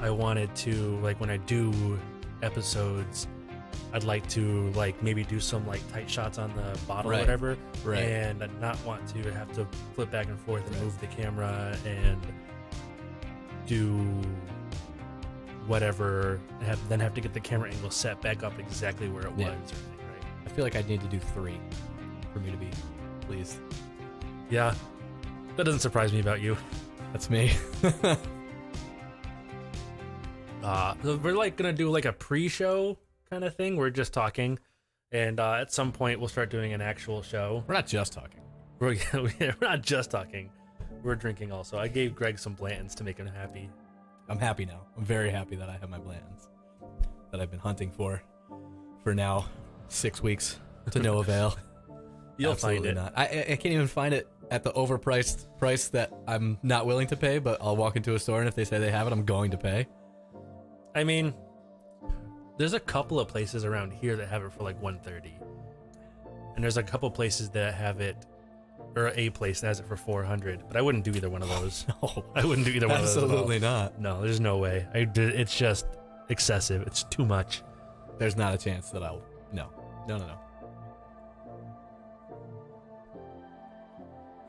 I wanted to, like, when I do episodes, I'd like to, like, maybe do some, like, tight shots on the bottle or whatever. Right. And I'd not want to have to flip back and forth and move the camera and do whatever, then have to get the camera angle set back up exactly where it was. Or anything, right? I feel like I'd need to do 3 for me to be pleased. Yeah. That doesn't surprise me about you. That's me. So we're like gonna do like a pre-show kind of thing. We're just talking, and at some point we'll start doing an actual show. We're not just talking. We're not just talking. We're drinking also. I gave Greg some Blantons to make him happy. I'm happy now. I'm very happy that I have my Blantons that I've been hunting for now 6 weeks to no avail. You'll Absolutely find it. not. I can't even find it at the overpriced price that I'm not willing to pay, but I'll walk into a store and if they say they have it, I'm going to pay. I mean, there's a couple of places around here that have it for like $130, and there's a couple places that have it, or a place that has it for $400. But I wouldn't do either one of those. No, I wouldn't do either one of those. absolutely not. No, there's no way. It's just excessive. It's too much. There's not a chance that I'll. No.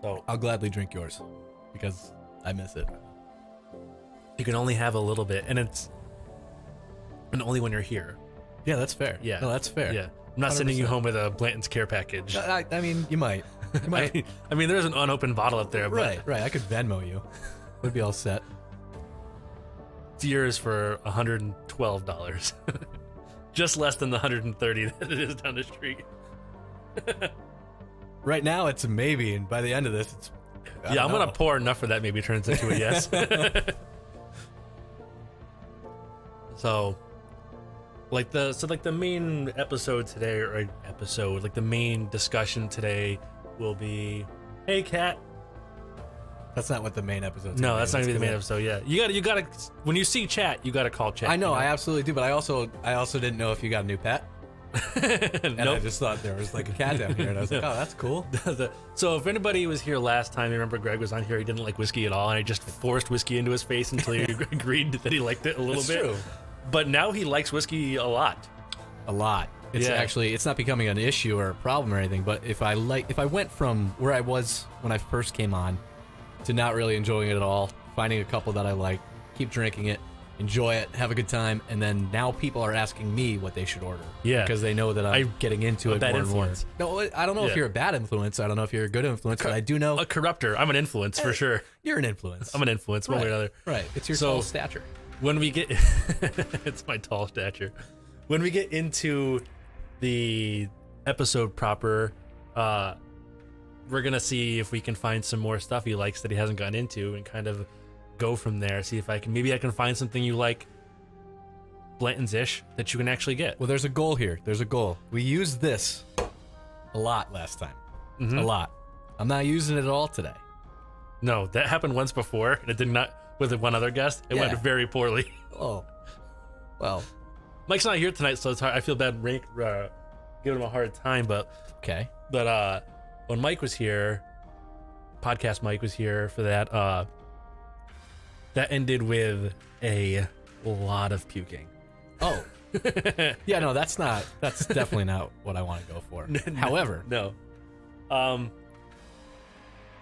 So I'll gladly drink yours because I miss it. you can only have a little bit, and only when you're here. Yeah, that's fair. Yeah. No, that's fair. Yeah. I'm not sending you 100%. home with a Blanton's care package. I mean, you might. You might. I mean, there's an unopened bottle up there, but Right. I could Venmo you. Would be all set. it's yours for $112. Just less than the $130 that it is down the street. Right now, it's a maybe, and by the end of this, it's. Yeah, I'm gonna pour enough for that. Maybe turns into a yes. So, the main episode today, like the main discussion today, will be, hey, Kat. That's not what the main episode. No, that's not gonna be the main episode. Yeah, you gotta. When you see chat, you gotta call chat. I know, I absolutely do, but I also didn't know if you got a new pet, and I just thought there was like a cat down here, and I was like, oh, that's cool. So if anybody was here last time, you remember Greg was on here. He didn't like whiskey at all, and I just forced whiskey into his face until he agreed that he liked it a little bit. True. But now he likes whiskey a lot. A lot. It's Yeah. actually, it's not becoming an issue or a problem or anything, but if I went from where I was when I first came on to not really enjoying it at all, finding a couple that I like, keep drinking it, enjoy it, have a good time, and then now people are asking me what they should order. Yeah. Because they know that I'm getting into it bad more and more. influence. No, I don't know if Yeah. you're a bad influence. I don't know if you're a good influence, but I do know A corrupter. I'm an influence for sure. you're an influence. I'm an influence one way or another. Right. It's your So- tall stature. When we get, it's my tall stature. When we get into the episode proper, we're gonna see if we can find some more stuff he likes that he hasn't gotten into, and kind of go from there. See if I can find something you like, Blanton's-ish, that you can actually get. Well, there's a goal here. There's a goal. We used this a lot last time. A lot. I'm not using it at all today. No, that happened once before, and it did not. With one other guest, it went very poorly. Oh. Well, Mike's not here tonight, so it's hard. I feel bad giving him a hard time, but okay. When Mike was here, podcast Mike was here for that, that ended with a lot of puking. Oh. Yeah, no, that's definitely not what I want to go for. However, No.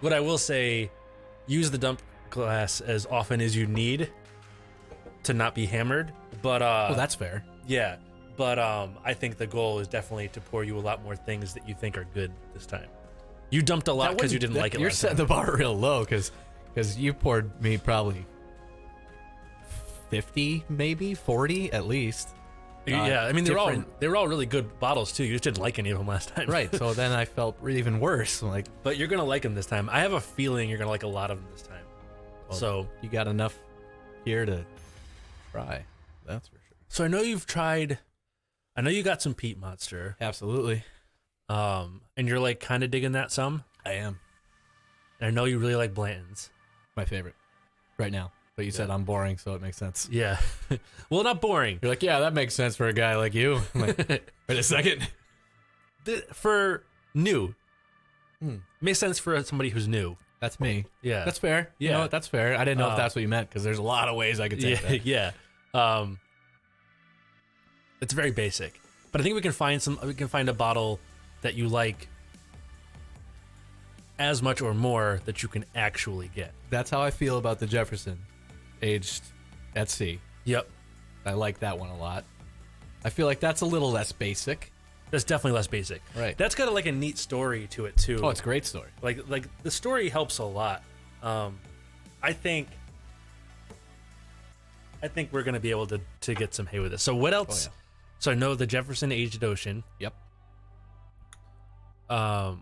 What I will say, use the dump glass as often as you need to not be hammered, but well, that's fair. yeah, but I think the goal is definitely to pour you a lot more things that you think are good this time. You dumped a lot because you didn't like it You're last setting time. the bar real low because you poured me probably 50, maybe 40 at least. Yeah, I mean they different- were all really good bottles too. You just didn't like any of them last time. Right. So then I felt even worse. Like, But you're gonna like them this time. I have a feeling you're gonna like a lot of them this time. well, So you got enough here to try. That's for sure. So I know you've tried. I know you got some Peat Monster. Absolutely. And you're like kind of digging that some. I am. And I know you really like Blanton's. My favorite right now. But you said I'm boring, so it makes sense. Yeah. Well, not boring. You're like, yeah, that makes sense for a guy like you. I'm like, wait a second. For new. Makes sense for somebody who's new. That's me. Yeah. That's fair. You know what? That's fair. I didn't know if that's what you meant because there's a lot of ways I could take that. Yeah. It's very basic, but I think we can find a bottle that you like as much or more that you can actually get. That's how I feel about the Jefferson, aged at sea. Yep. I like that one a lot. I feel like that's a little less basic. That's definitely less basic. Right. That's got a neat story to it too. Oh, it's a great story. Like the story helps a lot. I think we're gonna be able to get some hay with this. So what else? Oh, yeah. So I know the Jefferson Aged Ocean. Yep. The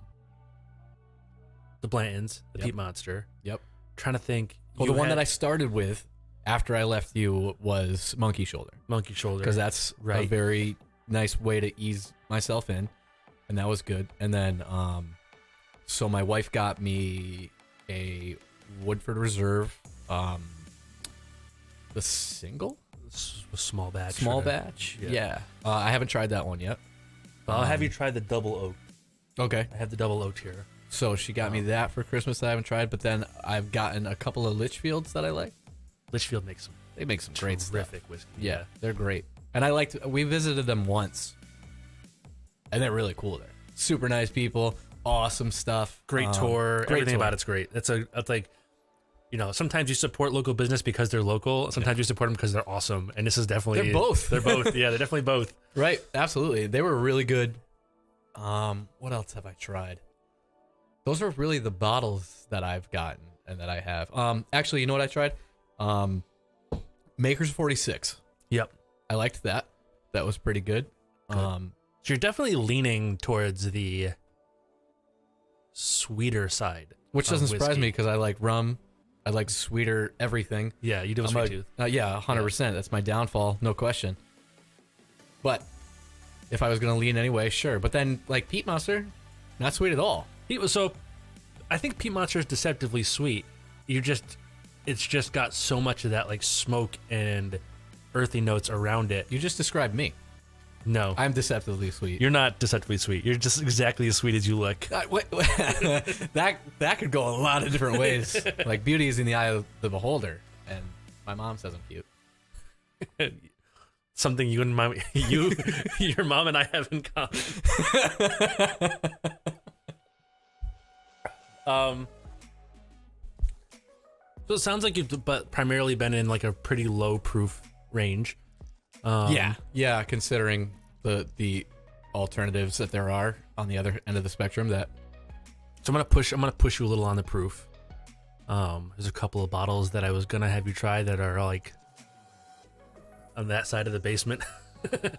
Blantons, the Yep. Peat Monster. Yep. Trying to think. Well, the one that I started with after I left you was Monkey Shoulder. Monkey Shoulder. Because that's a Right. very nice way to ease myself in, and that was good. And then, so my wife got me a Woodford Reserve, the single? Small batch. Small batch? Yeah. I haven't tried that one yet. I'll have you try the double oak. Okay. I have the double oak here. So she got me that for Christmas that I haven't tried, but then I've gotten a couple of Litchfields that I like. Litchfield makes some They make some great terrific stuff. whiskey. Yeah, they're great. And we visited them once, and they're really cool there. Super nice people, awesome stuff. Great tour. Great Everything tour. about it's great. It's like, sometimes you support local business because they're local. Sometimes you support them because they're awesome. And this is definitely They're both. They're both. Yeah, they're definitely both. Right, absolutely. They were really good. What else have I tried? Those are really the bottles that I've gotten and that I have. Actually, you know what I tried? Maker's 46. Yep. I liked that. That was pretty good. So you're definitely leaning towards the sweeter side. Which doesn't of surprise whiskey. me because I like rum. I like sweeter everything. Yeah, you do have a sweet tooth. Yeah, 100%. That's my downfall, no question. But if I was going to lean anyway, sure. But then, like Peat Monster, not sweet at all. So I think Peat Monster is deceptively sweet. It's just got so much of that like smoke and earthy notes around it. You just described me. No, I'm deceptively sweet. you're not deceptively sweet. You're just exactly as sweet as you look. That could go a lot of different ways. Like beauty is in the eye of the beholder, and my mom says I'm cute. Something you and your mom and I have in common. So it sounds like you've primarily been in like a pretty low proof range. Yeah. Considering the alternatives that there are on the other end of the spectrum, that So I'm gonna push you a little on the proof. There's a couple of bottles that I was gonna have you try that are like on that side of the basement.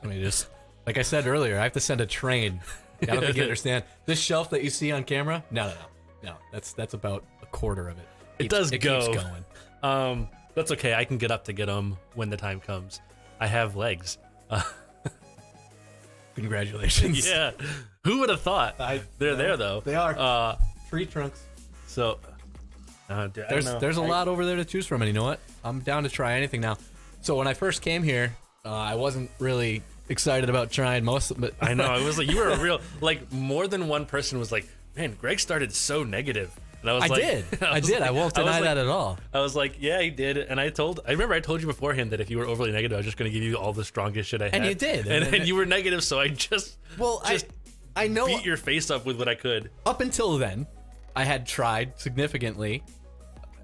I mean, just like I said earlier, I have to send a train. I don't think you understand. This shelf that you see on camera, no. That's about a quarter of it. It does go. Keeps going. That's okay. I can get up to get them when the time comes. I have legs. Congratulations. Yeah. Who would have thought? They're there though. They are. Tree trunks. So dude, I don't know. There's a lot over there to choose from, and you know what? I'm down to try anything now. So when I first came here, I wasn't really excited about trying most of it. I know. I was like, you were a real like. More than one person was like, "Man, Greg started so negative." And I was I did. I won't deny that at all. I was like, yeah, he did. And I remember I told you beforehand that if you were overly negative, I was just going to give you all the strongest shit I had. And you did. And you were negative, so I just I know beat your face up with what I could. up until then, I had tried significantly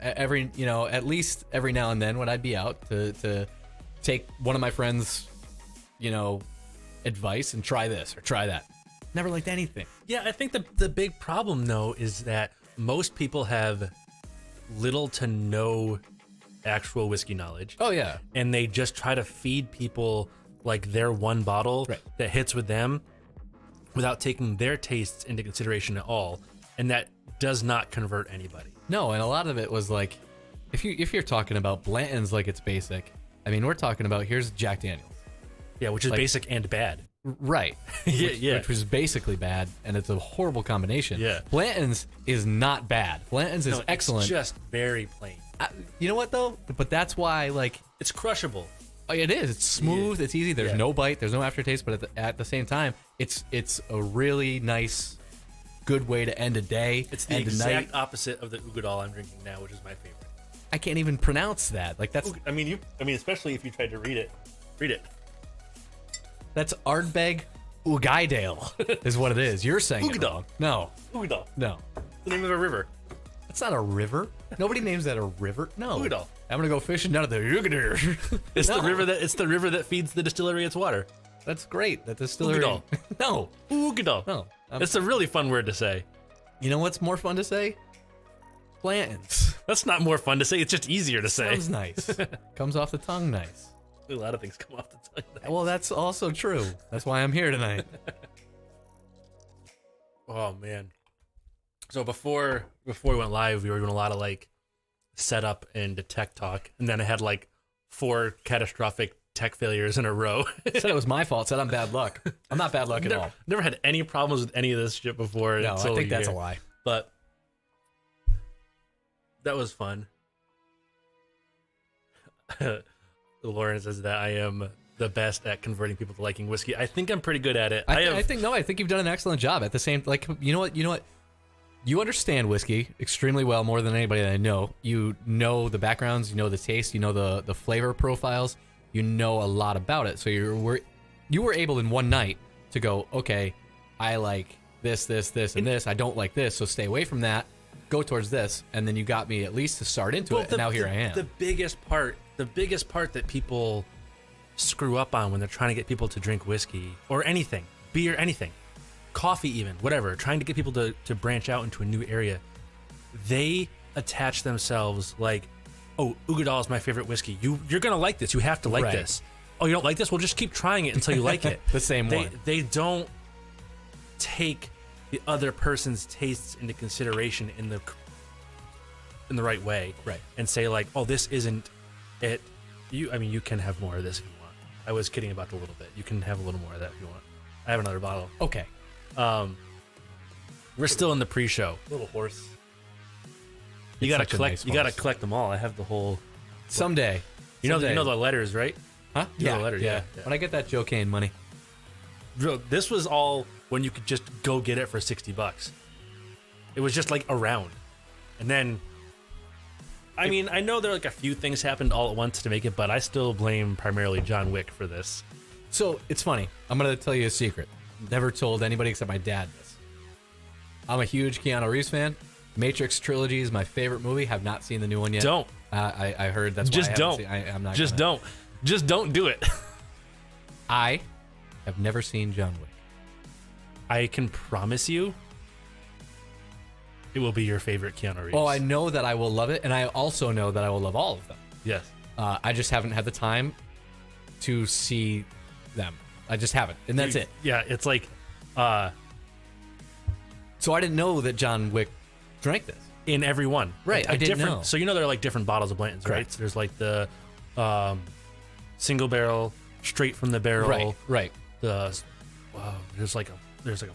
at least every now and then when I'd be out to take one of my friends, advice and try this or try that. Never liked anything. Yeah, I think the big problem though is that most people have little to no actual whiskey knowledge. Oh yeah. And they just try to feed people like their one bottle that hits with them without taking their tastes into consideration at all. And that does not convert anybody. No, and a lot of it was like, if you're talking about Blanton's like it's basic, I mean, we're talking about here's Jack Daniels. Yeah, which is basic and bad. Right. Which was basically bad, and it's a horrible combination. Yeah. Blanton's is not bad. Blanton's is excellent. It's just very plain. You know what though? But that's why It's crushable. it is. It's smooth. It's easy. There's no bite. There's no aftertaste. But at the same time, it's a really nice good way to end a day. It's the end a exact night. opposite of the Udoll I'm drinking now, which is my favorite. I can't even pronounce that. Like that's Especially if you tried to read it. Read it. that's Artbeg Udoll is what it is. You're saying it Udoll. wrong. No, Udoll. no. The name of a river. That's not a river. Nobody names that a river. No. Udoll. I'm gonna go fishing down at the Udoll. It's the river that feeds the distillery its water. That's great. That distillery. Udoll. No. Udoll. No. It's a really fun word to say. You know what's more fun to say? Blanton's. That's not more fun to say. It's just easier to say. Sounds nice. Comes off the tongue nice. A lot of things come off the tongue. Well, that's also true. That's why I'm here tonight. Oh man. So before we went live, we were doing a lot of like setup and tech talk, and then I had like 4 catastrophic tech failures in a row. Said it was my fault. Said I'm bad luck. I'm not bad luck at all. Never had any problems with any of this shit before. No, I think that's a lie. But that was fun. Lauren says that I am the best at converting people to liking whiskey. I think I'm pretty good at it. I think you've done an excellent job. At the same, like, you know what? You understand whiskey extremely well, more than anybody that I know. You know the backgrounds, you know the taste, you know the flavor profiles, you know a lot about it. So you were able in one night to go, okay, I like this, and this. I don't like this, so stay away from that. Go towards this, and then you got me at least to start into it. And now here I am. The biggest part that people screw up on when they're trying to get people to drink whiskey or anything, beer, anything, coffee even, whatever, trying to get people to branch out into a new area, they attach themselves like, oh, Udoll is my favorite whiskey. You're gonna like this. You have to like Right. this. Oh, you don't like this? Well, just keep trying it until you like it. The same one. They don't take the other person's tastes into consideration in the right way. Right. And say like, oh, this isn't it. You can have more of this if you want. I was kidding about it a little bit. You can have a little more of that if you want. I have another bottle. Okay. We're still in the pre-show. Little horse. You gotta collect. You gotta collect them all. I have the whole. Someday. You know the letters, right? Huh? You know the letters, yeah. When I get that Joe Kane money. This was all when you could just go get it for $60. It was just like around, and then. I mean, I know there are like a few things happened all at once to make it, but I still blame primarily John Wick for this. So it's funny. I'm gonna tell you a secret. Never told anybody except my dad this. I'm a huge Keanu Reeves fan. Matrix trilogy is my favorite movie. Have not seen the new one yet. Don't. I heard that's just why I don't. haven't seen, I'm not. Just gonna. don't. Just don't do it. I have never seen John Wick. I can promise you, it will be your favorite Keanu Reeves. Oh, I know that I will love it, and I also know that I will love all of them. Yes. I just haven't had the time to see them. I just haven't, and that's it. Yeah, it's like, So I didn't know that John Wick drank this. in every one. Right, I didn't know. So you know there are like different bottles of Blanton's, right? Correct. So there's like the single barrel, straight from the barrel. Right. There's like a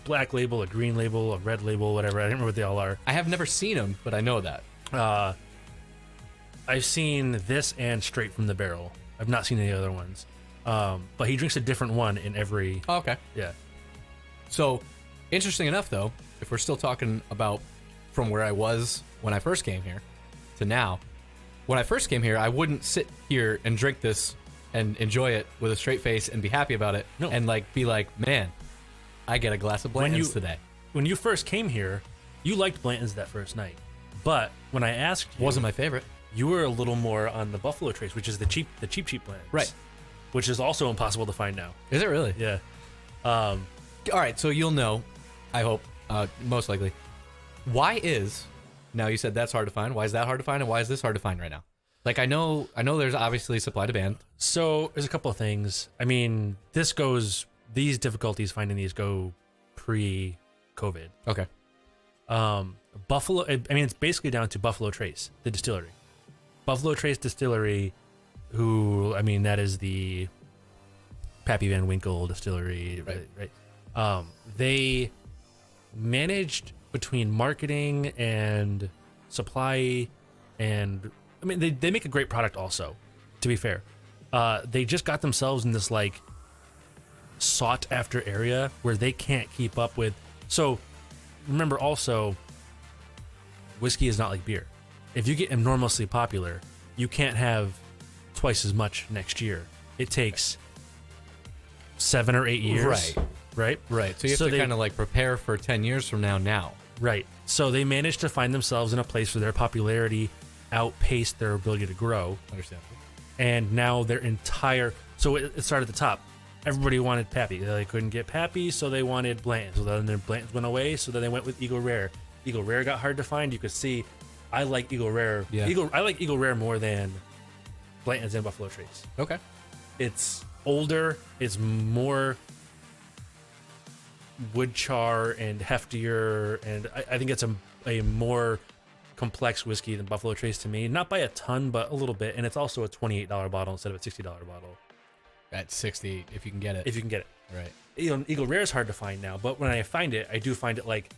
black label, a green label, a red label, whatever. I don't remember what they all are. I have never seen them, but I know that. I've seen this and straight from the barrel. I've not seen any other ones. But he drinks a different one in every. Oh, okay. Yeah. So, interesting enough, though, if we're still talking about from where I was when I first came here to now, when I first came here, I wouldn't sit here and drink this and enjoy it with a straight face and be happy about it. No. And be like, man, I get a glass of Blanton's today. When you first came here, you liked Blanton's that first night. But when I asked you, Wasn't my favorite. you were a little more on the Buffalo Trace, which is the cheap Blanton's. Right. Which is also impossible to find now. Is it really? Yeah. All right, so you'll know, I hope, most likely. Why is, now you said that's hard to find. Why is that hard to find, and why is this hard to find right now? Like, I know there's obviously supply demand. So there's a couple of things. I mean, these difficulties finding these go pre-COVID. Okay. Buffalo, I mean, it's basically down to Buffalo Trace, the distillery. Buffalo Trace Distillery, who, I mean, that is the Pappy Van Winkle distillery, right? They managed between marketing and supply, and I mean, they make a great product also, to be fair. They just got themselves in this like sought after area where they can't keep up with. So remember also, whiskey is not like beer. If you get enormously popular, you can't have twice as much next year. It takes 7 or 8 years. Right. So you have to kind of like prepare for 10 years from now. Right. So they managed to find themselves in a place where their popularity outpaced their ability to grow. Understandable. And now their entire... So it started at the top. Everybody wanted Pappy. They couldn't get Pappy, so they wanted Blanton's. So then their Blanton's went away, so then they went with Eagle Rare. Eagle Rare got hard to find. You could see, I like Eagle Rare. Yeah. I like Eagle Rare more than Blanton's and Buffalo Trace. Okay. It's older. It's more wood char and heftier, and I think it's a more complex whiskey than Buffalo Trace to me. Not by a ton, but a little bit. And it's also a $28 bottle instead of a $60 bottle. At 60, if you can get it. If you can get it. Right. Eagle Rare is hard to find now, but when I find it, I do find it like...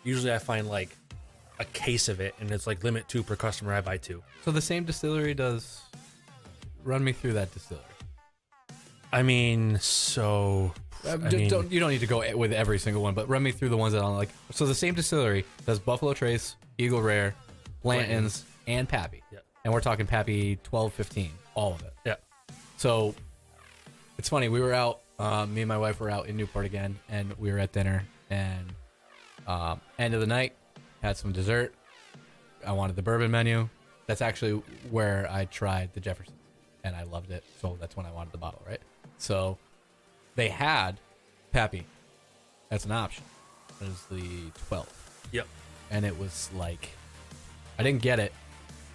Usually I find like a case of it, and it's like limit 2 per customer. I buy 2. So the same distillery does... Run me through that distillery. I mean, so... you don't need to go with every single one, but run me through the ones that I like. So the same distillery does Buffalo Trace, Eagle Rare, Blanton's, and Pappy. Yeah. And we're talking Pappy 12, 15, all of it. Yeah. So it's funny, we were out, me and my wife were out in Newport again, and we were at dinner, and end of the night, had some dessert. I wanted the bourbon menu. That's actually where I tried the Jeffersons, and I loved it. So that's when I wanted the bottle, right? So they had Pappy. That's an option. That is the 12. Yep. And it was like, I didn't get it.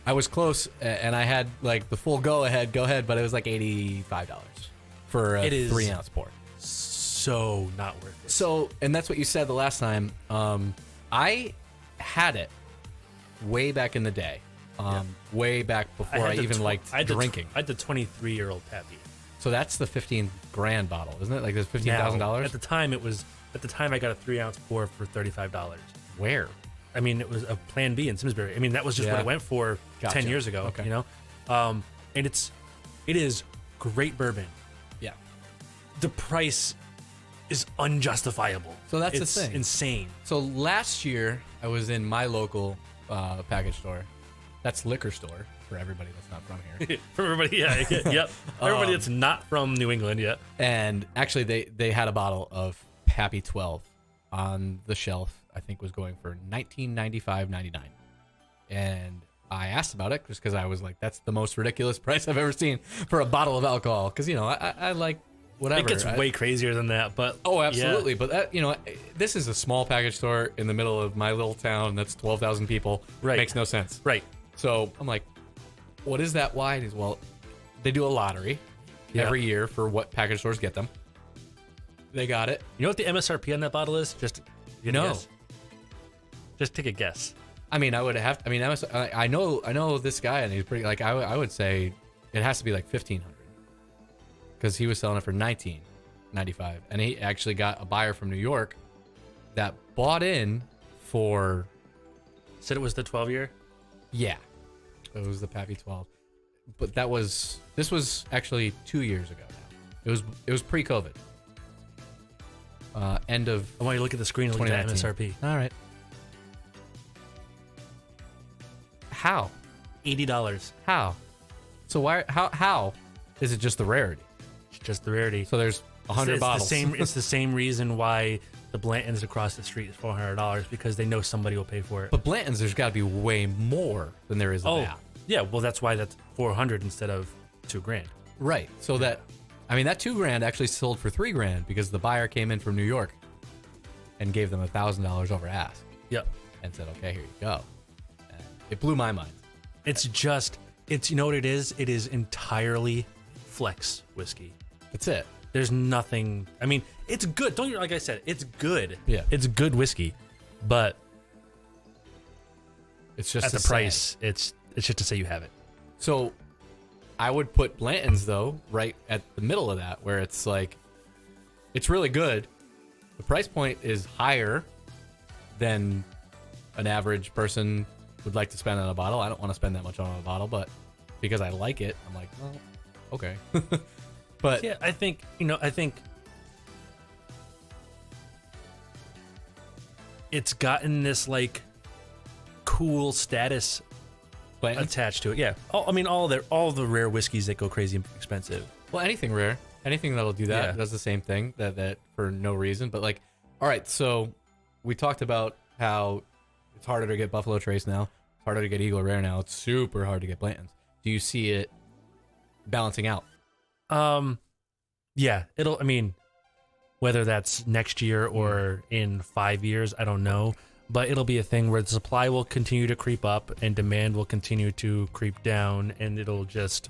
I was close, and I had like the full go ahead, but it was like $85 for a 3-ounce pour. So not worth it. So, and that's what you said the last time. I had it way back in the day. Way back before I even liked drinking. I had the 23-year-old Pappy. So that's the $15,000 bottle, isn't it? Like there's $15,000. At the time, I got a 3-ounce pour for $35. Where? I mean, it was a Plan B in Simsbury. I mean, that was just what it went for 10 years ago. Okay. You know, and it is great bourbon. Yeah. The price is unjustifiable. So that's it's the thing. Insane. So last year I was in my local package store. That's liquor store for everybody that's not from here. For everybody, yeah, yep. Everybody that's not from New England yet. And actually, they had a bottle of Pappy 12 on the shelf. I think was going for $19.95.99, and I asked about it just because I was like, "That's the most ridiculous price I've ever seen for a bottle of alcohol." Because I like whatever. It gets way crazier than that, but absolutely. Yeah. But that, this is a small package store in the middle of my little town. That's 12,000 people. Right, makes no sense. Right. So I'm like, "What is that? Why?" He's, well, they do a lottery every year for what package stores get them. They got it. You know what the MSRP on that bottle is? Just no. Just take a guess. I mean, I know this guy, and he's pretty. Like, I would say it has to be like $1,500 because he was selling it for $19.95, and he actually got a buyer from New York that bought in for. Said it was the 12-year. Yeah, it was the Pappy 12, but this was actually 2 years ago now. It was pre-COVID. End of. I want you to look at the screen and look at MSRP. All right. How? $80. How? So why? How is it just the rarity? It's just the rarity. So there's 100 bottles. It's the same reason why the Blanton's across the street is $400 because they know somebody will pay for it. But Blanton's, there's got to be way more than there is of that. Yeah. Well, that's why that's $400 instead of $2,000. Right. So that $2,000 actually sold for $3,000 because the buyer came in from New York and gave them $1,000 over ask. Yep. And said, "Okay, here you go." And it blew my mind. It's you know what it is? It is entirely flex whiskey. That's it. There's nothing. I mean, it's good. Like I said, it's good. Yeah. It's good whiskey, but it's just at the price. It's just to say you have it. So I would put Blanton's though right at the middle of that, where it's like it's really good. The price point is higher than an average person would like to spend on a bottle. I don't want to spend that much on a bottle, but because I like it, I'm like, well, okay. But yeah, I think it's gotten this like cool status Blanton's? attached to it. Yeah. All the rare whiskeys that go crazy expensive. Well, anything rare, anything that'll do that Yeah. does the same thing that for no reason. But like, all right, so we talked about how it's harder to get Buffalo Trace now. It's harder to get Eagle Rare now. It's super hard to get Blanton's. Do you see it balancing out? Yeah. Whether that's next year or in 5 years, I don't know. But it'll be a thing where the supply will continue to creep up and demand will continue to creep down, and it'll just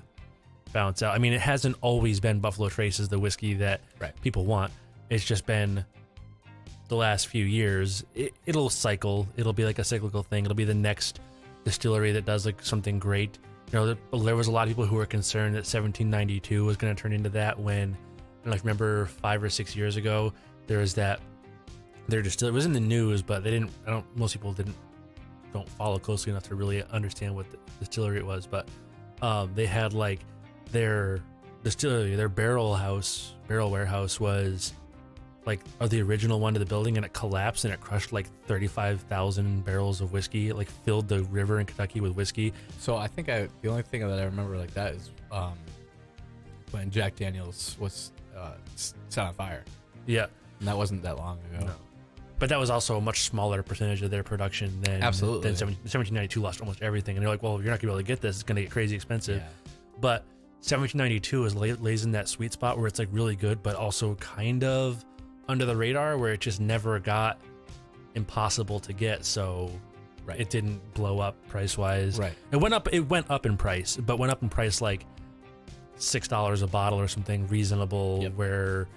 bounce out. I mean, it hasn't always been Buffalo Trace as the whiskey that people want. It's just been the last few years. It'll cycle. It'll be like a cyclical thing. It'll be the next distillery that does like something great. You know, there was a lot of people who were concerned that 1792 was going to turn into that when, and I remember 5 or 6 years ago, there was that. Their distillery, it was in the news, but they didn't. Most people don't follow closely enough to really understand what the distillery it was. But they had like their distillery, their barrel warehouse was like the original one to the building, and it collapsed and it crushed like 35,000 barrels of whiskey. It like filled the river in Kentucky with whiskey. So I think the only thing that I remember like that is when Jack Daniels was set on fire. Yeah, and that wasn't that long ago. No. But that was also a much smaller percentage of their production than 1792 lost almost everything. And they're like, well, you're not going to be able to get this. It's going to get crazy expensive. Yeah. But 1792 lays in that sweet spot where it's like really good, but also kind of under the radar where it just never got impossible to get. So it didn't blow up price wise. Right. It went up in price, but went up in price like $6 a bottle or something reasonable where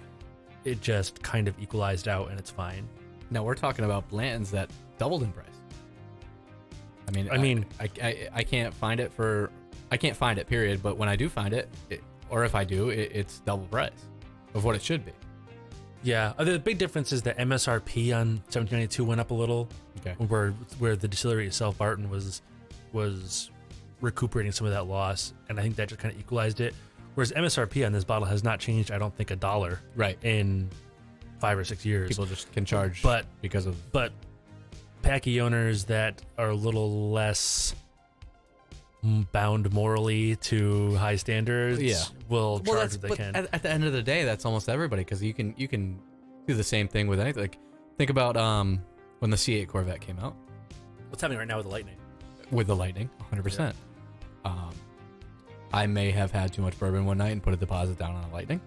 it just kind of equalized out and it's fine. Now we're talking about Blanton's that doubled in price. I can't find it, period. But when I do find it, or if I do, it's double price of what it should be. Yeah, the big difference is that MSRP on 1792 went up a little. Okay. Where the distillery itself, Barton, was recuperating some of that loss, and I think that just kind of equalized it. Whereas MSRP on this bottle has not changed, I don't think, $1 in 5 or 6 years. People just can charge because of. But packy owners that are a little less bound morally to high standards will charge what they can. At the end of the day, that's almost everybody, because you can do the same thing with anything. Like, think about when the C8 Corvette came out. What's happening right now with the Lightning? With the Lightning, 100%. Yeah. I may have had too much bourbon one night and put a deposit down on a Lightning.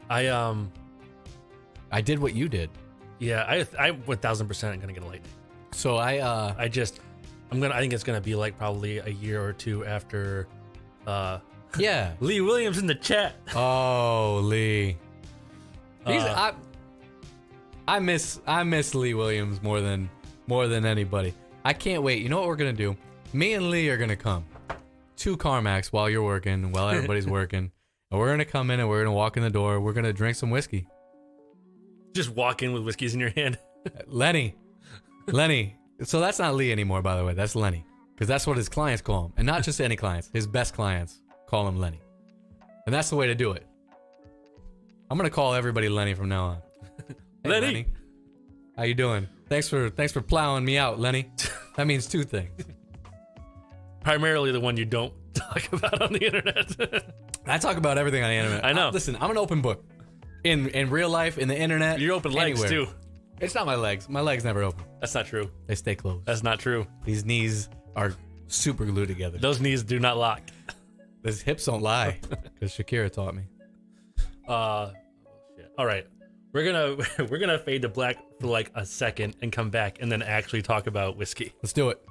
I did what you did. Yeah, I 1,000% gonna get a Lightning. So I think it's gonna be like probably a year or two after. Yeah. Lee Williams in the chat. Oh, Lee. I miss Lee Williams more than anybody. I can't wait. You know what we're gonna do? Me and Lee are gonna come to Carmack's while you're working, while everybody's working, and we're gonna come in and we're gonna walk in the door. We're gonna drink some whiskey. Just walk in with whiskeys in your hand. Lenny. So that's not Lee anymore, by the way. That's Lenny, because that's what his clients call him, and not just any clients. His best clients call him Lenny, and that's the way to do it. I'm gonna call everybody Lenny from now on. Hey, Lenny, how you doing? Thanks for plowing me out, Lenny. That means two things. Primarily the one you don't talk about on the internet. I talk about everything on the internet. I know. Listen, I'm an open book. In real life, in the internet. You're open legs anywhere. too. It's not my legs. My legs never open. That's not true. They stay closed. That's not true. These knees are super glued together. Those knees do not lock. Those hips don't lie, because Shakira taught me. Shit. All right. We're gonna fade to black for like a second and come back and then actually talk about whiskey. Let's do it.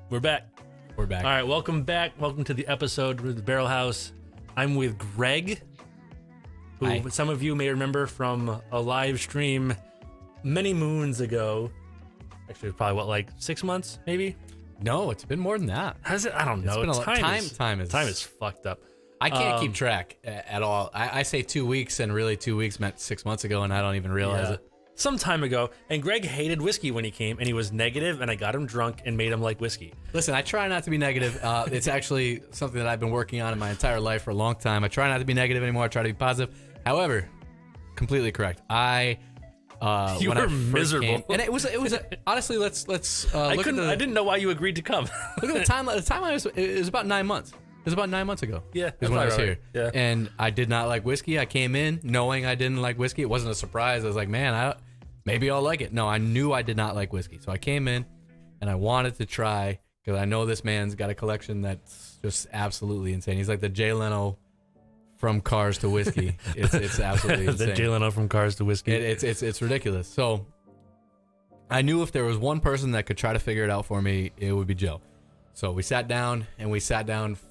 We're back. We're back. All right, welcome back. Welcome to the episode with the Barrel House. I'm with Greg, who Hi. Some of you may remember from a live stream many moons ago. Actually, probably like 6 months, maybe? No, it's been more than that. Has it? I don't know. It's been Time is fucked up. I can't keep track at all. I say 2 weeks, and really 2 weeks meant 6 months ago, and I don't even realize it. some time ago, and Greg hated whiskey when he came, and he was negative, and I got him drunk and made him like whiskey. Listen, I try not to be negative. It's actually something that I've been working on in my entire life for a long time. I try not to be negative anymore. I try to be positive. However, completely correct. You were miserable, and it was honestly. Let's I look at the. I didn't know why you agreed to come. Look at the timeline. The timeline is about 9 months. It was about 9 months ago. Yeah, is when I was here. Yeah. And I did not like whiskey. I came in knowing I didn't like whiskey. It wasn't a surprise. I was like, man, maybe I'll like it. No, I knew I did not like whiskey. So I came in and I wanted to try because I know this man's got a collection that's just absolutely insane. He's like the Jay Leno from Cars to whiskey. It's absolutely insane. The Jay Leno from Cars to whiskey. It's ridiculous. So I knew if there was one person that could try to figure it out for me, it would be Joe. So we sat down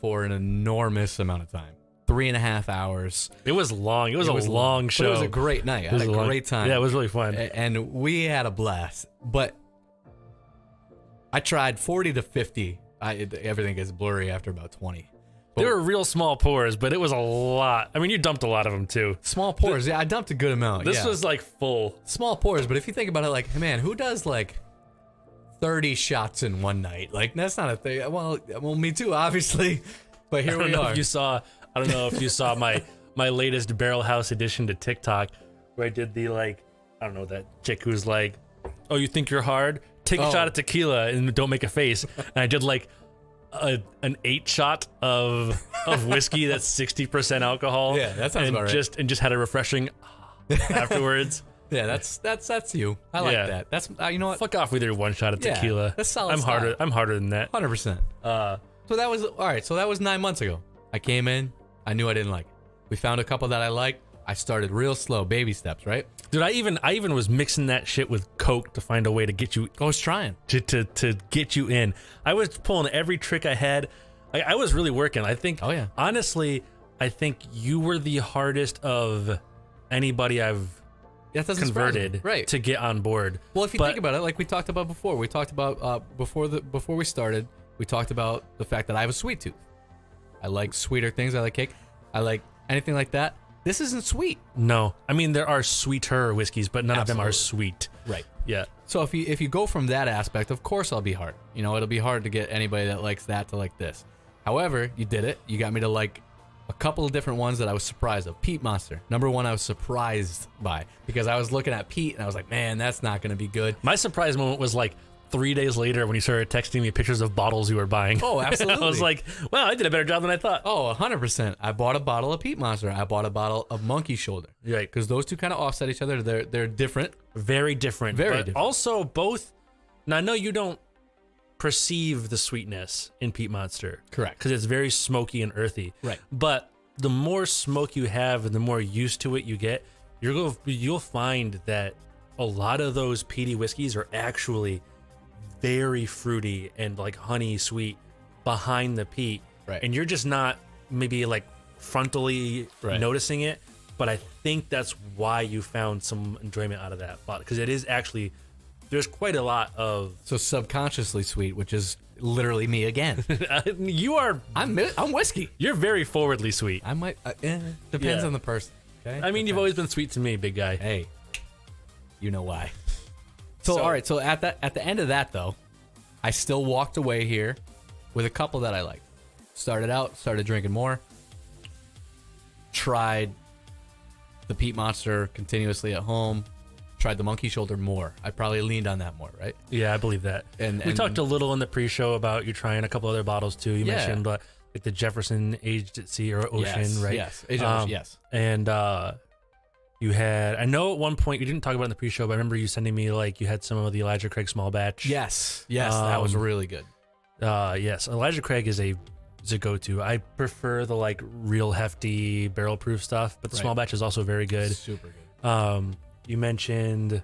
for an enormous amount of time. 3.5 hours. It was long. It was a long show. But it was a great night. I had a great time. Yeah, it was really fun. And we had a blast. But I tried 40 to 50. Everything gets blurry after about 20. They were real small pours, but it was a lot. I mean, you dumped a lot of them too. Small pours. Yeah, I dumped a good amount. This was like full. Small pours, but if you think about it, like, man, who does like 30 shots in one night? Like, that's not a thing. Well, me too, obviously. But here we are. I don't know if you saw my latest Barrel House edition to TikTok, where I did the that chick who's like, "Oh, you think you're hard? Take a shot of tequila and don't make a face." And I did like an 8 shot of whiskey that's 60% alcohol. Yeah, that sounds about right. And just had a refreshing afterwards. Yeah, that's you. I like that. That's you know what? Fuck off with your 1 shot of tequila. Yeah, that's solid. I'm harder than that. 100%. So that was all right. So that was 9 months ago. I came in. I knew I didn't like it. We found a couple that I liked. I started real slow, baby steps, right? Dude, I even was mixing that shit with Coke to find a way to get you. I was trying to get you in. I was pulling every trick I had. I was really working. I think. Oh yeah. Honestly, I think you were the hardest of anybody I've converted to get on board. Well, if you think about it, like we talked about before, before we started, we talked about the fact that I have a sweet tooth. I like sweeter things. I like cake. I like anything like that. This isn't sweet. No, I mean there are sweeter whiskeys, but none of them are sweet. Right. Yeah. So if you go from that aspect, of course I'll be hard. You know, it'll be hard to get anybody that likes that to like this. However, you did it. You got me to like a couple of different ones that I was surprised of. Peat Monster, number one, I was surprised by because I was looking at Pete and I was like, man, that's not going to be good. My surprise moment was like 3 days later when you started texting me pictures of bottles you were buying. Oh, absolutely. I was like, wow, I did a better job than I thought. Oh, 100%. I bought a bottle of Peat Monster. I bought a bottle of Monkey Shoulder. Right. Because those two kind of offset each other. They're different. Very different. Very but different. Also, both. Now, I know you don't perceive the sweetness in Peat Monster. Correct. Because it's very smoky and earthy. Right. But the more smoke you have and the more used to it you get, you'll find that a lot of those peaty whiskeys are actually very fruity and like honey sweet behind the peat. Right. And you're just not maybe like frontally noticing it, but I think that's why you found some enjoyment out of that bottle, because it is actually, there's quite a lot of so subconsciously sweet, which is literally me again. You are I'm whiskey. You're very forwardly sweet. I might depends on the person. Okay. I mean, you've always been sweet to me, big guy. Hey, you know why. So all right, so at the end of that though, I still walked away here with a couple that I liked. Started drinking more. Tried the Peat Monster continuously at home. Tried the Monkey Shoulder more. I probably leaned on that more, right? Yeah, I believe that. And we talked a little in the pre-show about you trying a couple other bottles too. You mentioned like the Jefferson Aged at Sea or Ocean, right? Yes, yes. And you had, I know at one point, you didn't talk about it in the pre-show, but I remember you sending me like you had some of the Elijah Craig small batch. Yes, that was really good. Yes, Elijah Craig is a go-to. I prefer the like real hefty barrel proof stuff, but the small batch is also very good. Super good. You mentioned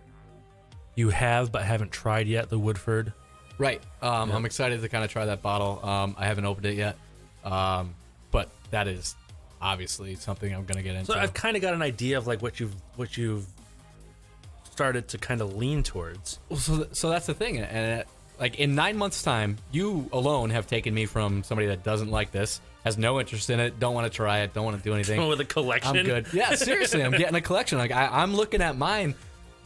you have but haven't tried yet the Woodford. Right. I'm excited to kind of try that bottle. I haven't opened it yet, but that is obviously something I'm gonna get into. So I've kind of got an idea of like what you've started to kind of lean towards. Well, so that's the thing, and like in 9 months' time, you alone have taken me from somebody that doesn't like this, has no interest in it, don't want to try it, don't want to do anything. With a collection. I'm good. Yeah, seriously, I'm getting a collection. Like I'm looking at mine,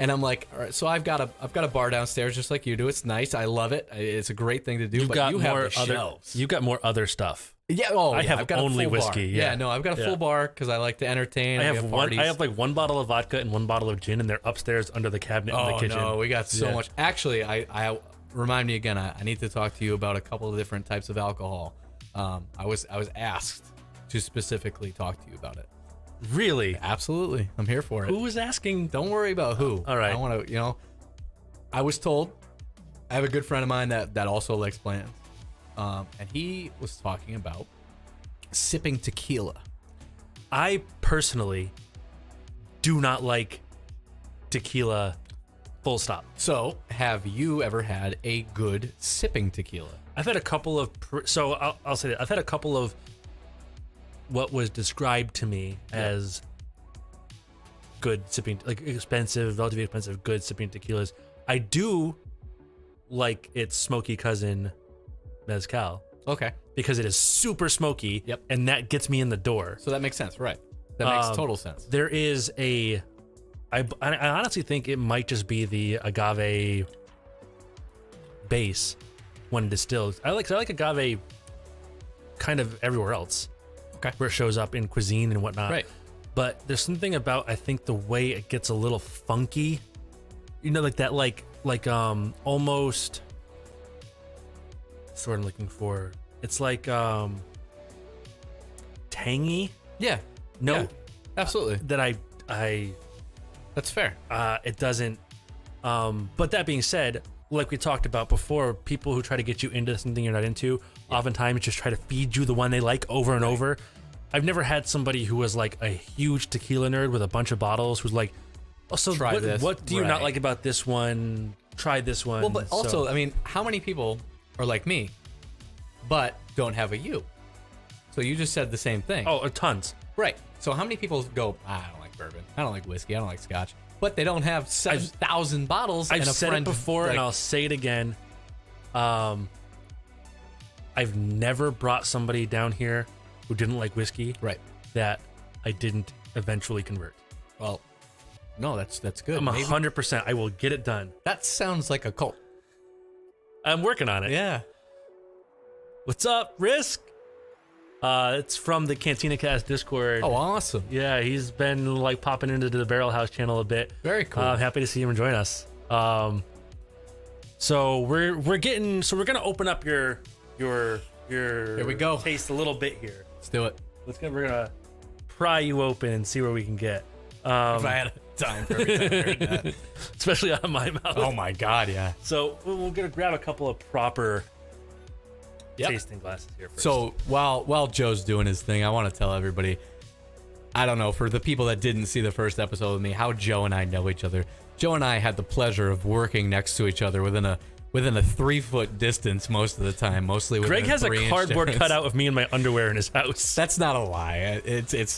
And I'm like, all right, so I've got a bar downstairs just like you do. It's nice. I love it. It's a great thing to do. But you have the shelves. You've got more other stuff. Yeah. I have I've got only a full whiskey. Bar. Yeah. No, I've got a full bar because I like to entertain. I have like one bottle of vodka and one bottle of gin, and they're upstairs under the cabinet in the kitchen. Oh no, we got so much. Actually, I remind me again. I need to talk to you about a couple of different types of alcohol. I was asked to specifically talk to you about it. Really? Absolutely. I'm here for it. Who was asking? Don't worry about who. All right. I want to, I was told, I have a good friend of mine that also likes plants. And he was talking about sipping tequila. I personally do not like tequila, full stop. So, have you ever had a good sipping tequila? I've had a couple of, I'll say that. I've had a couple of what was described to me as good sipping, like expensive, relatively expensive, good sipping tequilas. I do like its smoky cousin, mezcal. Okay. Because it is super smoky. Yep. And that gets me in the door. So that makes sense, right? That makes total sense. There is I honestly think it might just be the agave base when distilled. I like agave kind of everywhere else. Okay. Where it shows up in cuisine and whatnot. Right. But there's something about, I think, the way it gets a little funky. Like that, like almost. That's what I'm looking for. It's like tangy. Yeah. No. Yeah, absolutely. That I. That's fair. It doesn't. But that being said, like we talked about before, people who try to get you into something you're not into, oftentimes just try to feed you the one they like over and over. I've never had somebody who was like a huge tequila nerd with a bunch of bottles who's like, oh, so what do you not like about this one? Try this one. Well, but also, I mean, how many people are like me, but don't have a U? So you just said the same thing. Oh, tons. Right. So how many people go, I don't like bourbon, I don't like whiskey, I don't like scotch, but they don't have 7,000 bottles. I've and a said friend it before, like, and I'll say it again. I've never brought somebody down here who didn't like whiskey. Right. That I didn't eventually convert. Well, no, that's good. I'm 100%. I will get it done. That sounds like a cult. I'm working on it. Yeah. What's up, Risk? It's from the Cantina Cast Discord. Oh, awesome. Yeah, he's been like popping into the Barrel House channel a bit. Very cool. I'm happy to see him join us. So we're gonna open up your Here we go. Taste a little bit here. Let's do it. We're gonna pry you open and see where we can get. If I had time for every time I heard that. Especially out of my mouth. Oh my God, yeah. So we're gonna grab a couple of proper tasting glasses here first. So while Joe's doing his thing, I want to tell everybody, I don't know, for the people that didn't see the first episode with me, how Joe and I know each other. Joe and I had the pleasure of working next to each other within a 3-foot distance most of the time, mostly within Greg has a 3-inch cardboard difference. cutout of me in my underwear in his house. That's not a lie.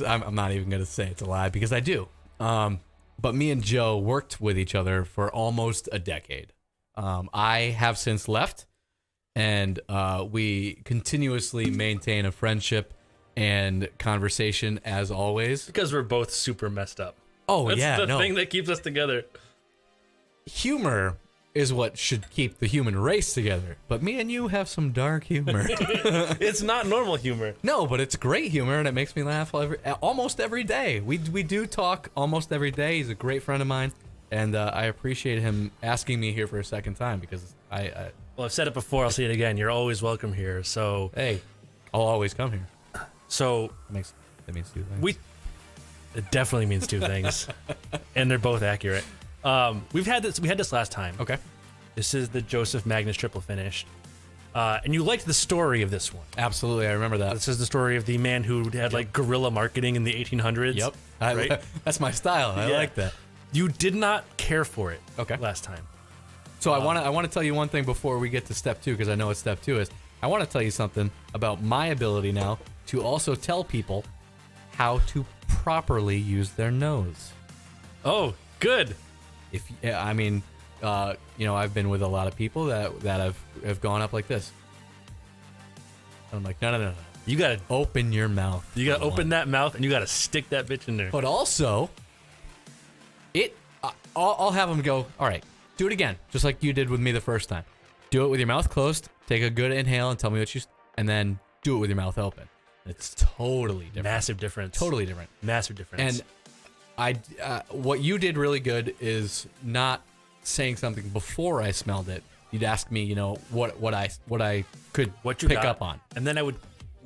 I'm not even gonna say it's a lie because I do. But me and Joe worked with each other for almost a decade. I have since left, and we continuously maintain a friendship and conversation as always. Because we're both super messed up. Oh, That's yeah, the thing that keeps us together. Humor is what should keep the human race together. But me and you have some dark humor. It's not normal humor. No, but it's great humor, and it makes me laugh almost every day. We do talk almost every day. He's a great friend of mine, and I appreciate him asking me here for a second time because Well, I've said it before. I'll say it again. You're always welcome here. So hey, I'll always come here. So That means two things. It definitely means two things, and they're both accurate. We had this last time. Okay. This is the Joseph Magnus triple finished, and you liked the story of this one. Absolutely, I remember that. This is the story of the man who had like guerrilla marketing in the 1800s. Yep. Right? That's my style. I like that. You did not care for it. Okay. Last time. So I want to tell you one thing before we get to step 2 because I know what step 2 is. I want to tell you something about my ability now to also tell people how to properly use their nose. Oh, good. I've been with a lot of people that have gone up like this. And I'm like, no. You gotta open your mouth. You gotta open that mouth and you gotta stick that bitch in there. But also, it I'll have them go, all right, do it again, just like you did with me the first time. Do it with your mouth closed, take a good inhale and tell me what and then do it with your mouth open. It's totally different. Massive difference. Totally different. Massive difference. And what you did really good is not saying something before I smelled it. You'd ask me, you know, what I could pick up on. And then I would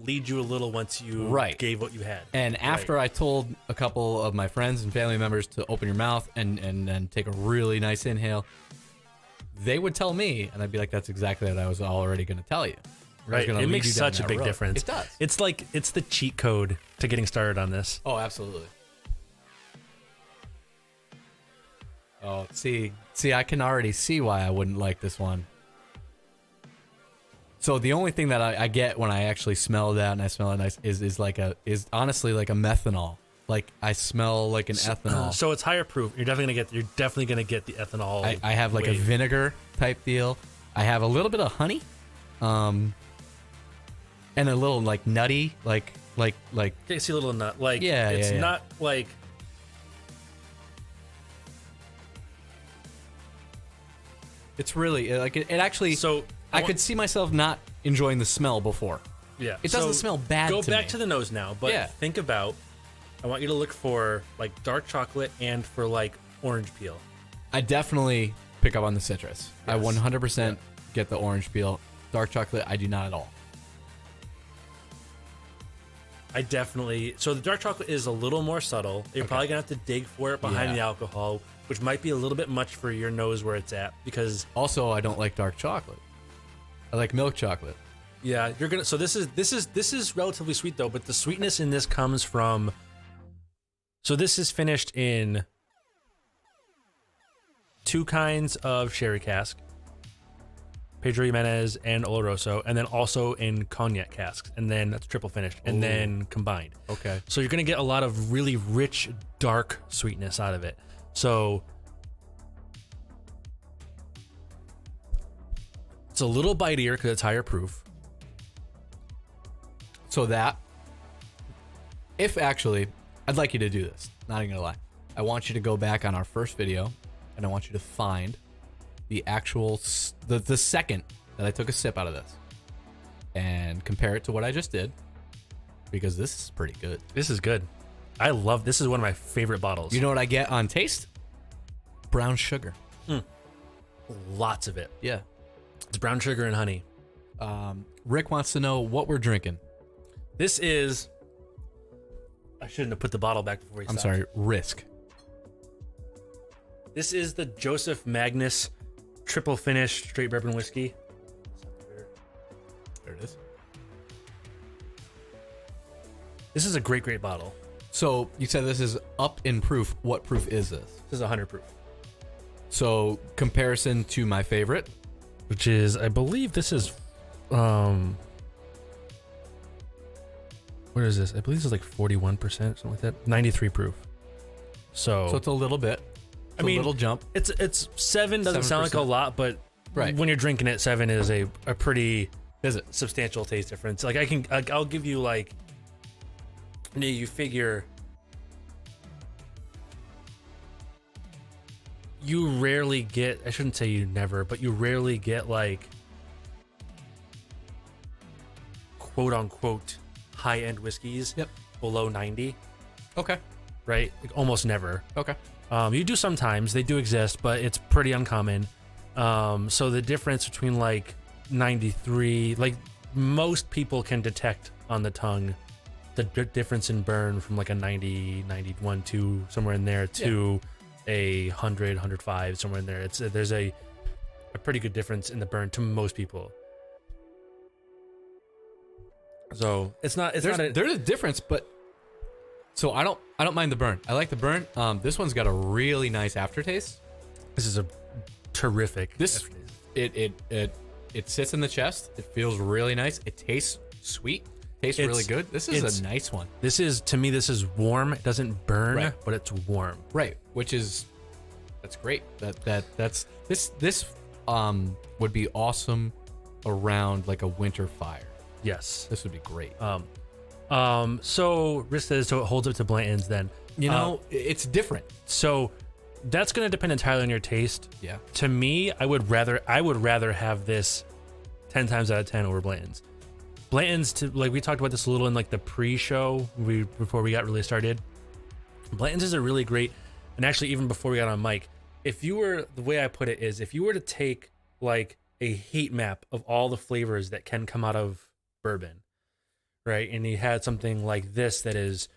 lead you a little once you gave what you had. And after I told a couple of my friends and family members to open your mouth and then take a really nice inhale, they would tell me, and I'd be like, that's exactly what I was already going to tell you. Right. It makes such a big difference. It does. It's the cheat code to getting started on this. Oh, absolutely. Oh, see, I can already see why I wouldn't like this one. So the only thing that I get when I actually smell that and I smell it nice is honestly like a methanol. Like I smell like an ethanol. So it's higher proof. You're definitely gonna get the ethanol. I have like a vinegar type deal. I have a little bit of honey, and a little like nutty, like. You see a little nut, like it's not like. It's really like it actually. So I could see myself not enjoying the smell before. Yeah, it doesn't smell bad. Go to back me. to the nose now, but think about. I want you to look for like dark chocolate and for like orange peel. I definitely pick up on the citrus. Yes. I 100% get the orange peel. Dark chocolate, I do not at all. So the dark chocolate is a little more subtle. You're probably gonna have to dig for it behind the alcohol, which might be a little bit much for your nose where it's at. Because also, I don't like dark chocolate. I like milk chocolate. Yeah, you're gonna. So this is relatively sweet though, but the sweetness in this comes from. So this is finished in 2 kinds of sherry cask, Pedro Jimenez and Oloroso, and then also in cognac casks, and then that's triple finished, and then combined. Okay. So you're gonna get a lot of really rich, dark sweetness out of it. So it's a little bitier because it's higher proof. So that, if actually, I'd like you to do this. Not even gonna lie. I want you to go back on our first video, and I want you to find the actual the second that I took a sip out of this, and compare it to what I just did, because this is pretty good. This is good. This is one of my favorite bottles. You know what I get on taste? Brown sugar. Lots of it. Yeah. It's brown sugar and honey. Rick wants to know what we're drinking. This is. I shouldn't have put the bottle back before he stopped. I'm sorry, Risk. This is the Joseph Magnus triple finish straight bourbon whiskey. There it is. This is a great bottle. So you said this is up in proof. What proof is this? This is 100 proof. So comparison to my favorite, which is, I believe this is, what is this? I believe this is like 41%, something like that. 93 proof. So it's a little bit. I mean, a little jump. It's 7 doesn't 7%. Sound like a lot, but when you're drinking it, 7 is a pretty substantial taste difference. Like I'll give you like, you figure you rarely get, I shouldn't say you never, but you rarely get like quote unquote high-end whiskeys below 90. Okay. Right? Like almost never. Okay. You do sometimes, they do exist, but it's pretty uncommon. So the difference between like 93, like most people can detect on the tongue the difference in burn from like a 90, 91, 2, somewhere in there to a 100, 105, somewhere in there. There's a pretty good difference in the burn to most people. So there's a difference, but so I don't mind the burn. I like the burn. This one's got a really nice aftertaste. This is a terrific. It sits in the chest. It feels really nice. It tastes sweet. Tastes really good. This is a nice one. This is, to me, this is warm. It doesn't burn, but it's warm. Right, that's great. That's this would be awesome around like a winter fire. Yes, this would be great. So Rick says, so it holds up to Blanton's then. It's different. So That's going to depend entirely on your taste. Yeah. To me, I would rather have this 10 times out of 10 over Blanton's. Blanton's, like we talked about this a little in like the pre-show before we got really started. Blanton's is a really great, and actually even before we got on mic, the way I put it is, if you were to take like a heat map of all the flavors that can come out of bourbon, right? And you had something like this that is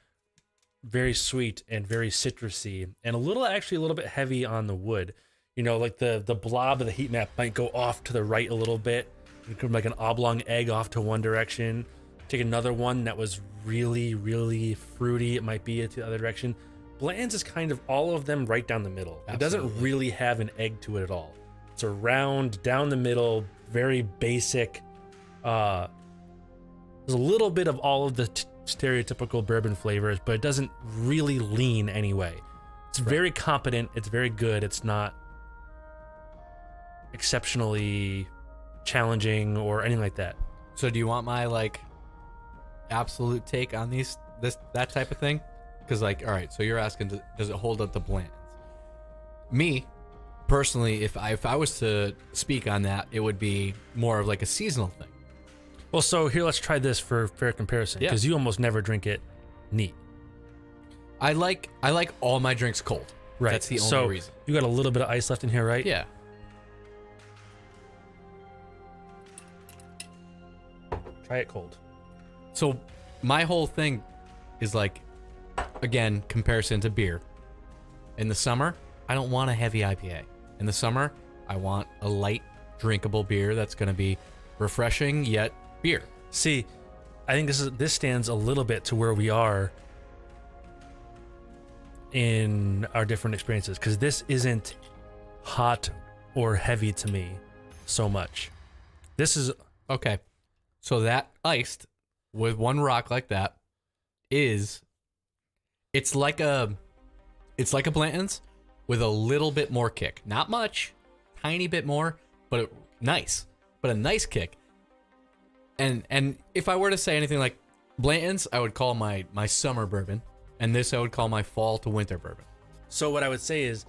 very sweet and very citrusy and a little bit heavy on the wood. You know, like the blob of the heat map might go off to the right a little bit. It could be like an oblong egg off to one direction. Take another one that was really, really fruity. It might be to the other direction. Bland's is kind of all of them right down the middle. Absolutely. It doesn't really have an egg to it at all. It's a round, down the middle, very basic. There's a little bit of all of the stereotypical bourbon flavors, but it doesn't really lean anyway. It's very competent. It's very good. It's not exceptionally challenging or anything like that. So do you want my like absolute take on that type of thing? Because like, all right, so you're asking, does it hold up to Bland's? Me personally, if I was to speak on that, it would be more of like a seasonal thing. Well, so here, let's try this for fair comparison, because you almost never drink it neat. I like all my drinks cold. Right. That's the only reason. You got a little bit of ice left in here, right? Yeah. Try it cold. So my whole thing is like, again, comparison to beer. In the summer, I don't want a heavy IPA. In the summer, I want a light, drinkable beer that's going to be refreshing yet beer. See, I think this stands a little bit to where we are in our different experiences, because this isn't hot or heavy to me so much. This is okay. So that iced with one rock like that it's like a Blanton's with a little bit more kick. Not much, tiny bit more, but a nice kick. And if I were to say anything like Blanton's, I would call my summer bourbon, and this I would call my fall to winter bourbon. So what I would say is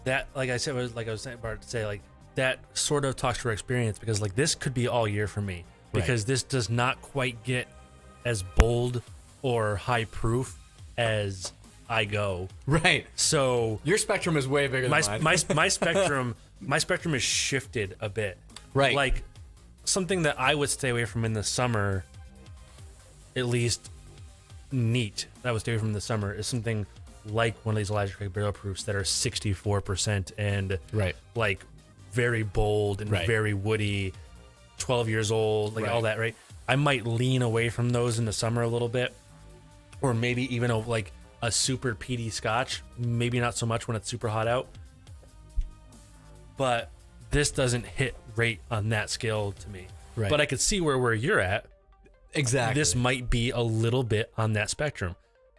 that, like I was about to say, like that sort of talks to our experience, because like this could be all year for me, because this does not quite get as bold or high proof as I go. Right. So your spectrum is way bigger than mine. My spectrum is shifted a bit. Right. Like something that I would stay away from in the summer, at least neat, that I would stay away from in the summer, is something like one of these Elijah Craig barrel proofs that are 64% and like very bold and very woody, 12 years old, like all that, right? I might lean away from those in the summer a little bit, or maybe even like a super peaty scotch, maybe not so much when it's super hot out. But this doesn't hit right on that scale to me. Right. But I could see where you're at. Exactly. This might be a little bit on that spectrum.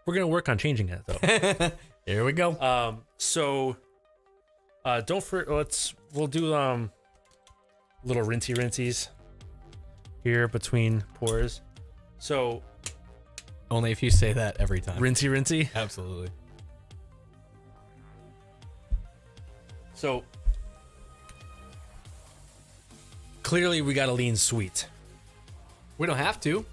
We're gonna work on changing that though. Here we go. We'll do little rinsey-rinsies here between pours. So only if you say that every time. Rinsey-rinsey? Absolutely. So clearly we gotta lean sweet. We don't have to.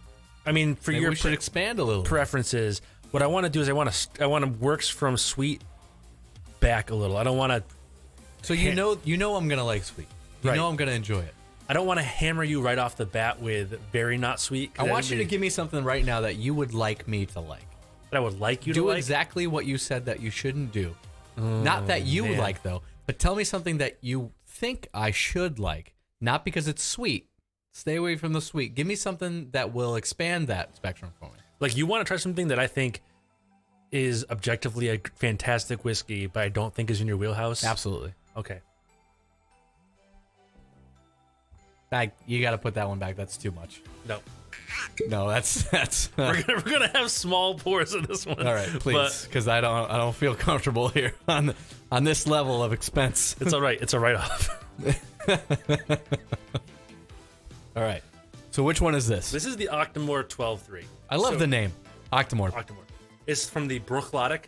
I mean, for Maybe your we should expand a little preferences, what I want to do is I want to works from sweet back a little. I don't want to. So you know I'm gonna like sweet. You know I'm gonna enjoy it. I don't want to hammer you right off the bat with very not sweet. I want you to give me something right now that you would like me to like. That I would like you to do like? exactly what you said that you shouldn't do. Not that you like though, but tell me something that you think I should like. Not because it's sweet. Stay away from the sweet. Give me something that will expand that spectrum for me. Like, you want to try something that I think is objectively a fantastic whiskey, but I don't think is in your wheelhouse? Absolutely. Okay. You got to put that one back. That's too much. No, that's. We're gonna have small pours of this one. All right, please, because I don't feel comfortable here on this level of expense. It's all right. It's a write-off. All right. So which one is this? This is the Octamore 12.3. I love the name. Octamore. It's from the Bruichladdich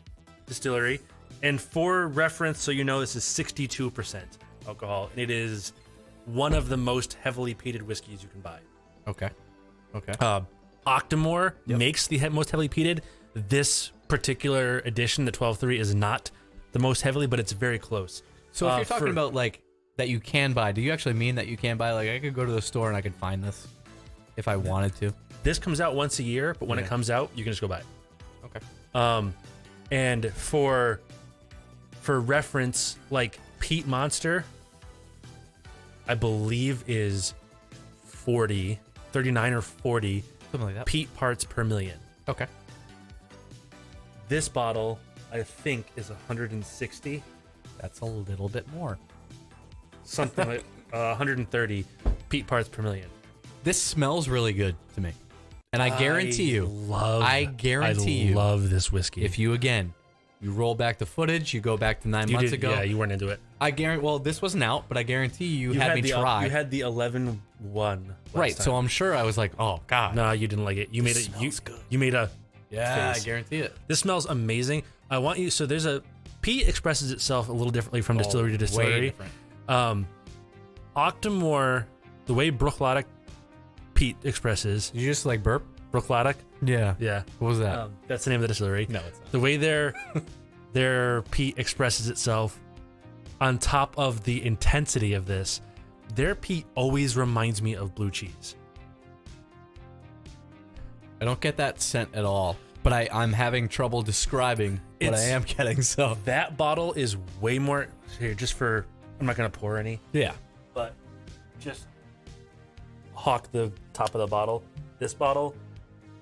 Distillery. And for reference, so you know, this is 62% alcohol, and it is one of the most heavily peated whiskeys you can buy. Okay. Octamore makes the most heavily peated. This particular edition, the 12.3, is not the most heavily, but it's very close. So if you're talking about like that you can buy, do you actually mean that you can buy? Like I could go to the store and I could find this if I wanted to. This comes out once a year, but when it comes out, you can just go buy it. Okay. And for reference, like Peat Monster, I believe is 39 or 40 Something like that. peat parts per million. Okay. This bottle, I think, is 160. That's a little bit more. Something like 130 peat parts per million. This smells really good to me. And I guarantee you, I love this whiskey. if you roll back the footage, you go back to 9 months ago. Yeah, you weren't into it. I guarantee, well, this wasn't out, but I guarantee you had me try. You had the 11-1. Right, time. so I'm sure I was like, oh, God. No, you didn't like it. You made it. smells good. You made a Yeah, face. I guarantee it. This smells amazing. I want you. So there's a peat expresses itself a little differently from distillery to distillery. Way different. Octamore, the way Bruichladdich peat expresses. Did you just like burp? Bruichladdich? Yeah. Yeah. What was that? That's the name of the distillery. No, it's not. The way their peat expresses itself, on top of the intensity of this, their peat always reminds me of blue cheese. I don't get that scent at all, but I'm having trouble describing what I am getting, so. That bottle is way more, here, I'm not going to pour any, Yeah. but just hawk the top of the bottle. This bottle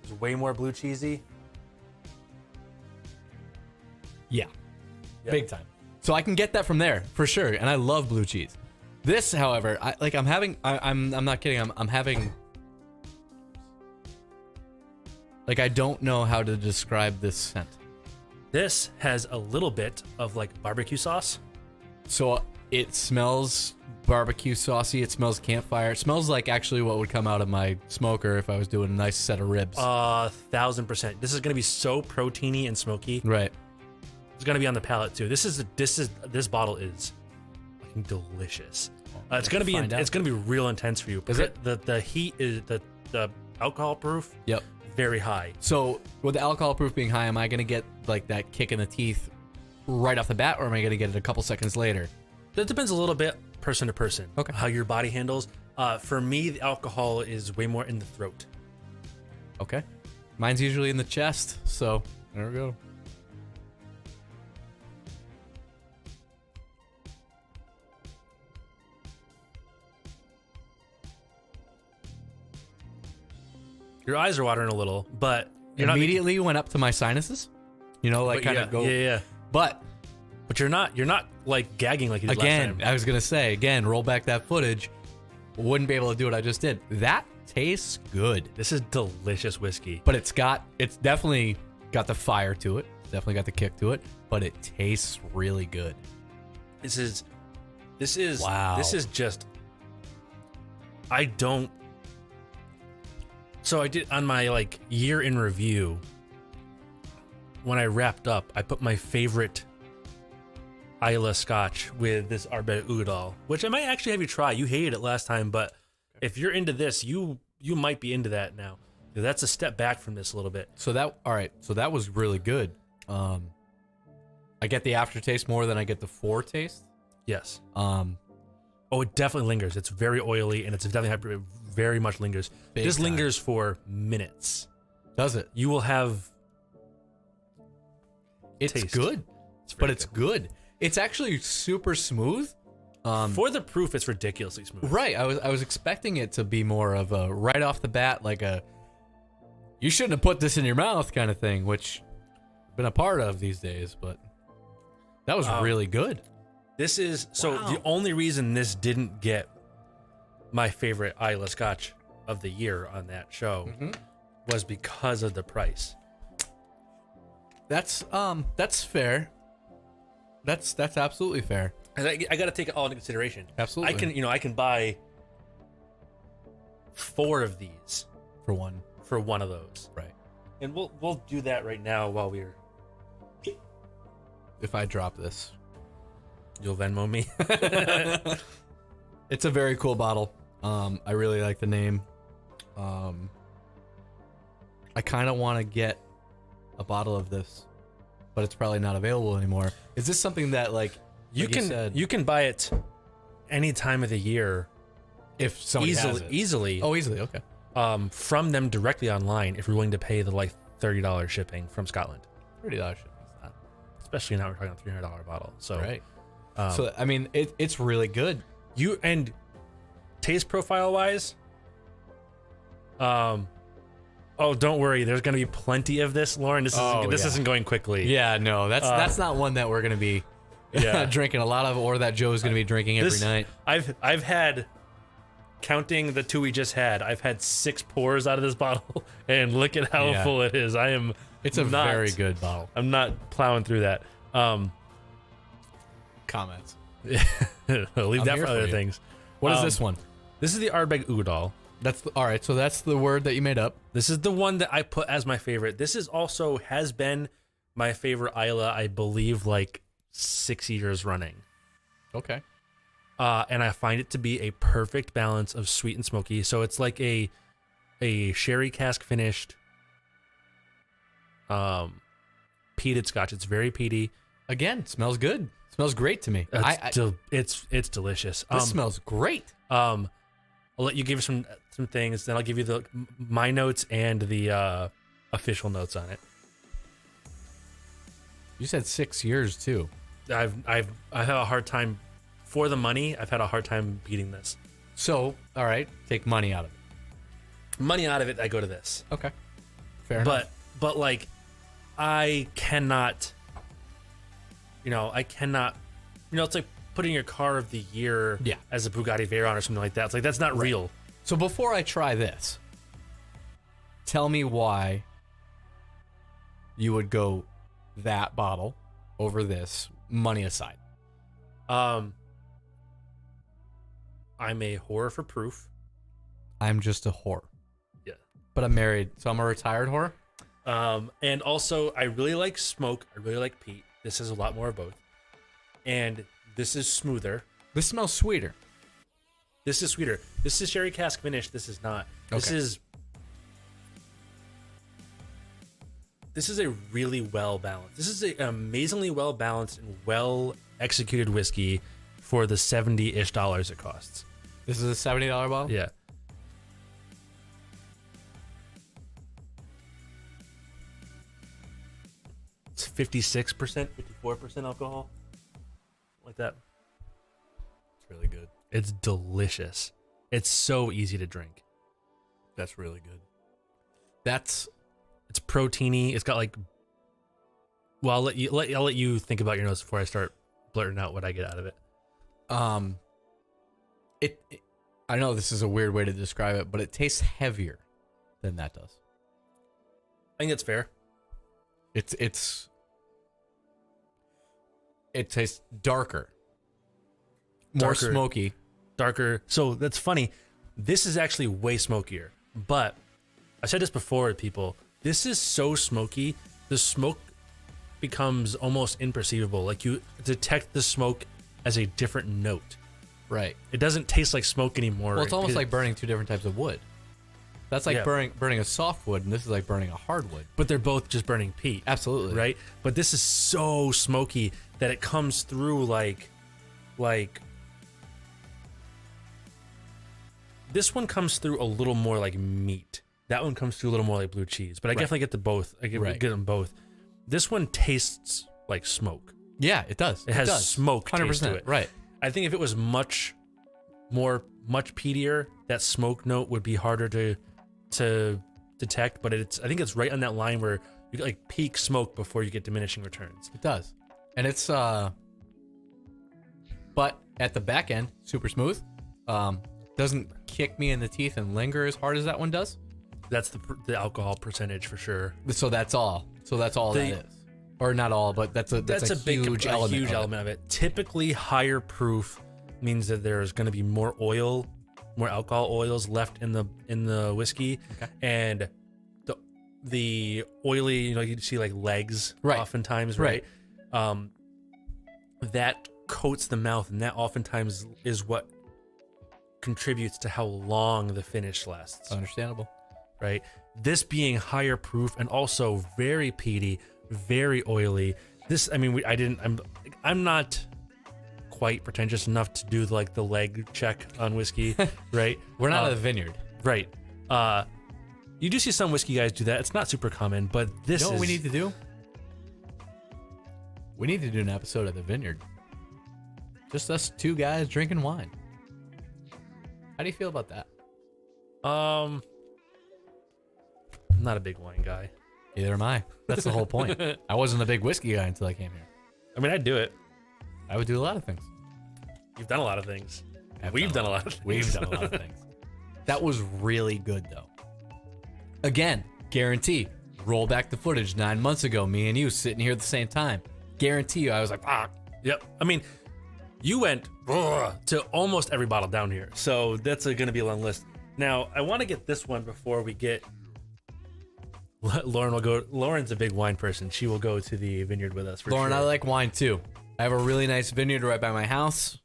is way more blue cheesy. Yeah. Yep. Big time. So I can get that from there, for sure, and I love blue cheese. This, however, I'm not kidding, I'm having, like, I don't know how to describe this scent. This has a little bit of like barbecue sauce. So it smells barbecue saucy, it smells campfire, it smells like actually what would come out of my smoker if I was doing a nice set of ribs. 1000%. This is going to be so proteiny and smoky. Right. It's going to be on the palate too. This bottle is fucking delicious. It's going to be real intense for you. Is it? The heat is the alcohol proof. Yep. Very high. So with the alcohol proof being high, am I going to get like that kick in the teeth right off the bat, or am I going to get it a couple seconds later? That depends a little bit person to person. Okay. How your body handles. For me, the alcohol is way more in the throat. Okay. Mine's usually in the chest, so there we go. Your eyes are watering a little, but you're Immediately went up to my sinuses. You know, like kind of go. Yeah. But But you're not like gagging like you did last again, time. I was gonna say roll back that footage. Wouldn't be able to do what I just did. That tastes good, This is delicious whiskey. but it's definitely got the fire to it. Definitely got the kick to it, but it tastes really good. This is Wow. This is just So I did on my like year in review. When I wrapped up, I put my favorite Islay Scotch with this Artbeg Udoll, which I might actually have you try. You hated it last time, but if you're into this, you might be into that now. That's a step back from this a little bit. So that was really good. I get the aftertaste more than I get the foretaste. Yes. Oh, it definitely lingers. It's very oily, and it's definitely very much lingers. Big This time. lingers for minutes. Does it? You will have. It's taste. good, It's very but it's good. It's actually super smooth. For the proof, it's ridiculously smooth. Right. I was expecting it to be more of a right off the bat, like a you shouldn't have put this in your mouth kind of thing, which I've been a part of these days, but that was really good. This is so Wow. the only reason this didn't get my favorite Islay Scotch of the year on that show was because of the price. That's fair. That's absolutely fair. And I got to take it all into consideration. Absolutely. I can buy 4 of these For one. for one of those. Right. And we'll do that right now while we're if I drop this. You'll Venmo me. It's a very cool bottle. I really like the name. I kind of want to get a bottle of this, but it's probably not available anymore. Is this something that like you can buy it any time of the year if somebody has it? Easily. Oh, easily. Okay. From them directly online if you're willing to pay the like $30 shipping from Scotland. $30 shipping. Especially now we're talking a $300 bottle. So right. So I mean, it's really good. And taste profile wise, oh, don't worry. There's going to be plenty of this, Lauren. This isn't going quickly. Yeah, no, that's not one that we're going to be drinking a lot of, or that Joe's going to be drinking every night. I've had, counting the 2 we just had, I've had 6 pours out of this bottle, and look at how full it is. It's a very good bottle. I'm not plowing through that. Comments. Leave that for other things. What is this one? This is the Artbeg Udoll. All right. So that's the word that you made up. This is the one that I put as my favorite. This is also has been my favorite Isla, I believe, like 6 years running. Okay. And I find it to be a perfect balance of sweet and smoky. So it's like a sherry cask finished peated scotch. It's very peaty. Again, smells good. Smells great to me. It's delicious. This smells great. I'll let you give some things, then I'll give you my notes and the official notes on it. You said 6 years too. I've had a hard time for the money. I've had a hard time beating this. So, all right, take money out of it. Money out of it, I go to this. Okay, fair enough. But like, I cannot. It's like putting your car of the year as a Bugatti Veyron or something like that. It's like, that's not real. So before I try this, tell me why you would go that bottle over this, money aside. I'm a whore for proof. I'm just a whore. Yeah. But I'm married, so I'm a retired whore. And also, I really like smoke. I really like peat. This is a lot more of both. And this is smoother. This smells sweeter. This is sweeter. This is sherry cask finish. This is not. This is a really well balanced. This is an amazingly well balanced and well executed whiskey for the $70-ish it costs. This is a $70 bottle? Yeah. It's 56%, 54% alcohol. Like that. It's really good. It's delicious. It's so easy to drink. That's really good. It's proteiny. It's got like. Well, I'll let you think about your notes before I start blurting out what I get out of it. I know this is a weird way to describe it, but it tastes heavier than that does. I think that's fair. It tastes darker. More smoky. Darker. So that's funny. This is actually way smokier. But I said this before to people. This is so smoky. The smoke becomes almost imperceivable. Like you detect the smoke as a different note. Right. It doesn't taste like smoke anymore. Well, it's almost like burning two different types of wood. That's like burning a softwood, and this is like burning a hardwood. But they're both just burning peat. Absolutely. Right? But this is so smoky that it comes through like this one comes through a little more like meat. That one comes through a little more like blue cheese. But I definitely get the both. I get them both. This one tastes like smoke. Yeah, it does. It has smoke 100%, taste to it. Right. I think if it was much peatier, that smoke note would be harder to detect. But I think it's right on that line where you get like peak smoke before you get diminishing returns. It does, and it's but at the back end, super smooth. Doesn't kick me in the teeth and linger as hard as that one does. That's the alcohol percentage for sure. So that's all. that is. Or not all, but that's a big huge element of it. Typically, higher proof means that there's going to be more oil, more alcohol oils left in the whiskey, and the oily, you see like legs, oftentimes, right? that coats the mouth, and that oftentimes is what contributes to how long the finish lasts. Understandable. Right? This being higher proof and also very peaty, very oily. This, I mean, I'm not quite pretentious enough to do like the leg check on whiskey, right? We're not at a vineyard. Right. You do see some whiskey guys do that. It's not super common, but this You know is... what we need to do? We need to do an episode of the vineyard. Just us two guys drinking wine. How do you feel about that? I'm not a big wine guy. Neither am I. That's the whole point. I wasn't a big whiskey guy until I came here. I mean, I'd do it. I would do a lot of things. You've done a lot of things. We've done a lot of things. We've done a lot of things. That was really good, though. Again, guarantee. Roll back the footage 9 months ago, me and you sitting here at the same time. Guarantee you, I was like, ah. Yep. I mean, you went to almost every bottle down here, so that's going to be a long list. Now, I want to get this one before we get... Lauren will go. Lauren's a big wine person. She will go to the vineyard with us. Lauren, sure. I like wine too. I have a really nice vineyard right by my house.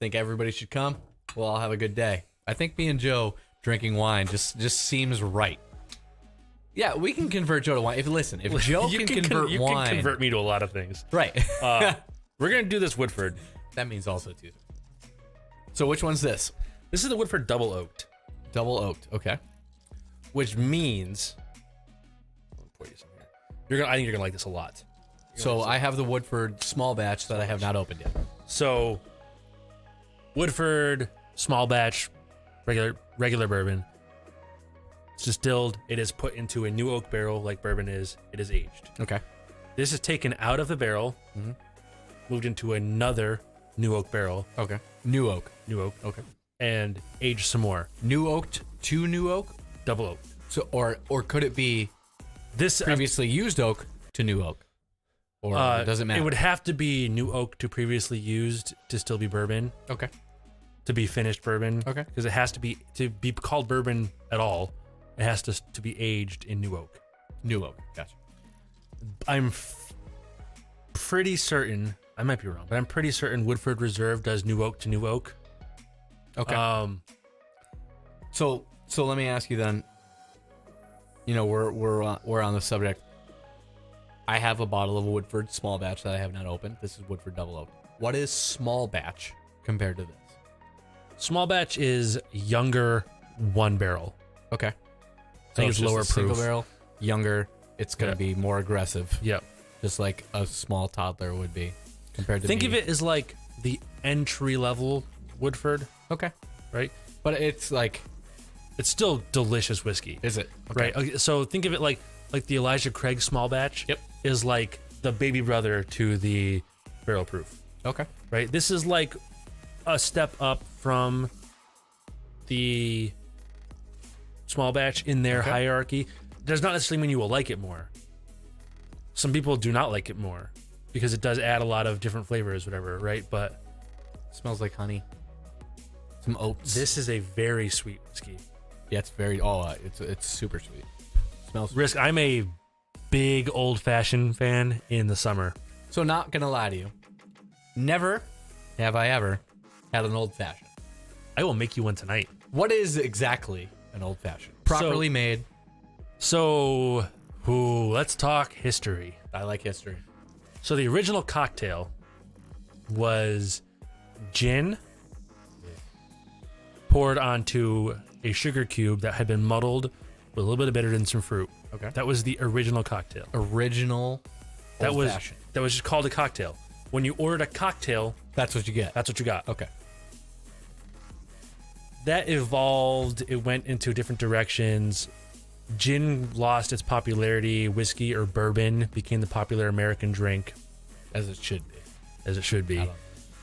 Think everybody should come. We'll all have a good day. I think me and Joe drinking wine just seems right. Yeah, we can convert Joe to wine. If Joe can convert you wine, can convert me to a lot of things. right? We're gonna do this Woodford. That means also too. So which one's this? This is the Woodford Double Oaked, Double oaked. Okay. which means I'll pour you some here. I think you're gonna like this a lot. So I have the Woodford small batch that I have not opened yet. So Woodford small batch, regular bourbon. It's distilled. It is put into a new oak barrel like bourbon is. It is aged. Okay. This is taken out of the barrel, moved into another new oak barrel. Okay. New oak. New oak. Okay. And aged some more. New oaked to new oak. Double oak. So or could it be This previously used oak to new oak? Or does it matter? It would have to be new oak to previously used to still be bourbon. Okay. To be finished bourbon. Okay. Because it has to be called bourbon at all. It has to be aged in new oak. New oak. Gotcha. I'm pretty certain. I might be wrong, but I'm pretty certain Woodford Reserve does new oak to new oak. Okay. So let me ask you then. You know, we're on the subject. I have a bottle of Woodford small batch that I have not opened. This is Woodford Double Oak. What is small batch compared to this? Small batch is younger, one barrel. Okay. I think it's just lower a single proof. barrel, younger. It's gonna be more aggressive. Yep. Just like a small toddler would be compared to. Think me. of it as like the entry level Woodford, Okay. right? But it's like, It's still delicious whiskey. is it? Right. Okay, so think of it like the Elijah Craig small batch. Yep. Is like the baby brother to the barrel proof. Okay. Right. This is like a step up from the small batch in their hierarchy. Does not necessarily mean you will like it more. Some people do not like it more because it does add a lot of different flavors, whatever. Right. But Smells like honey. Some oats. this is a very sweet whiskey. Yeah, it's very. It's super sweet. Smells. Risk. I'm a big old fashioned fan in the summer. So not gonna lie to you, never have I ever had an old fashioned. I will make you one tonight. What is exactly an old fashioned? Properly made. So, let's talk history. I like history. So the original cocktail was gin poured onto a sugar cube that had been muddled with a little bit of bitters and some fruit. Okay. That was the original cocktail. Original. That old was fashioned. that was just called a cocktail. When you ordered a cocktail, That's what you get. that's what you got. Okay. That evolved. It went into different directions. Gin lost its popularity. Whiskey or bourbon became the popular American drink, As it should be. as it should be. I don't-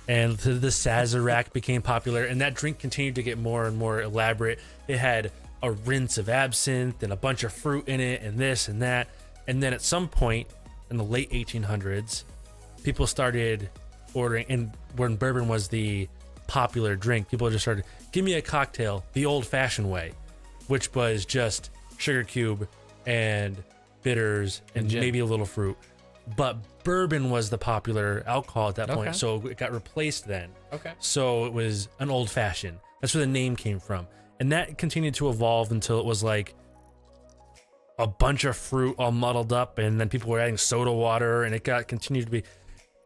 And the Sazerac became popular, and that drink continued to get more and more elaborate. It had a rinse of absinthe and a bunch of fruit in it and this and that. And then at some point in the late 1800s, people started ordering, and when bourbon was the popular drink, people just started, give me a cocktail the old-fashioned way, which was just sugar cube and bitters and gin. maybe a little fruit. But bourbon was the popular alcohol at that point, Okay. so it got replaced then. Okay. So it was an old fashioned. That's where the name came from. And that continued to evolve until it was like a bunch of fruit all muddled up, and then people were adding soda water, and it continued to be.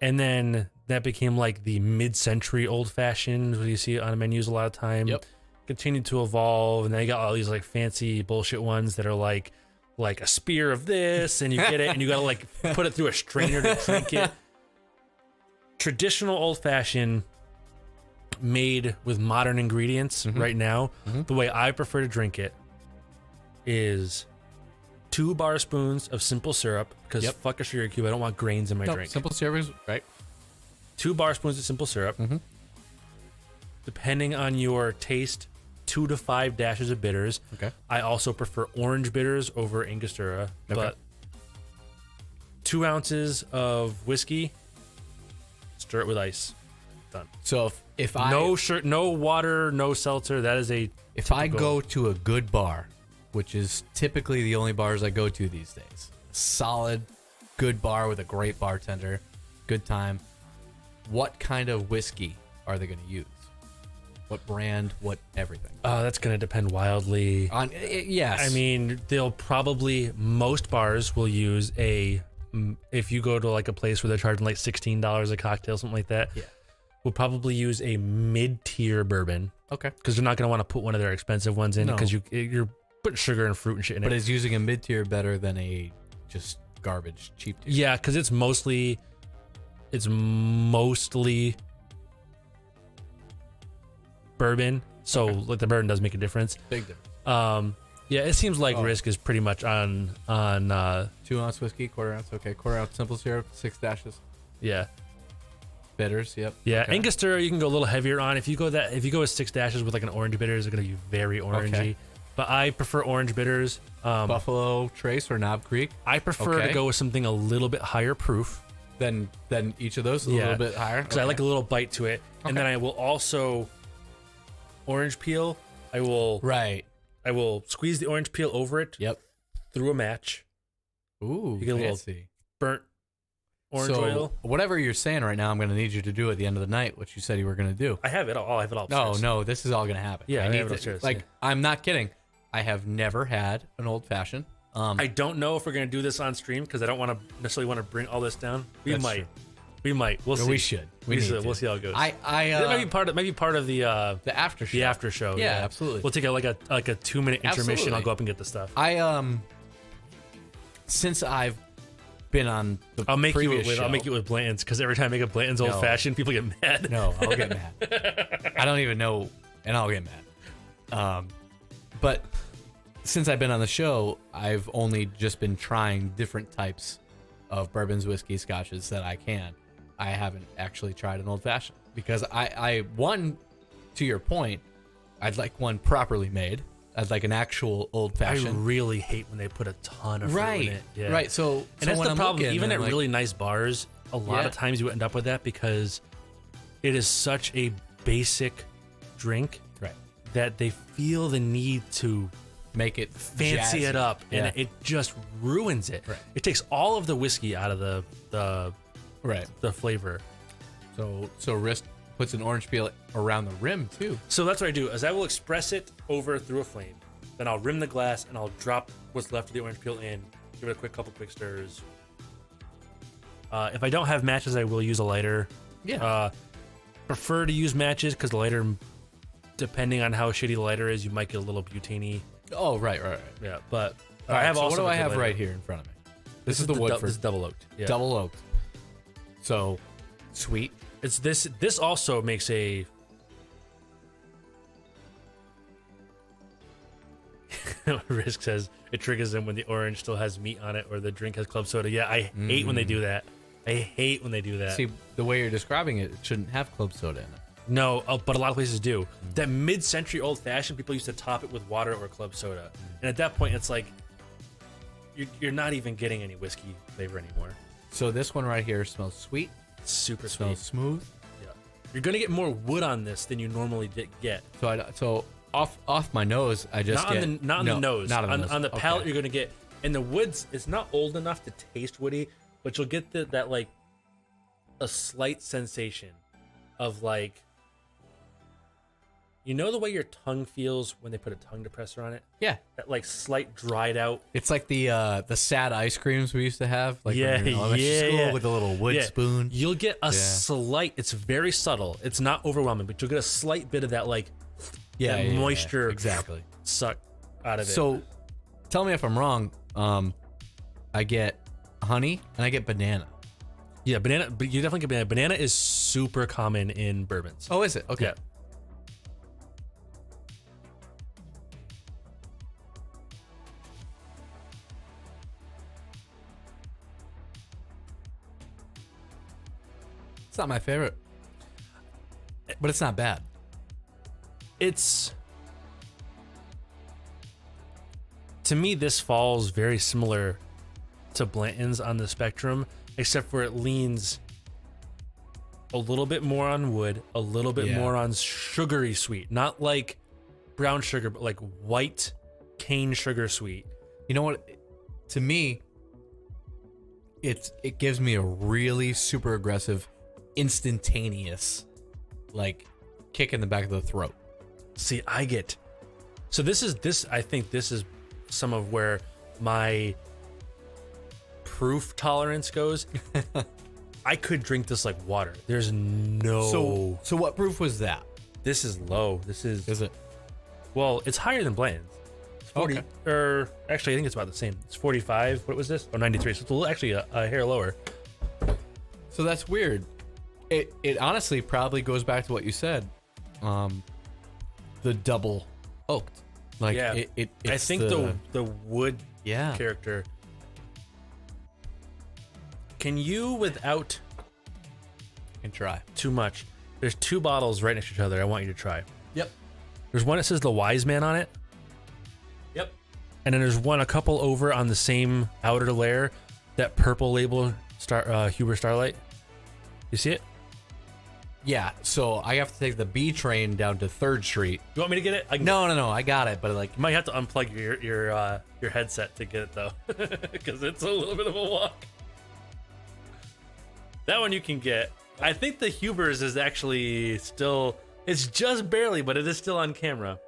And then that became like the mid-century old fashioned, what you see on menus a lot of time. Yep. Continued to evolve, and then you got all these like fancy bullshit ones that are like a spear of this, and you get it, and you gotta like put it through a strainer to drink it. Traditional old fashioned, made with modern ingredients right now, the way I prefer to drink it is 2 bar spoons of simple syrup, because fuck a sugar cube, I don't want grains in my drink. Simple syrup is right. 2 bar spoons of simple syrup. Depending on your taste, 2 to 5 dashes of bitters. Okay. I also prefer orange bitters over Angostura, but 2 ounces of whiskey, stir it with ice. Done. So if I No water, no seltzer. That is a if I go to a good bar, which is typically the only bars I go to these days, solid, good bar with a great bartender, good time. What kind of whiskey are they going to use? What brand? What everything? That's going to depend wildly. On yes, I mean, most bars will use if you go to like a place where they're charging like $16 a cocktail, something like that. Yeah. We'll probably use a mid-tier bourbon. Okay. Because they're not going to want to put one of their expensive ones in, No. because you're putting sugar and fruit and shit in But it. is using a mid-tier better than a just garbage cheap tier? Yeah, because it's mostly bourbon. So like the bourbon does make a difference. Big difference. Yeah, it seems like Risk is pretty much on 2 ounce whiskey, quarter ounce. Okay, quarter ounce simple syrup, 6 dashes. yeah. Bitters, yep. Yeah, Okay. Angostura you can go a little heavier on. If you go with 6 dashes with like an orange bitter, it's going to be very orangey. Okay. But I prefer orange bitters. Buffalo Trace or Knob Creek. I prefer to go with something a little bit higher proof. Then each of those a little bit higher. Because I like a little bite to it. And then I will also orange peel. I will squeeze the orange peel over it. Yep. Through a match. Ooh, You get a little fancy. burnt orange oil. Whatever you're saying right now, I'm going to need you to do at the end of the night what you said you were going to do. I have it all. I have it all. No, upstairs. no, this is all going to happen. Yeah, I need have it to- upstairs, Like, yeah. I'm not kidding. I have never had an old fashioned. I don't know if we're gonna do this on stream because I don't want to necessarily want to bring all this down. We That's might. true. We might. We'll see. We should. We need to. We'll see how it goes. I It might be part of the the after show. the after show. Yeah, absolutely. We'll take a 2-minute intermission. Absolutely. I'll go up and get the stuff. Since I've been on the I'll make previous show, I'll make it with Blanton's, because every time I make a Blanton's old fashioned, people get mad. No, I'll get mad. I don't even know, and I'll get mad. But since I've been on the show, I've only just been trying different types of bourbons, whiskey, scotches that I can. I haven't actually tried an old fashioned because one, to your point, I'd like one properly made. I'd like an actual old I fashioned. really hate when they put a ton of fruit in it. Yeah. Right. So, And so that's when the I'm problem. looking, Even I'm at like, really nice bars, a lot Yeah. of times you end up with that because it is such a basic drink right, that they feel the need to make it fancy jazzy. it up, and Yeah. it just ruins it. Right. It takes all of the whiskey out of Right. the flavor. So Risk puts an orange peel around the rim too. So that's what I do, is I will express it over through a flame. Then I'll rim the glass and I'll drop what's left of the orange peel in, give it a couple quick stirs. If I don't have matches, I will use a lighter. Yeah. Prefer to use matches because the lighter, depending on how shitty the lighter is, you might get a little butane-y. Oh, right. Yeah, but All right, I have so also what do a I good have lighter. right here in front of me? This is the Woodford. This is double oaked. Yeah. Double oaked. So sweet. It's this. This also makes a. Risk says it triggers him when the orange still has meat on it or the drink has club soda. Yeah, I hate when they do that. I hate when they do that. See, the way you're describing it, it shouldn't have club soda in it. No, but a lot of places do. That mid-century old-fashioned, people used to top it with water or club soda, and at that point, it's like you're not even getting any whiskey flavor anymore. So this one right here smells sweet. It's super Smells sweet. smooth. Yeah, you're gonna get more wood on this than you normally get. So off my nose, I just Not get on the nose. Not on the nose. On the palate, Okay. you're gonna get. And the woods, it's not old enough to taste woody, but you'll get that like a slight sensation of like, you know the way your tongue feels when they put a tongue depressor on it? Yeah. That like slight dried out. It's like the sad ice creams we used to have, like when we were in elementary school with a little wood spoon. You'll get a slight. It's very subtle. It's not overwhelming, but you'll get a slight bit of that like moisture exactly suck out of it. So, tell me if I'm wrong. I get honey and I get banana. Yeah, banana. But you definitely get banana. Banana is super common in bourbons. Oh, is it? Okay. Yeah. It's not my favorite, but it's not bad. To me, this falls very similar to Blanton's on the spectrum, except for it leans a little bit more on wood, a little bit more on sugary sweet, not like brown sugar, but like white cane sugar sweet. You know what? To me, it gives me a really super aggressive, instantaneous, like kick in the back of the throat. See, I think this is some of where my proof tolerance goes. I could drink this like water. There's no. So what proof was that? This is low. Is it? Well, it's higher than Bland's. It's 40, or actually, I think it's about the same. It's 45. What was this? Oh, 93. So it's actually a hair lower. So that's weird. It honestly probably goes back to what you said. The double oaked. Like it's I think the wood character. Can you without try too much? There's two bottles right next to each other. I want you to try. Yep. There's one that says the Wise Man on it. Yep. And then there's one a couple over on the same outer layer, that purple label Huber Starlight. You see it? Yeah, so I have to take the B train down to 3rd Street. You want me to get it? No, I got it, but like you might have to unplug your headset to get it though, because it's a little bit of a walk. That one you can get. I think the Huber's is actually still. It's just barely, but it is still on camera.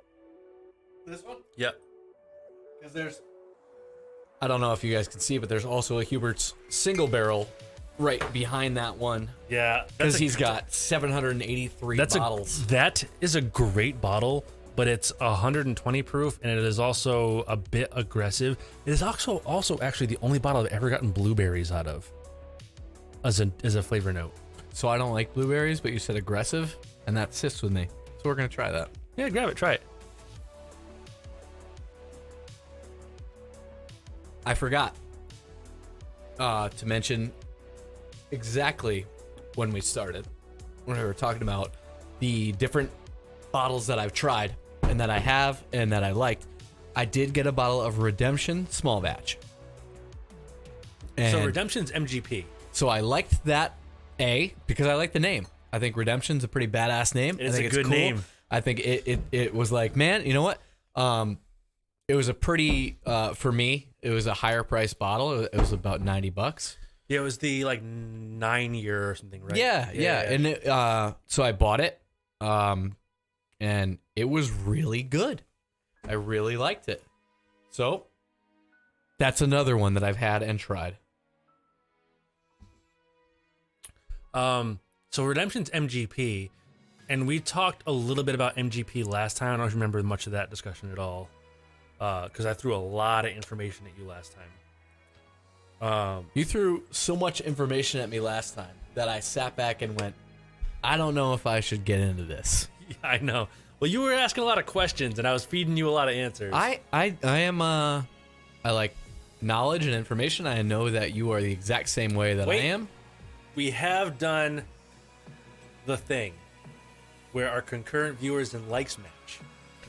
This one? Yep. Because there's. I don't know if you guys can see, but there's also a Hubert's single barrel right behind that one. Yeah, because he's got 783 bottles. That is a great bottle, but it's 120 proof, and it is also a bit aggressive. It is also actually the only bottle I've ever gotten blueberries out of as a flavor note. So I don't like blueberries, but you said aggressive, and that sits with me. So we're gonna try that. Yeah, grab it, try it. I forgot to mention exactly when we started, when we were talking about the different bottles that I've tried and that I have and that I liked. I did get a bottle of Redemption small batch. And so Redemption's MGP. So I liked that, because I like the name. I think Redemption's a pretty badass name. It's a good name. I think it was like, man, you know what? It was a pretty, for me, it was a higher price bottle. It was about $90. Yeah, it was the like 9-year or something, right? Yeah. And so I bought it, and it was really good. I really liked it. So that's another one that I've had and tried. So Redemption's MGP, and we talked a little bit about MGP last time. I don't remember much of that discussion at all, because I threw a lot of information at you last time. You threw so much information at me last time that I sat back and went, I don't know if I should get into this. Yeah, I know. Well, you were asking a lot of questions, and I was feeding you a lot of answers. I am I like knowledge and information. I know that you are the exact same way that I am. We have done the thing where our concurrent viewers and likes match.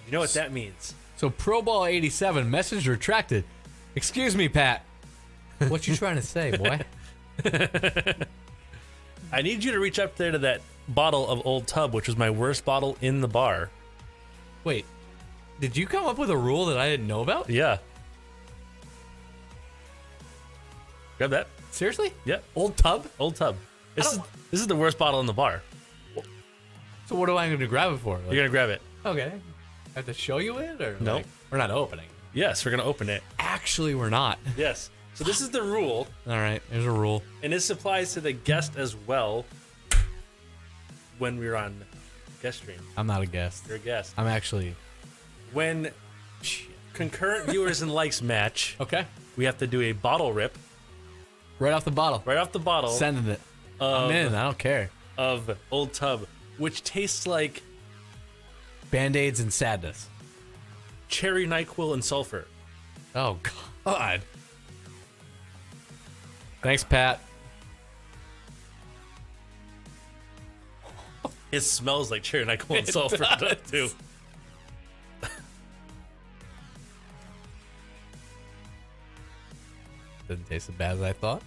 You know what that means? So Pro Ball 87 message retracted. Excuse me, Pat. What you trying to say, boy? I need you to reach up there to that bottle of Old Tub, which was my worst bottle in the bar. Wait, did you come up with a rule that I didn't know about? Yeah. Grab that. Seriously? Yep. Old tub? Old Tub. This is the worst bottle in the bar. So what am I going to grab it for? Like, You're gonna grab it. okay. I have to show you it, or No. like, we're not opening? Yes, we're gonna open it. Actually, we're not. Yes. So this is the rule, All right. There's a rule. and this applies to the guest as well. When we're on guest stream, I'm not a guest. you're a guest. I'm actually. When concurrent viewers and likes match, Okay. we have to do a bottle rip Right off the bottle. right off the bottle Sending it. I'm in. I don't care. of Old Tub, which tastes like Band-Aids and sadness. cherry NyQuil and sulfur. Oh, God. Thanks, Pat. It smells like cherry NyQuil and sulfur too. Doesn't taste as bad as I thought.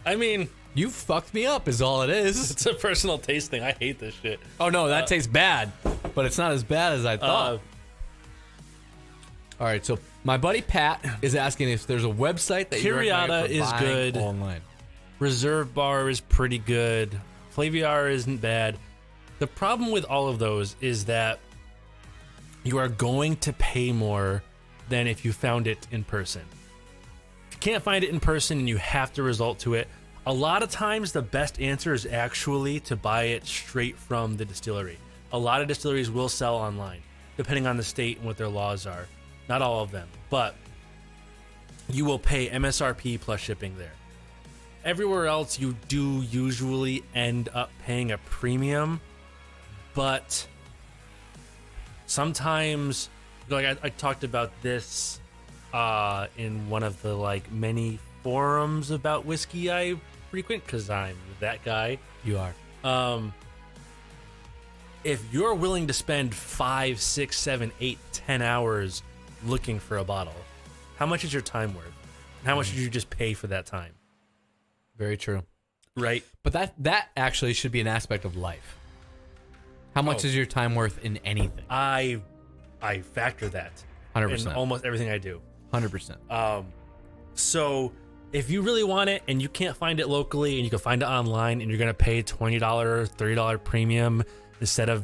I mean, You fucked me up is all it is. it's a personal taste thing. I hate this shit. Oh, no, that tastes bad. But it's not as bad as I thought. All right, so my buddy Pat is asking if there's a website that you recommend Curiata for is buying good. online. Reserve Bar is pretty good. Flaviar isn't bad. The problem with all of those is that you are going to pay more than if you found it in person. If you can't find it in person and you have to resort to it, a lot of times the best answer is actually to buy it straight from the distillery. A lot of distilleries will sell online, depending on the state and what their laws are. Not all of them, but you will pay MSRP plus shipping there. Everywhere else, you do usually end up paying a premium, but sometimes, like I talked about this in one of the like many forums about whiskey I frequent, because I'm that guy. You are. If you're willing to spend 5, 6, 7, 8, 10 hours looking for a bottle, how much is your time worth? How much did you just pay for that time? Very true. Right? But that actually should be an aspect of life. How much is your time worth in anything? I factor that 100%. in almost everything I do. 100%. So if you really want it and you can't find it locally and you can find it online and you're going to pay $20, $30 premium instead of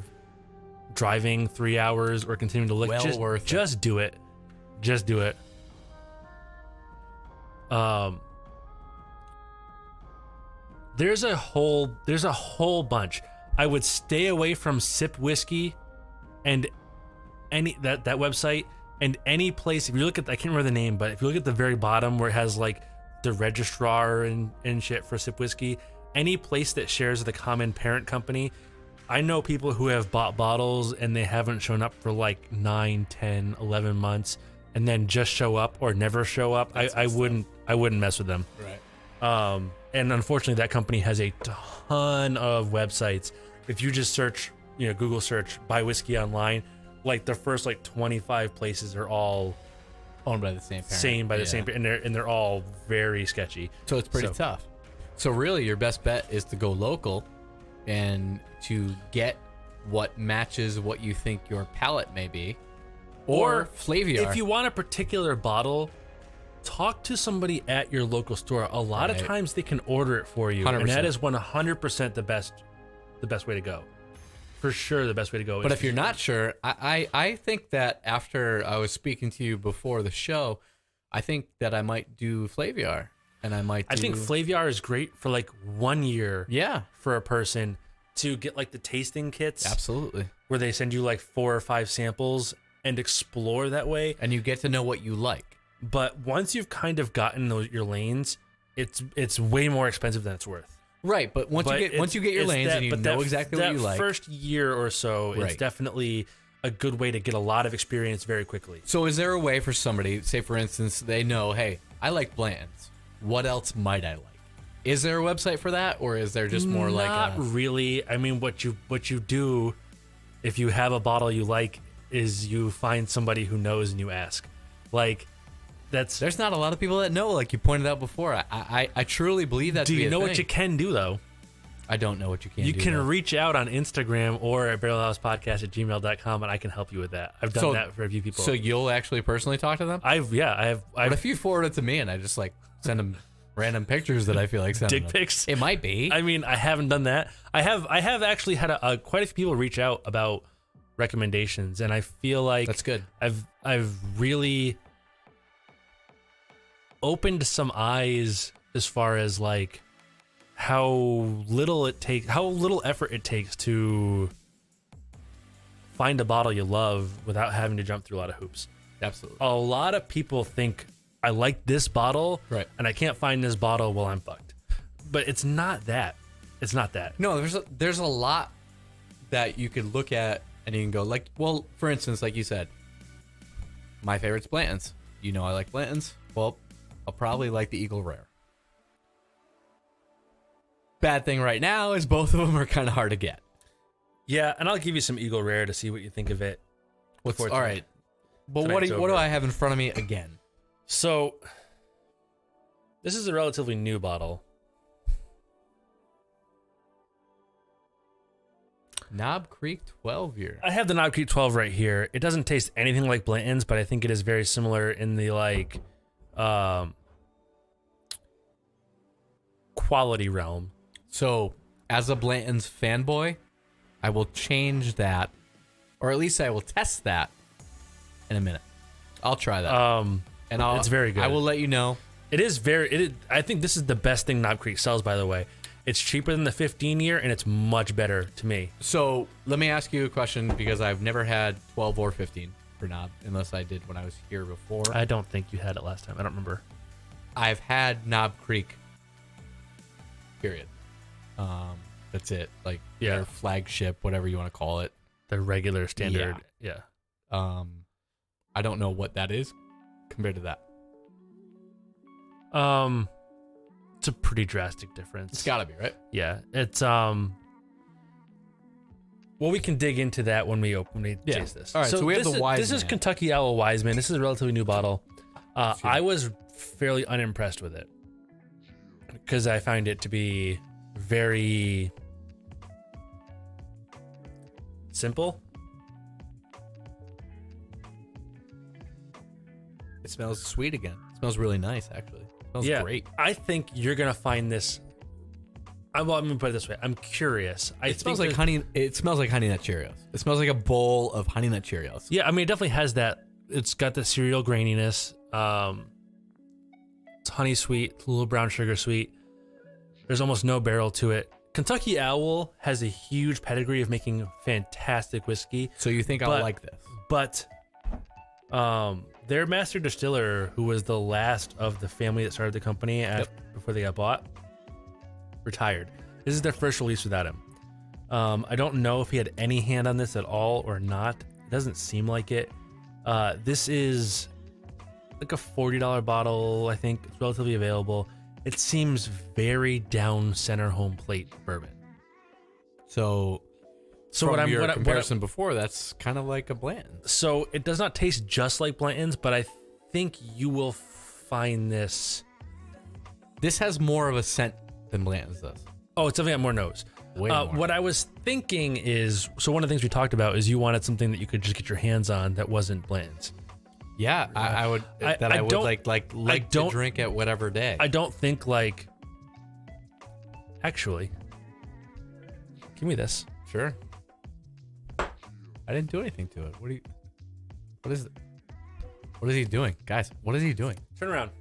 driving 3 hours or continuing to look, Well worth it. just do it. Just do it. There's a whole bunch. I would stay away from Sip Whiskey and any that website and any place. If you look at, I can't remember the name, but if you look at the very bottom where it has like the registrar and shit for Sip Whiskey, any place that shares the common parent company, I know people who have bought bottles and they haven't shown up for like 9, 10, 11 months and then just show up or never show up. I wouldn't mess with them. Right. And unfortunately that company has a ton of websites. If you just search, Google search buy whiskey online, like the first like 25 places are all Owned by the same parent. same, and they're all very sketchy. So it's pretty tough. So really, your best bet is to go local and to get what matches what you think your palate may be, or Flaviar. If you want a particular bottle, talk to somebody at your local store. A lot of times they can order it for you, 100%. and that is 100% the best way to go. For sure, the best way to go. But if you're not sure, I think that after I was speaking to you before the show, I think that I might do Flaviar, and I think Flaviar is great for like 1 year. Yeah, for a person to get like the tasting kits. Absolutely. Where they send you like 4 or 5 samples and explore that way. And you get to know what you like. But once you've kind of gotten your lanes, it's way more expensive than it's worth. Right, but once you get your lanes and you know exactly what you like. That first year or so, it's definitely a good way to get a lot of experience very quickly. So is there a way for somebody, say for instance, they know, hey, I like blands. What else might I like? Is there a website for that, or is there just more Not really. I mean, what you do if you have a bottle you like is you find somebody who knows and you ask. Like, there's not a lot of people that know, like you pointed out before. I truly believe that. Do you know what you can do though? I don't know what you can do. You can reach out on Instagram or at barrelhousepodcast@gmail.com and I can help you with that. I've done that for a few people. So you'll actually personally talk to them? What if you forward it to me and I just like send them random pictures that I feel like sending. Dick pics. It might be. I mean, I haven't done that. I have actually had quite a few people reach out about recommendations, and I feel like That's good. I've really opened some eyes as far as like how little effort it takes to find a bottle you love without having to jump through a lot of hoops. Absolutely. A lot of people think I like this bottle, right, and I can't find this bottle, well, I'm fucked. But it's not that. It's not that. No, there's a lot that you could look at and you can go like, well, for instance, like you said, my favorite's Blanton's. You know I like Blanton's. Well, I'll probably like the Eagle Rare. Bad thing right now is both of them are kind of hard to get. Yeah, and I'll give you some Eagle Rare to see what you think of it. All right. But what do I have in front of me again? So, this is a relatively new bottle. Knob Creek 12 year. I have the Knob Creek 12 right here. It doesn't taste anything like Blanton's, but I think it is very similar in the like quality realm. So, as a Blanton's fanboy, I will change that, or at least I will test that in a minute. I'll try that. And it's very good. I will let you know. It is very. I think this is the best thing Knob Creek sells. By the way, it's cheaper than the 15 year, and it's much better to me. So let me ask you a question because I've never had 12 or 15 for Knob, unless I did when I was here before. I don't think you had it last time. I don't remember. I've had Knob Creek. Period. That's it. Like their flagship, whatever you want to call it. The regular standard. Yeah. I don't know what that is compared to that. It's a pretty drastic difference. It's gotta be, right? Yeah. It's well, we can dig into that when we taste this. All right, so we have the Wiseman. This is Kentucky Owl Wiseman. This is a relatively new bottle. I was fairly unimpressed with it because I find it to be very simple. It smells sweet again. It smells really nice, actually. It smells great. I think you're gonna find this. Well, I'm gonna put it this way. I'm curious. It smells like honey. It smells like Honey Nut Cheerios. It smells like a bowl of Honey Nut Cheerios. Yeah, I mean, it definitely has that. It's got the cereal graininess. It's honey sweet, a little brown sugar sweet. There's almost no barrel to it. Kentucky Owl has a huge pedigree of making fantastic whiskey. So you think I'll like this? But their master distiller, who was the last of the family that started the company before they got bought, retired. This is their first release without him. I don't know if he had any hand on this at all or not. It doesn't seem like it. This is like a $40 bottle. I think it's relatively available. It seems very down center home plate bourbon. So from your comparison before, that's kind of like a Blanton. So it does not taste just like Blanton's, but I think you will find this. This has more of a scent than Blanton's does. Oh, it's definitely got more nose. Way more. What I was thinking is, so one of the things we talked about is you wanted something that you could just get your hands on that wasn't Blanton's. Yeah, I would. I would like to drink at whatever day. I don't think like. Actually, give me this. Sure. I didn't do anything to it. What is it? What is he doing, guys? What is he doing? Turn around.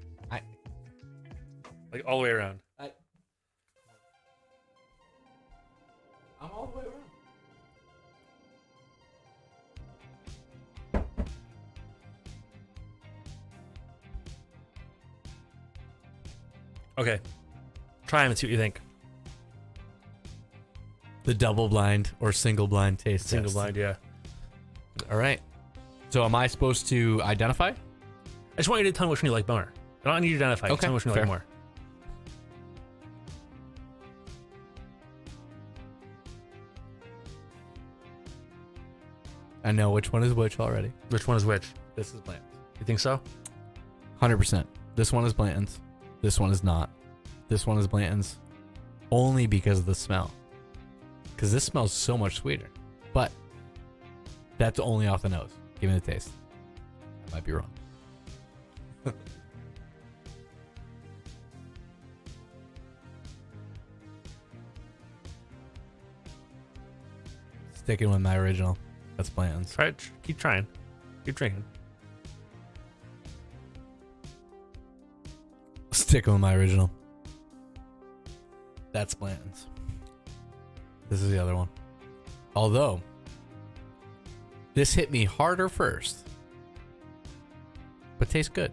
Like all the way around. I'm all the way around. Okay. Try them and see what you think. The double blind or single blind taste. Single test. blind, yeah. All right. So am I supposed to identify? I just want you to tell me which one you like more. I don't need you to identify. Just tell me which one you like more. I know which one is which already. Which one is which? This is Blanton's. You think so? 100%. This one is Blanton's. This one is not. This one is Blanton's only because of the smell. Because this smells so much sweeter. But that's only off the nose. Give me the taste. I might be wrong. Sticking with my original. That's Blanton's. Try it. Keep trying. Keep drinking. Sticking with my original. That's Blanton's. This is the other one. Although, this hit me harder first. But tastes good.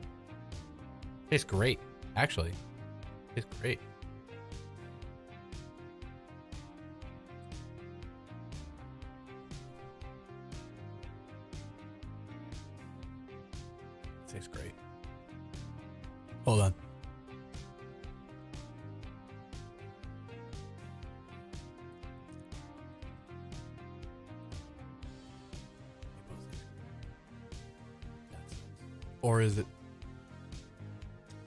Tastes great, actually. Tastes great. Tastes great. Hold on. Or is it?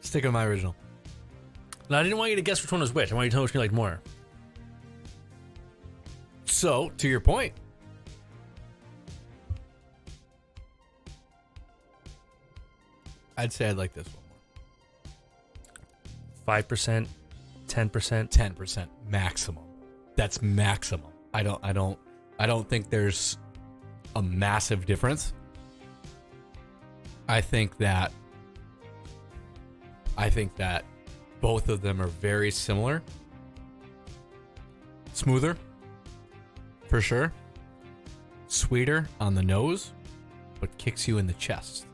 Stick with my original. No, I didn't want you to guess which one was which. I want you to tell which one you liked more. So, to your point. I'd say I'd like this one more. 5%, 10%. 10% maximum. That's maximum. I don't think there's a massive difference. I think that both of them are very similar. Smoother, for sure. Sweeter on the nose, but kicks you in the chest.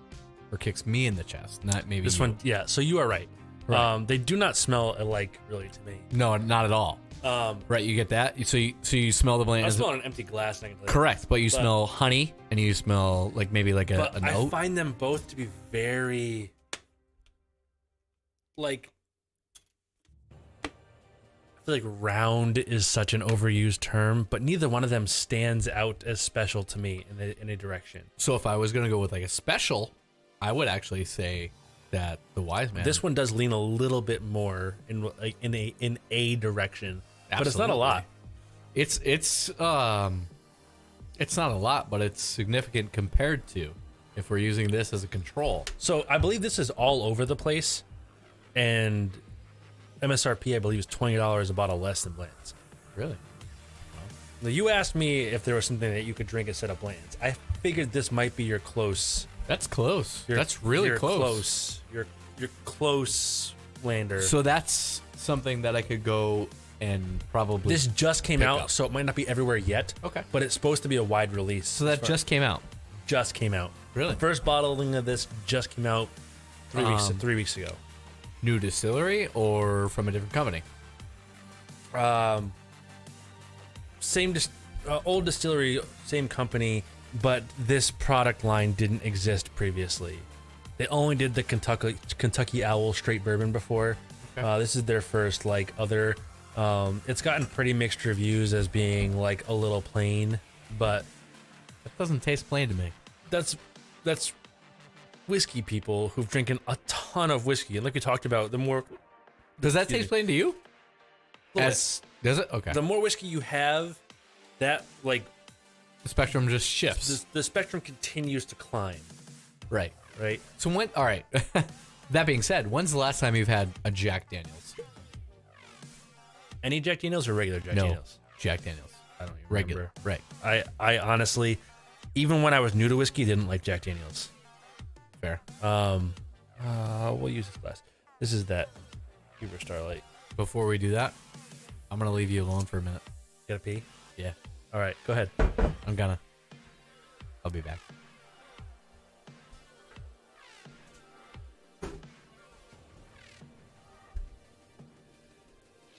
Or kicks me in the chest, not maybe This you. one, yeah, so you are right. Right. They do not smell alike, really, to me. No, not at all. Right, you get that? So you smell the I Blanton's. smell an empty glass. And I can tell you. Correct, but you smell honey, and you smell like maybe like a But I note. find them both to be very, like, I feel like round is such an overused term, but neither one of them stands out as special to me in a direction. So if I was gonna go with like a special, I would actually say that the Wise Man. This one does lean a little bit more in a direction, but it's not a lot. It's not a lot, but it's significant compared to if we're using this as a control. So I believe this is all over the place, and MSRP I believe is $20 a bottle less than Blanton's. Really? Now, you asked me if there was something that you could drink instead of Blanton's. I figured this might be your close. That's close. That's really your close. Your close lander. So that's something that I could go and probably. This just came pick out, up. so it might not be everywhere yet. Okay. But it's supposed to be a wide release. So that just came out. just came out. Really? The first bottling of this just came out 3 weeks ago. New distillery or from a different company? Same old distillery, same company, but this product line didn't exist previously. They only did the Kentucky Owl straight bourbon before. Okay. This is their first like other. It's gotten pretty mixed reviews as being like a little plain, but That doesn't taste plain to me. that's whiskey people who've drinking a ton of whiskey, and like we talked about, the more Does that taste plain to you? Little Does it? Okay. the more whiskey you have, that like The spectrum just shifts. the spectrum continues to climb, Right. right? So when? All right. That being said, when's the last time you've had a Jack Daniels? Any Jack Daniels or regular Jack No, Daniels? Jack Daniels. I don't even Regular. remember. Right. I honestly, even when I was new to whiskey, didn't like Jack Daniels. Fair. We'll use this glass. This is that Cuba Starlight. Before we do that, I'm gonna leave you alone for a minute. Gotta pee? Yeah. All right, go ahead. I'll be back.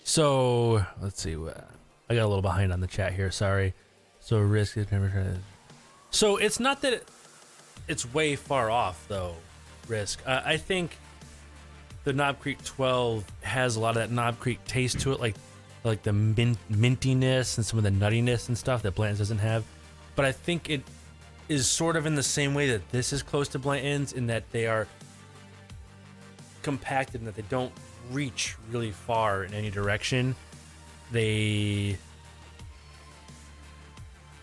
So let's see. I got a little behind on the chat here. Sorry. So risk is never tried. So it's not that it's way far off though. Risk. I think the Knob Creek 12 has a lot of that Knob Creek taste to it, like the mintiness and some of the nuttiness and stuff that Blanton's doesn't have. But I think it is sort of in the same way that this is close to Blanton's in that they are compacted and that they don't reach really far in any direction. They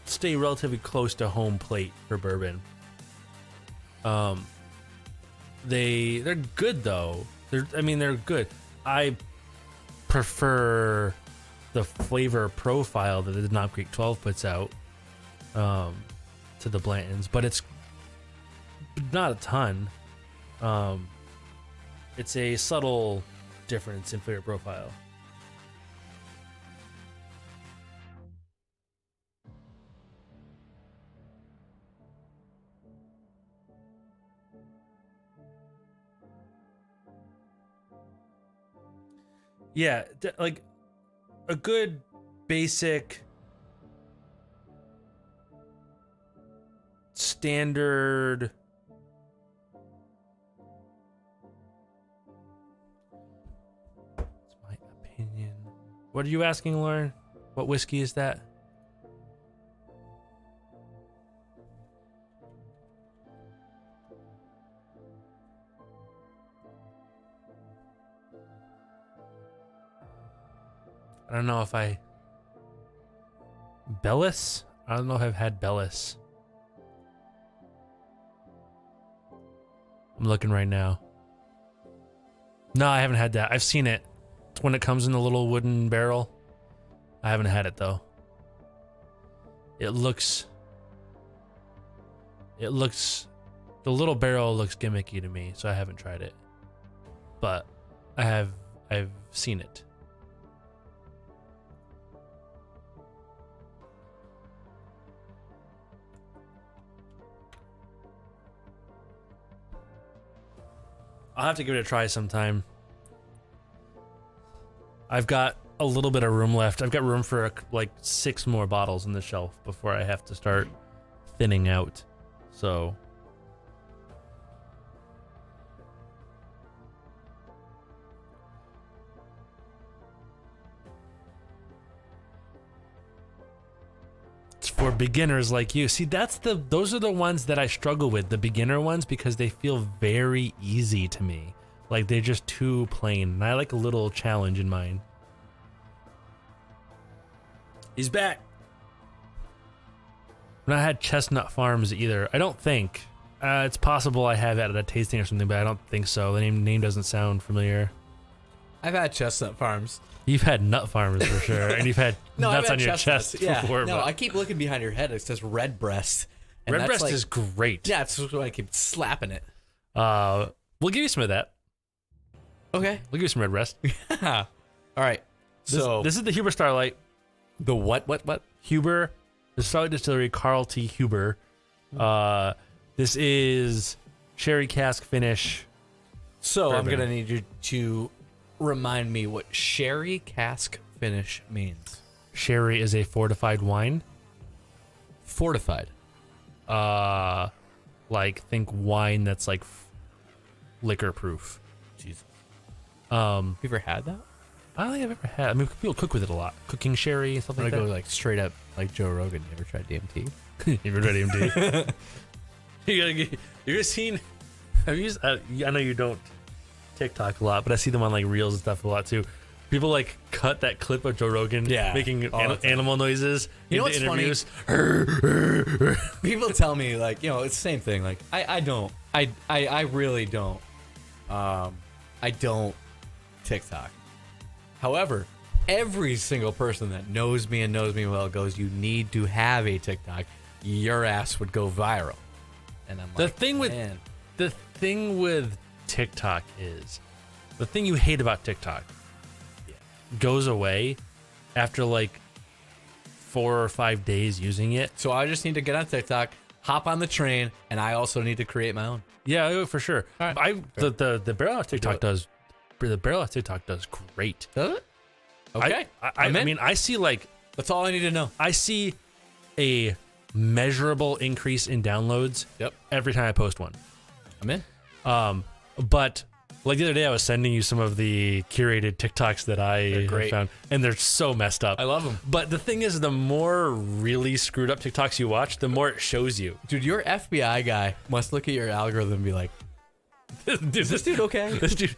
stay relatively close to home plate for bourbon. They're good though. They're good. I prefer the flavor profile that the Knob Creek 12 puts out. to the Blantons, but it's not a ton. It's a subtle difference in flavor profile. Yeah, like a good basic standard it's my opinion. What are you asking, Lauren? What whiskey is that? I don't know if Bellis? I don't know if I've had Bellis. I'm looking right now. No, I haven't had that. I've seen it. It's when it comes in the little wooden barrel. I haven't had it though. It looks, the little barrel looks gimmicky to me, so I haven't tried it. But I've seen it. I'll have to give it a try sometime. I've got a little bit of room left. I've got room for like 6 more bottles on the shelf before I have to start thinning out. So it's for beginners like you. See, those are the ones that I struggle with, the beginner ones, because they feel very easy to me. Like they're just too plain. And I like a little challenge in mine. He's back. I've not had Chestnut Farms either. I don't think. It's possible I have at a tasting or something, but I don't think so. The name doesn't sound familiar. I've had Chestnut Farms. You've had Nut Farms for sure, and you've had nuts on your chest before. No, I keep looking behind your head. It says Redbreast. Redbreast is great. Yeah, it's why I keep slapping it. We'll give you some of that. Okay. We'll give you some Redbreast. All right. This is the Huber Starlight. The what? Huber, the Starlight Distillery, Carl T. Huber. This is sherry cask finish. So bourbon. I'm gonna need you to remind me what sherry cask finish means. Sherry is a fortified wine. Fortified. Like think wine that's like liquor proof. Jesus. Have you ever had that? I don't think I've ever had. I mean, people cook with it a lot. Cooking sherry, stuff like I'm that. gonna go like straight up like Joe Rogan. You ever tried DMT? You ever tried DMT? You're seen. Have you? I know you don't TikTok a lot, but I see them on like reels and stuff a lot too. People like cut that clip of Joe Rogan making animal noises in the interviews. People tell me like, it's the same thing. Like I really don't. I don't TikTok. However, every single person that knows me and knows me well goes, you need to have a TikTok. Your ass would go viral. And I'm the like, thing with TikTok is, the thing you hate about TikTok goes away after like 4 or 5 days using it. So I just need to get on TikTok, hop on the train, and I also need to create my own. Yeah, for sure. All right. The barrel off TikTok does. The barrel off TikTok does great. Does it? Okay. I mean, I see like, that's all I need to know. I see a measurable increase in downloads. Yep. Every time I post one. I'm in. But like the other day, I was sending you some of the curated TikToks that I found, and they're so messed up. I love them. But the thing is, the more really screwed up TikToks you watch, the more it shows you. Dude, your FBI guy must look at your algorithm and be like, is this dude okay? This dude,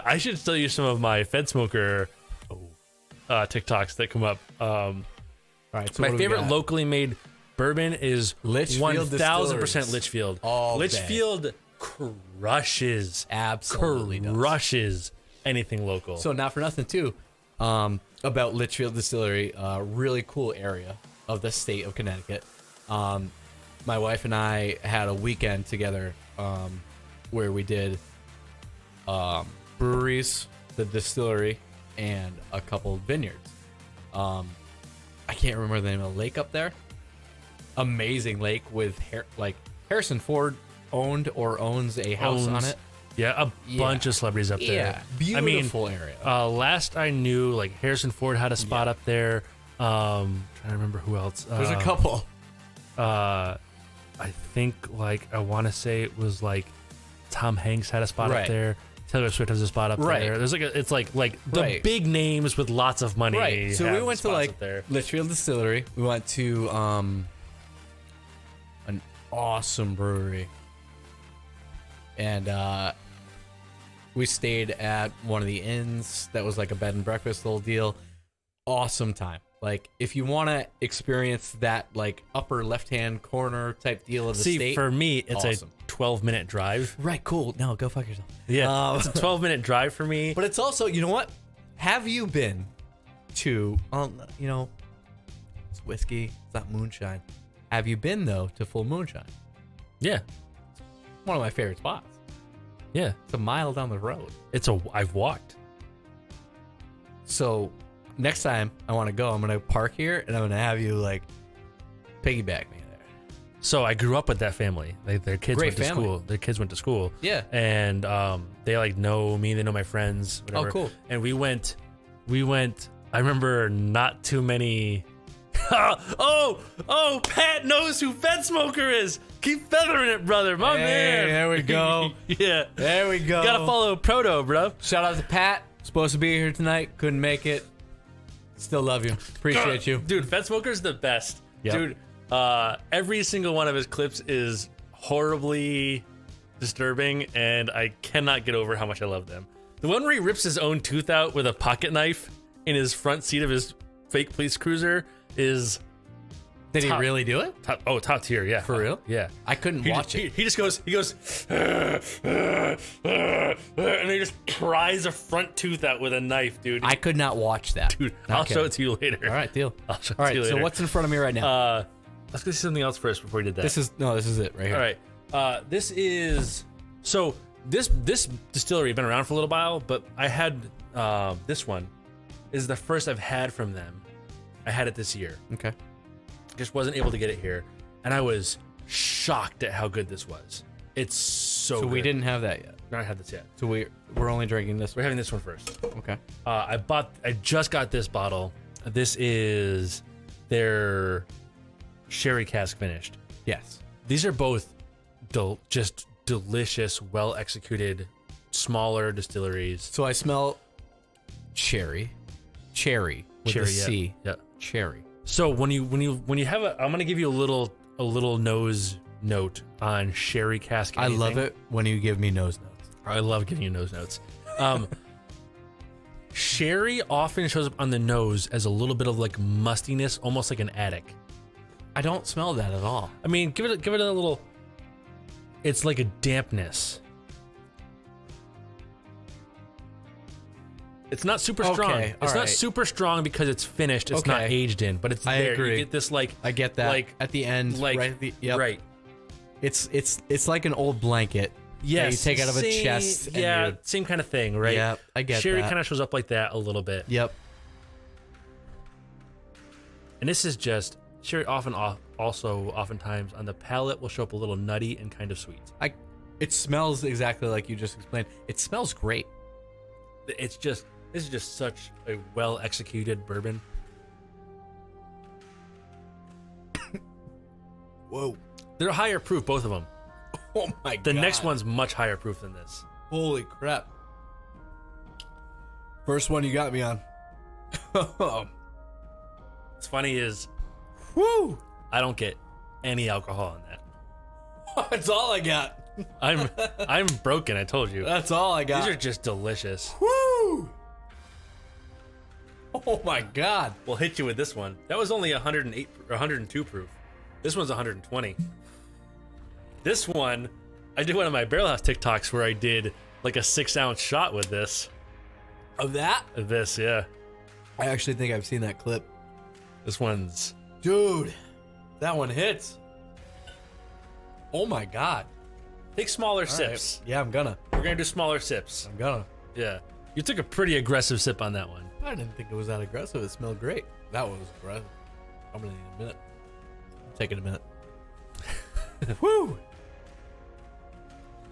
I should still use some of my Fed Smoker TikToks that come up. All right, so my favorite locally made bourbon is Litchfield 1000% Litchfield. Litchfield crushes, absolutely crushes anything local. So not for nothing too, about Litchfield Distillery, really cool area of the state of Connecticut. My wife and I had a weekend together where we did breweries, the distillery, and a couple vineyards. I can't remember the name of the lake up there. Amazing lake with Harrison Ford owned or owns a house on it. Yeah, a bunch of celebrities up there. Yeah, beautiful area. Last I knew, like Harrison Ford had a spot up there. Trying to remember who else. There's a couple. I think I want to say it was like Tom Hanks had a spot up there. Taylor Swift has a spot up there. There's it's like the big names with lots of money. Right. So we went to Litchfield Distillery. We went to an awesome brewery. And we stayed at one of the inns that was like a bed and breakfast little deal. Awesome time. Like, if you want to experience that, like, upper left-hand corner type deal of the state. For me, it's awesome. A 12-minute drive. Right, cool. No, go fuck yourself. Yeah, it's a 12-minute drive for me. But it's also, you know what? Have you been to, it's whiskey, it's not moonshine. Have you been, though, to Full Moonshine? Yeah. It's one of my favorite spots. Yeah. It's a mile down the road. I've walked. So next time I want to go, I'm going to park here and I'm going to have you like piggyback me there. So I grew up with that family. Like their kids went to school. Their kids went to school. Yeah. And they like know me, they know my friends, whatever. Oh, cool. And we went I remember not too many Oh, Pat knows who Fed Smoker is. Keep feathering it, brother. My man. There we go. Yeah. There we go. Gotta follow Proto, bro. Shout out to Pat. Supposed to be here tonight. Couldn't make it. Still love you. Appreciate you. Dude, Fed Smoker's the best. Yep. Dude, every single one of his clips is horribly disturbing, and I cannot get over how much I love them. The one where he rips his own tooth out with a pocket knife in his front seat of his fake police cruiser is... Did he really do it? Top tier, yeah. For real? Yeah. I couldn't watch it. He just goes, and he just pries a front tooth out with a knife, dude. I could not watch that. Dude, I'll show it to you later. All right, deal. I'll show it All to you right, later. so what's in front of me right now? Let's go see something else first before we did that. This is it right here. All right. This is... So, this distillery has been around for a little while, but I had... this one is the first I've had from them. I had it this year. Okay. Just wasn't able to get it here, and I was shocked at how good this was. It's so good. We didn't have that yet. Not had this yet. So we're only drinking this We're having this one first. Okay. I just got this bottle. This is their sherry cask finished. Yes. These are both just delicious, well executed, smaller distilleries. So I smell cherry with a C. Yeah. Cherry. So when you have I'm gonna give you a little nose note on sherry cask. I love it when you give me nose notes. I love giving you nose notes. Sherry often shows up on the nose as a little bit of like mustiness, almost like an attic. I don't smell that at all. I mean, give it a little. It's like a dampness. It's not super strong. Okay, It's not right. super strong because it's finished. It's not aged in, but it's I there. agree. You get this like I get that. like at the end, like right at the yep. right. It's like an old blanket. Yes, that you take out of a chest. And Yeah, same kind of thing, right? Yeah, I get Sherry that. kind of shows up like that a little bit. Yep. And this is just sherry. Oftentimes on the palate will show up a little nutty and kind of sweet. It smells exactly like you just explained. It smells great. This is just such a well executed bourbon. Whoa. They're higher proof, both of them. Oh my god. The next one's much higher proof than this. Holy crap. First one you got me on. What's funny is, Woo! I don't get any alcohol in that. That's all I got. I'm broken, I told you. That's all I got. These are just delicious. Woo! Oh my god. We'll hit you with this one. That was only 108 or 102 proof. This one's 120. This one, I did one of my Barrel House TikToks where I did like a 6-ounce shot with this. Of that? This, yeah. I actually think I've seen that clip. This one's... Dude, that one hits. Oh my God. Take smaller All sips. right. Yeah, I'm gonna. We're gonna do smaller sips. I'm gonna. Yeah. You took a pretty aggressive sip on that one. I didn't think it was that aggressive. It smelled great. That one was aggressive. I'm gonna need a minute. I'm taking a minute. Woo!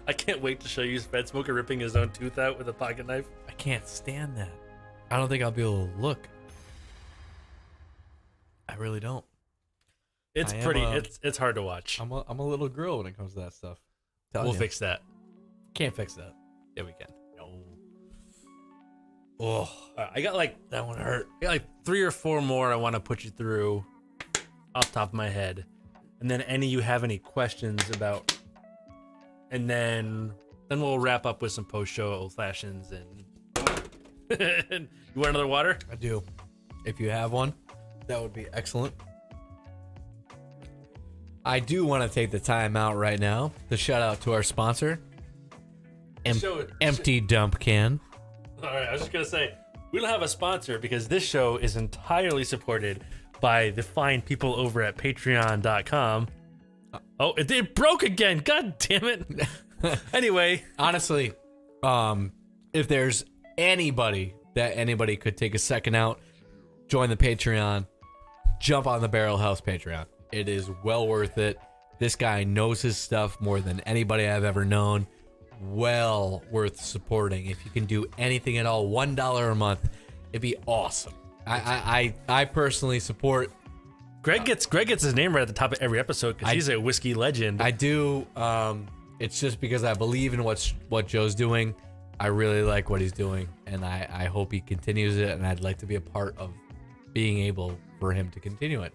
I can't wait to show you Fed Smoker ripping his own tooth out with a pocket knife. I can't stand that. I don't think I'll be able to look. I really don't. It's pretty. It's hard to watch. I'm a little girl when it comes to that stuff. We'll fix that. Can't fix that. Yeah, we can. No. Oh, I got like That one hurt. I got like 3 or 4 more I want to put you through, off the top of my head, and then you have any questions about, and then we'll wrap up with some post-show old fashions and. You want another water? I do. If you have one, that would be excellent. I do want to take the time out right now to shout out to our sponsor, Empty Dump Can. All right, I was just gonna say we don't have a sponsor because this show is entirely supported by the fine people over at Patreon.com. Oh, it broke again! God damn it! Anyway, Honestly, if there's anybody could take a second out, join the Patreon, jump on the Barrel House Patreon. It is well worth it. This guy knows his stuff more than anybody I've ever known. Well worth supporting. If you can do anything at all, $1 a month, it'd be awesome. I personally support. Greg gets his name right at the top of every episode because he's a whiskey legend. I do. It's just because I believe in what Joe's doing. I really like what he's doing, and I hope he continues it, and I'd like to be a part of being able for him to continue it.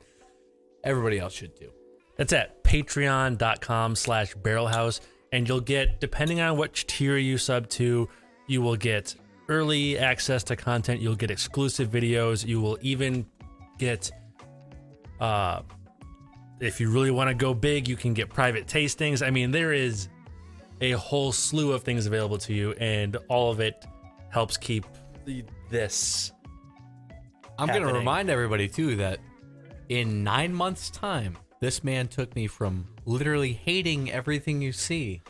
Everybody else should too. That's at patreon.com/barrelhouse, and you'll get, depending on which tier you sub to, you will get early access to content, you'll get exclusive videos, you will even get, if you really want to go big, you can get private tastings. I mean, there is a whole slew of things available to you, and all of it helps keep this I'm going to happening. remind everybody too that in 9 months' time, this man took me from literally hating everything you see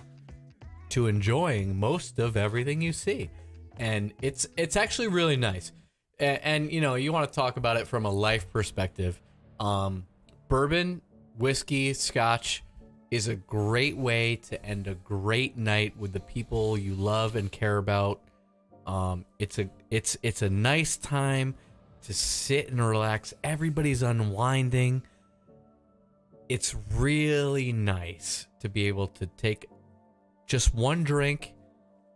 to enjoying most of everything you see. And it's actually really nice. And you know, you want to talk about it from a life perspective. Bourbon, whiskey, scotch is a great way to end a great night with the people you love and care about. It's a nice time to sit and relax. Everybody's unwinding. It's really nice to be able to take just one drink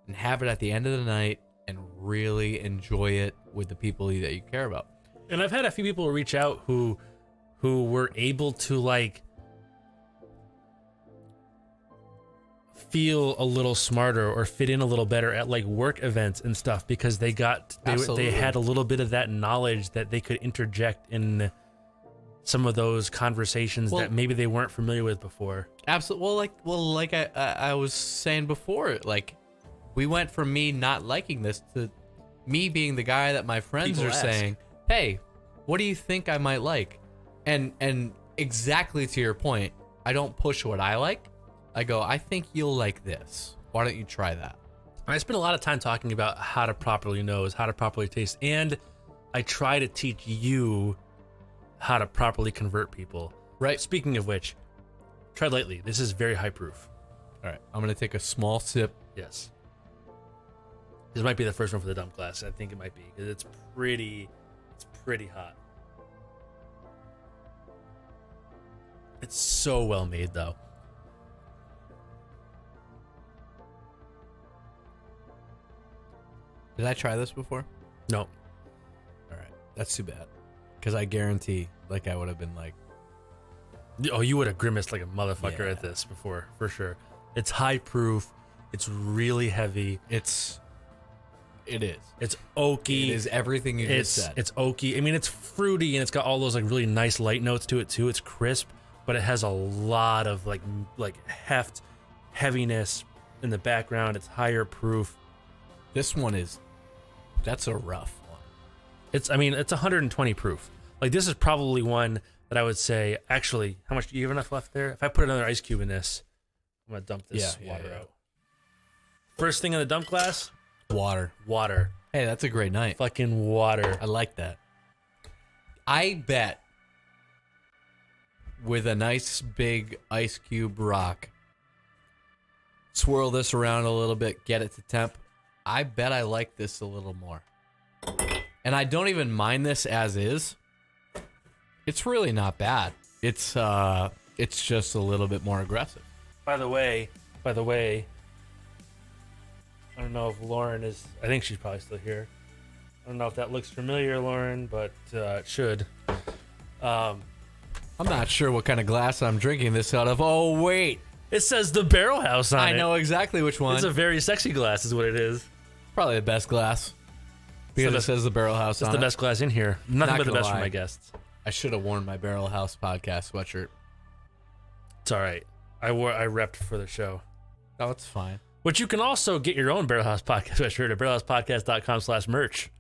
and have it at the end of the night and really enjoy it with the people that you care about. And I've had a few people reach out who were able to like feel a little smarter or fit in a little better at like work events and stuff because they had a little bit of that knowledge that they could interject in some of those conversations that maybe they weren't familiar with before. Absolutely. Like I was saying before, like we went from me not liking this to me being the guy that my friends People are ask. saying, "Hey, what do you think I might like?" And exactly to your point, I don't push what I like. I go, I think you'll like this. Why don't you try that? I spend a lot of time talking about how to properly nose, how to properly taste, and I try to teach you how to properly convert people. Right. Speaking of which, tread lightly. This is very high proof. All right. I'm going to take a small sip. Yes. This might be the first one for the dump glass. I think it might be because it's pretty hot. It's so well made though. Did I try this before? No. All right. That's too bad. Because I guarantee, like, I would have been like... Oh, you would have grimaced like a motherfucker Yeah. at this before, for sure. It's high proof. It's really heavy. It is. It's oaky. It is everything you just said. It's oaky. I mean, it's fruity and it's got all those like really nice light notes to it too. It's crisp, but it has a lot of like heft, heaviness in the background. It's higher proof. This one is... That's a rough one. It's 120 proof. Like this is probably one that I would say, actually, how much do you have enough left there? If I put another ice cube in this, I'm gonna dump this Yeah, water yeah. out. First thing in the dump glass, Water. water. Hey, that's a great night. Fucking water. I like that. I bet with a nice big ice cube rock, swirl this around a little bit, get it to temp. I bet I like this a little more. And I don't even mind this as is. It's really not bad. It's just a little bit more aggressive. By the way, I don't know if Lauren is. I think she's probably still here. I don't know if that looks familiar, Lauren, but it should. I'm not sure what kind of glass I'm drinking this out of. Oh, wait. It says the Barrel House on it. I know exactly which one. It's a very sexy glass, is what it is. Probably the best glass. Because it says the Barrel House on it. It's the best glass in here. Nothing Not but the gonna best for lie. my guests. I should have worn my Barrel House podcast sweatshirt. It's all right. I repped for the show. Oh, it's fine. But you can also get your own Barrel House podcast sweatshirt at barrelhousepodcast.com/merch.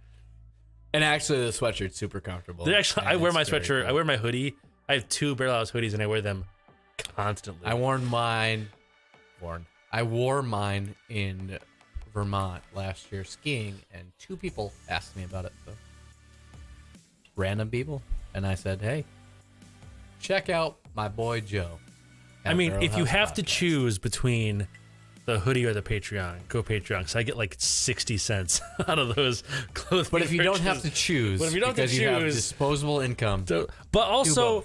And actually, the sweatshirt's super comfortable. I wear my sweatshirt. Cool. I wear my hoodie. I have 2 Barrel House hoodies, and I wear them constantly. I wore mine in Vermont last year skiing, and 2 people asked me about it. So. Random people. And I said, hey, check out my boy Joe. I mean, if you have to choose between the hoodie or the Patreon, go Patreon, because I get like 60 cents out of those clothing. But if you don't have to purchases. choose, But if you don't have to because you have choose- disposable income. But also,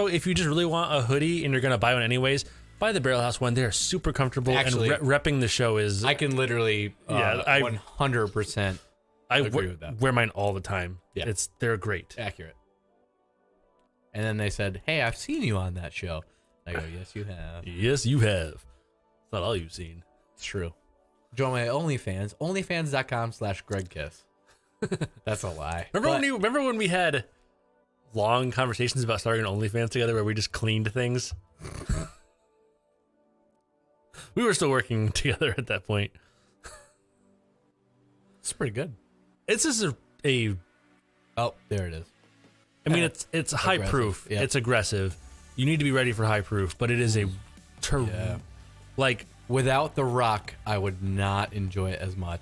if you just really want a hoodie and you're gonna buy one anyways, buy the Barrel House one. They're super comfortable, Actually, and repping the show is. I can literally 100% I agree with that. wear mine all the time. Yeah. They're great. accurate. And then they said, hey, I've seen you on that show. I go, yes, you have. Yes, you have. It's not all you've seen. It's true. Join my OnlyFans, onlyfans.com/GregKiss. That's a lie. Remember when we had long conversations about starting an OnlyFans together where we just cleaned things? We were still working together at that point. It's pretty good. It's just a Oh, there it is. I mean, it's high Aggressive, proof. yeah. It's aggressive. You need to be ready for high proof, but it is a like Without the rock, I would not enjoy it as much.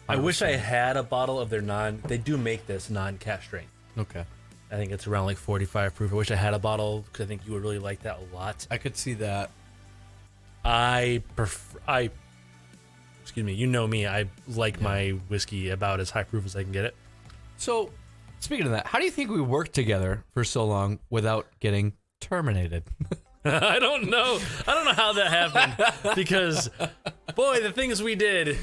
I wish I had a bottle of their they do make this non-cast strength. Okay. I think it's around like 45 proof. I wish I had a bottle because I think you would really like that a lot. I could see that. Excuse me, you know me. I like my whiskey about as high proof as I can get it. So, speaking of that, how do you think we worked together for so long without getting terminated? I don't know how that happened because, boy, the things we did.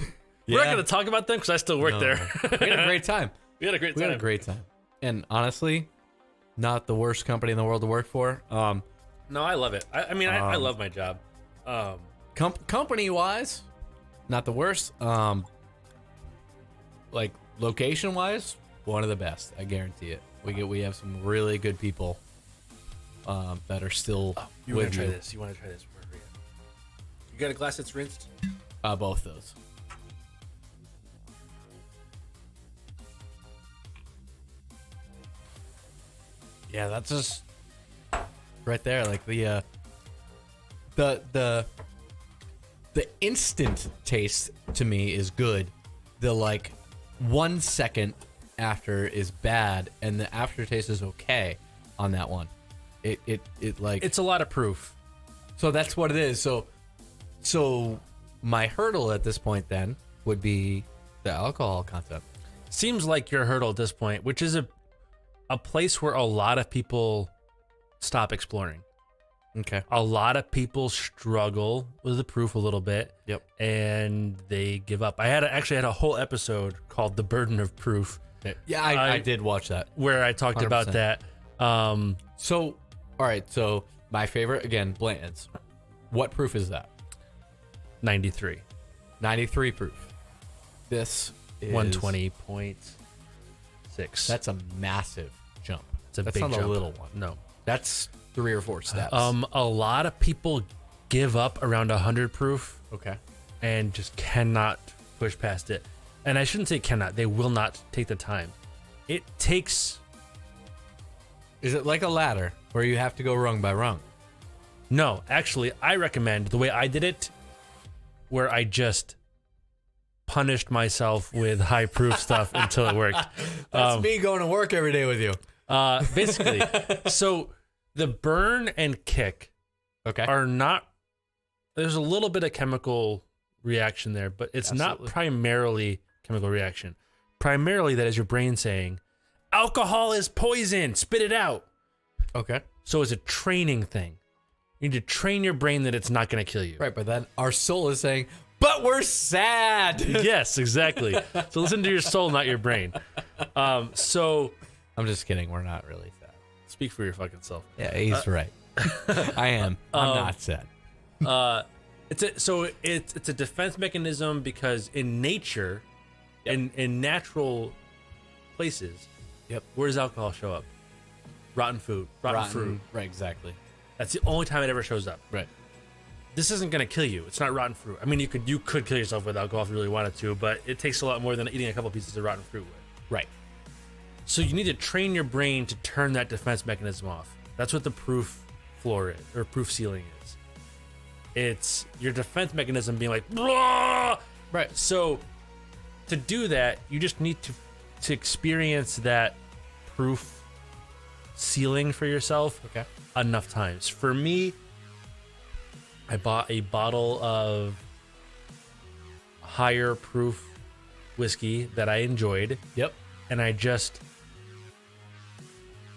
We're not Yeah. going to talk about them because I still work there. We had a great time. We had a great time. And honestly, not the worst company in the world to work for. No, I love it. I mean, I love my job. Company-wise, not the worst. Like location-wise, one of the best. I guarantee it. We have some really good people that are still You want with to try you. this? You want to try this? Where are you? You got a glass that's rinsed? Both those. Yeah, that's just right there. Like the instant taste to me is good. The like 1 second after is bad, and the aftertaste is okay on that one. It like It's a lot of proof. so that's what it is. So my hurdle at this point then would be the alcohol content. Seems like your hurdle at this point, which is a place where a lot of people stop exploring. Okay. A lot of people struggle with the proof a little bit. Yep. And they give up. I actually had a whole episode called "The Burden of Proof." Yeah, I did watch that. Where I talked 100%. about that. So, all right. So my favorite again, Blanton's. What proof is that? 93. 93 proof. This is 120.6. That's a massive jump. It's a That's big not jump. a little one. No. That's 3 or 4 steps. A lot of people give up around 100 proof Okay. and just cannot push past it. And I shouldn't say cannot. They will not take the time. It takes. Is it like a ladder where you have to go rung by rung? No, actually, I recommend the way I did it, where I just punished myself with high proof stuff until it worked. That's me going to work every day with you. Basically, so the burn and kick are not. There's a little bit of chemical reaction there, but it's not primarily chemical reaction. Primarily, that is your brain saying, "Alcohol is poison. Spit it out." Okay. So it's a training thing. You need to train your brain that it's not going to kill you. Right, but then our soul is saying, "But we're sad." Yes, exactly. So listen to your soul, not your brain. So I'm just kidding. We're not really sad. speak for your fucking self. Yeah, he's right. I am. I'm not sad. It's a defense mechanism because in nature, in natural places, where does alcohol show up? Rotten food, rotten fruit. Right, exactly. That's the only time it ever shows up. Right. This isn't gonna kill you. It's not rotten fruit. I mean, you could kill yourself with alcohol if you really wanted to, but it takes a lot more than eating a couple pieces of rotten fruit would. Right. So you need to train your brain to turn that defense mechanism off. That's what the proof floor is, or proof ceiling is. It's your defense mechanism being like, blah! Right. So to do that, you just need to experience that proof ceiling for yourself enough times. For me, I bought a bottle of higher proof whiskey that I enjoyed. Yep. And I just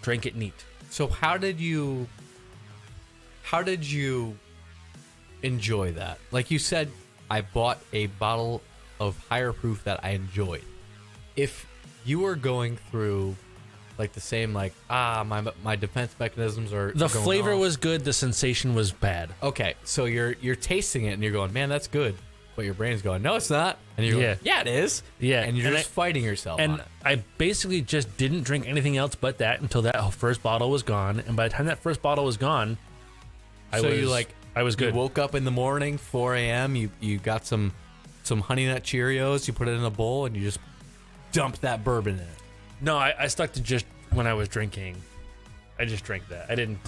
drank it neat. So how did you enjoy that? Like you said, I bought a bottle of higher proof that I enjoyed. If you were going through like the same my defense mechanisms are the going flavor off. was good, the sensation was bad. Okay, so you're tasting it and you're going, man, that's good. But your brain's going, no, it's not. And you're going, yeah, it is. Yeah. And you're just fighting yourself on it. I basically just didn't drink anything else but that until that first bottle was gone. And by the time that first bottle was gone, I was good. You woke up in the morning, 4 a.m., you got some Honey Nut Cheerios, you put it in a bowl, and you just dumped that bourbon in it. No, I stuck to just when I was drinking. I just drank that. I didn't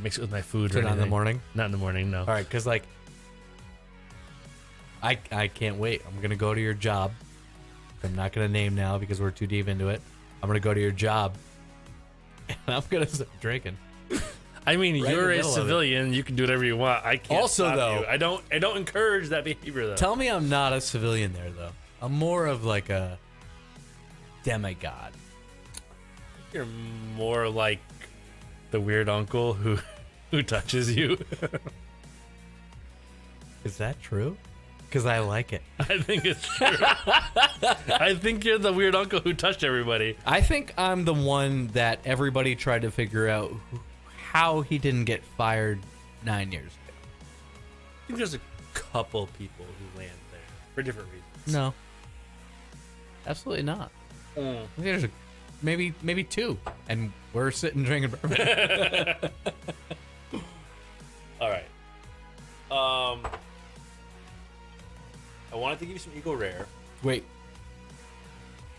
mix it with my food or anything. Not in the morning? Not in the morning, no. All right, because I can't wait. I'm going to go to your job. I'm not going to name now because we're too deep into it. I'm going to go to your job, and I'm going to start drinking. I mean, you're a civilian. You can do whatever you want. I can't stop you. I don't encourage that behavior, though. Tell me I'm not a civilian there, though. I'm more of like a demigod. You're more like the weird uncle who touches you. Is that true? Because I like it. I think it's true. I think you're the weird uncle who touched everybody. I think I'm the one that everybody tried to figure out how he didn't get fired 9 years ago. I think there's a couple people who land there for different reasons. No. Absolutely not. I think there's maybe two, and we're sitting drinking bourbon. All right. I wanted to give you some Eagle Rare. Wait.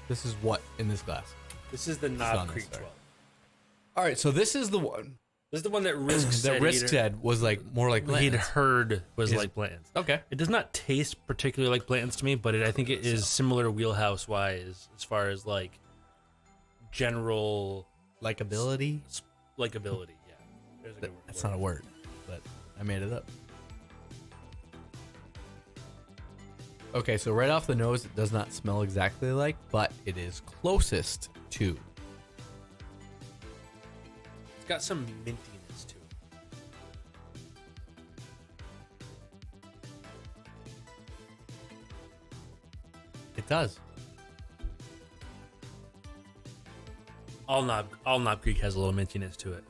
This is what in this glass? This is the Knob Creek 12. All right, so this is the one. This is the one that Risk said. That Risk said was like more like Blanton's. He'd heard was like Blanton's. Okay. It does not taste particularly like Blanton's to me, but I think it is similar wheelhouse wise as far as like general likability. Likability, yeah. There's a good word. That's not a word, but I made it up. Okay, so right off the nose, it does not smell exactly like, but it is closest to. It's got some mintiness to it. It does. All Knob Creek has a little mintiness to it.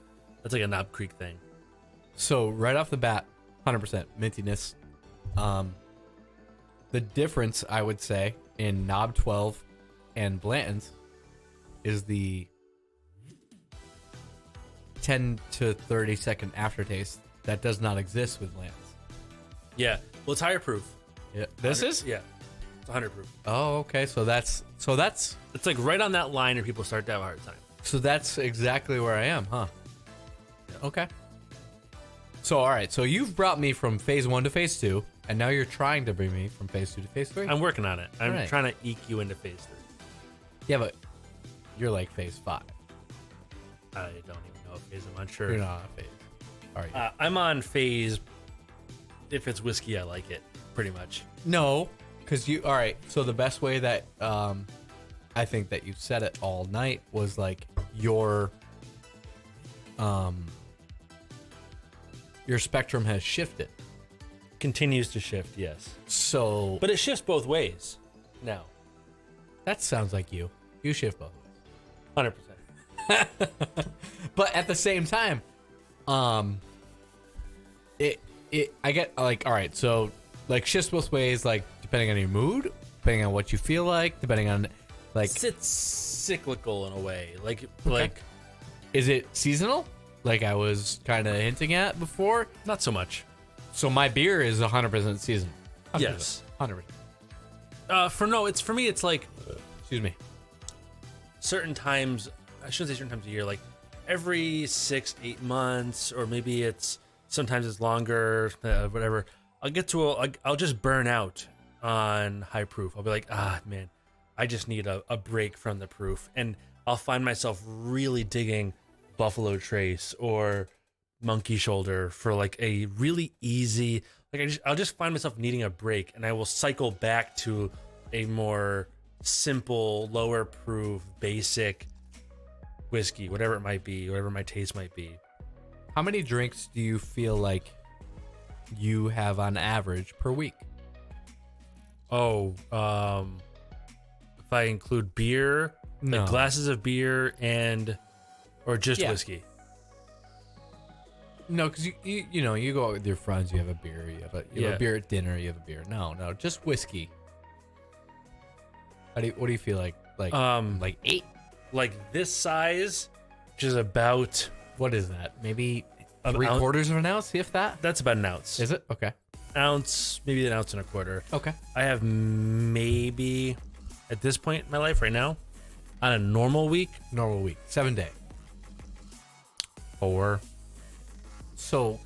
That's like a Knob Creek thing. So right off the bat, 100% mintiness. The difference, I would say, in Knob 12 and Blanton's is the 10 to 30 second aftertaste that does not exist with Blanton's. Yeah. Well, it's higher proof. Yeah. This is? Yeah. It's 100 proof. Oh, okay. So that's it's like right on that line where people start to have a hard time. So that's exactly where I am, huh? Yeah. Okay. So, all right. So you've brought me from phase 1 to phase 2, and now you're trying to bring me from phase 2 to phase 3. I'm working on it. I'm Right. trying to eke you into phase 3. Yeah, but you're like phase 5. I don't even know what phase I'm on. Sure. You're not on phase. All right. I'm on phase. If it's whiskey, I like it pretty much. No, because you. All right. So the best way that I think that you said it all night was like your spectrum has shifted. Continues to shift, yes. So, But it shifts both ways now. that sounds like you. You shift both ways. 100%. But at the same time, I get like, all right, so like shifts both ways, like depending on your mood, depending on what you feel like, depending on like, It's cyclical in a way. Like, is it seasonal? Like I was kind of hinting at before. not so much. So my beer is 100% seasonal. 100%. Yes. 100%. For me, it's like Excuse me. certain times, I shouldn't say certain times a year, like every 6-8 months, or maybe sometimes it's longer, whatever. I'll just burn out on high proof. I'll be like, man, I just need a break from the proof. And I'll find myself really digging Buffalo Trace or Monkey Shoulder for like a really easy, like I'll just find myself needing a break, and I will cycle back to a more simple, lower proof, basic whiskey, whatever it might be, whatever my taste might be. How many drinks do you feel like you have on average per week? If I include beer, No. like glasses of beer or just Yeah. whiskey. No, because you know, you go out with your friends, you have a beer, you have a beer at dinner, you have a beer. No, just whiskey. What do you feel like? Like 8? Like this size, which is about, What is that? Maybe An 3/4 of an ounce, if that? that's about an ounce. Is it? Okay. Ounce, maybe an ounce and a quarter. Okay. I have maybe, at this point in my life right now, on a normal week, Normal week. 7-day. 4 So,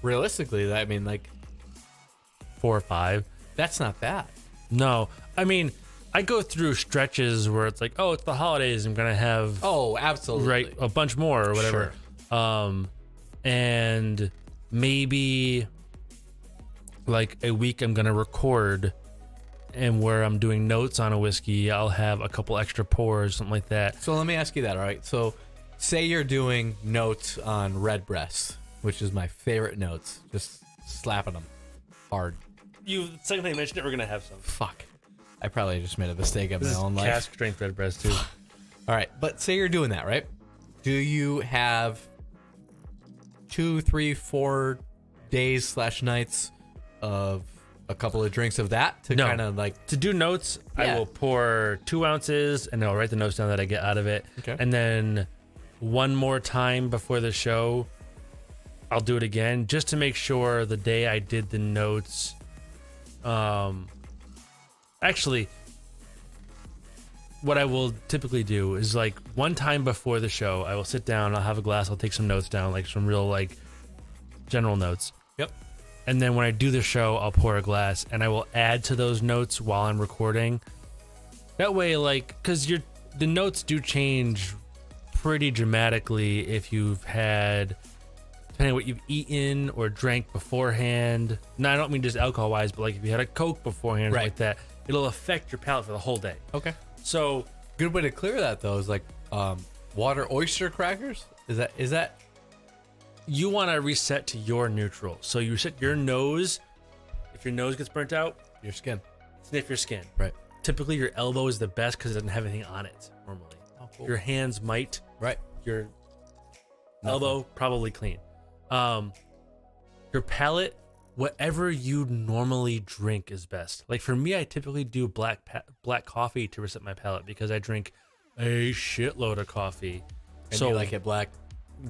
realistically, I mean, like, or 5. that's not bad. No, I mean, I go through stretches where it's like, oh, it's the holidays, I'm gonna have Oh, absolutely. right a bunch more or whatever. And maybe like a week I'm gonna record, and where I'm doing notes on a whiskey, I'll have a couple extra pours, something like that. So let me ask you that, all right? So, say you're doing notes on Redbreast, which is my favorite notes, just slapping them hard. The second time you mentioned it, we're gonna have some. Fuck. I probably just made a mistake of This my is own life. cask strength red breast too. All right, but say you're doing that, right? Do you have 2, 3, 4 days / nights of a couple of drinks of that to No. kind of like? To do notes, Yeah. I will pour 2 ounces and I'll write the notes down that I get out of it. Okay. And then one more time before the show, I'll do it again just to make sure the day I did the notes. Actually, what I will typically do is like one time before the show, I will sit down, I'll have a glass, I'll take some notes down, like some real like general notes. Yep. And then when I do the show, I'll pour a glass and I will add to those notes while I'm recording. That way, like, because the notes do change pretty dramatically if you've had, depending on what you've eaten or drank beforehand. No, I don't mean just alcohol wise, but like if you had a Coke beforehand, Right. like that, it'll affect your palate for the whole day. Okay. So Good way to clear that though is like water oyster crackers. Is that? you want to reset to your neutral. So you reset your nose. If your nose gets burnt out, Your skin. sniff your skin. Right. Typically, your elbow is the best because it doesn't have anything on it normally. Oh, cool. Your hands might. Right. Your Nothing. elbow probably clean. Your palate, whatever you normally drink is best. Like for me, I typically do black coffee to reset my palate because I drink a shitload of coffee. And so you like it black.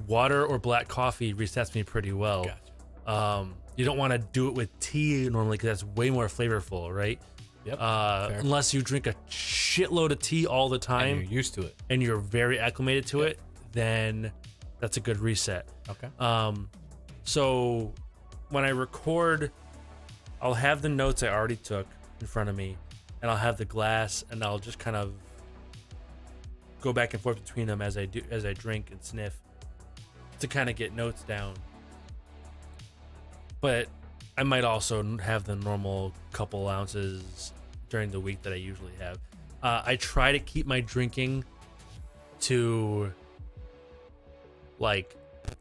water or black coffee resets me pretty well. Gotcha. You don't want to do it with tea normally because that's way more flavorful, right? Yep. Fair. Unless you drink a shitload of tea all the And time you're used to it. and you're very acclimated to Yep. it, then that's a good reset. Okay. So when I record, I'll have the notes I already took in front of me, and I'll have the glass, and I'll just kind of go back and forth between them as I drink and sniff to kind of get notes down. But I might also have the normal couple ounces during the week that I usually have. I try to keep my drinking to like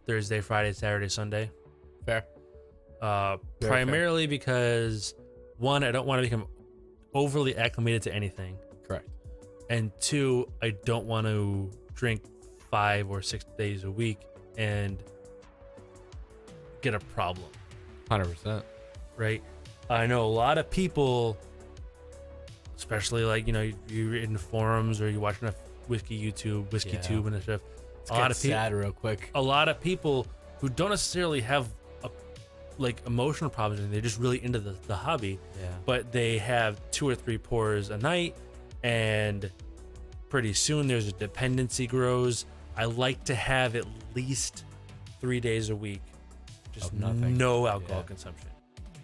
Thursday, Friday, Saturday, Sunday. Fair. Primarily fair. Because one, I don't want to become overly acclimated to anything. Correct. And two, I don't want to drink 5 or 6 days a week and get a problem. 100%. Right? I know a lot of people, especially like, you're in forums or you're watching a whiskey tube and stuff. A lot of people, sad real quick. A lot of people who don't necessarily have emotional problems, and they're just really into the hobby. Yeah. But they have 2 or 3 pours a night, and pretty soon there's a dependency grows. I like to have at least 3 days a week, just no alcohol consumption.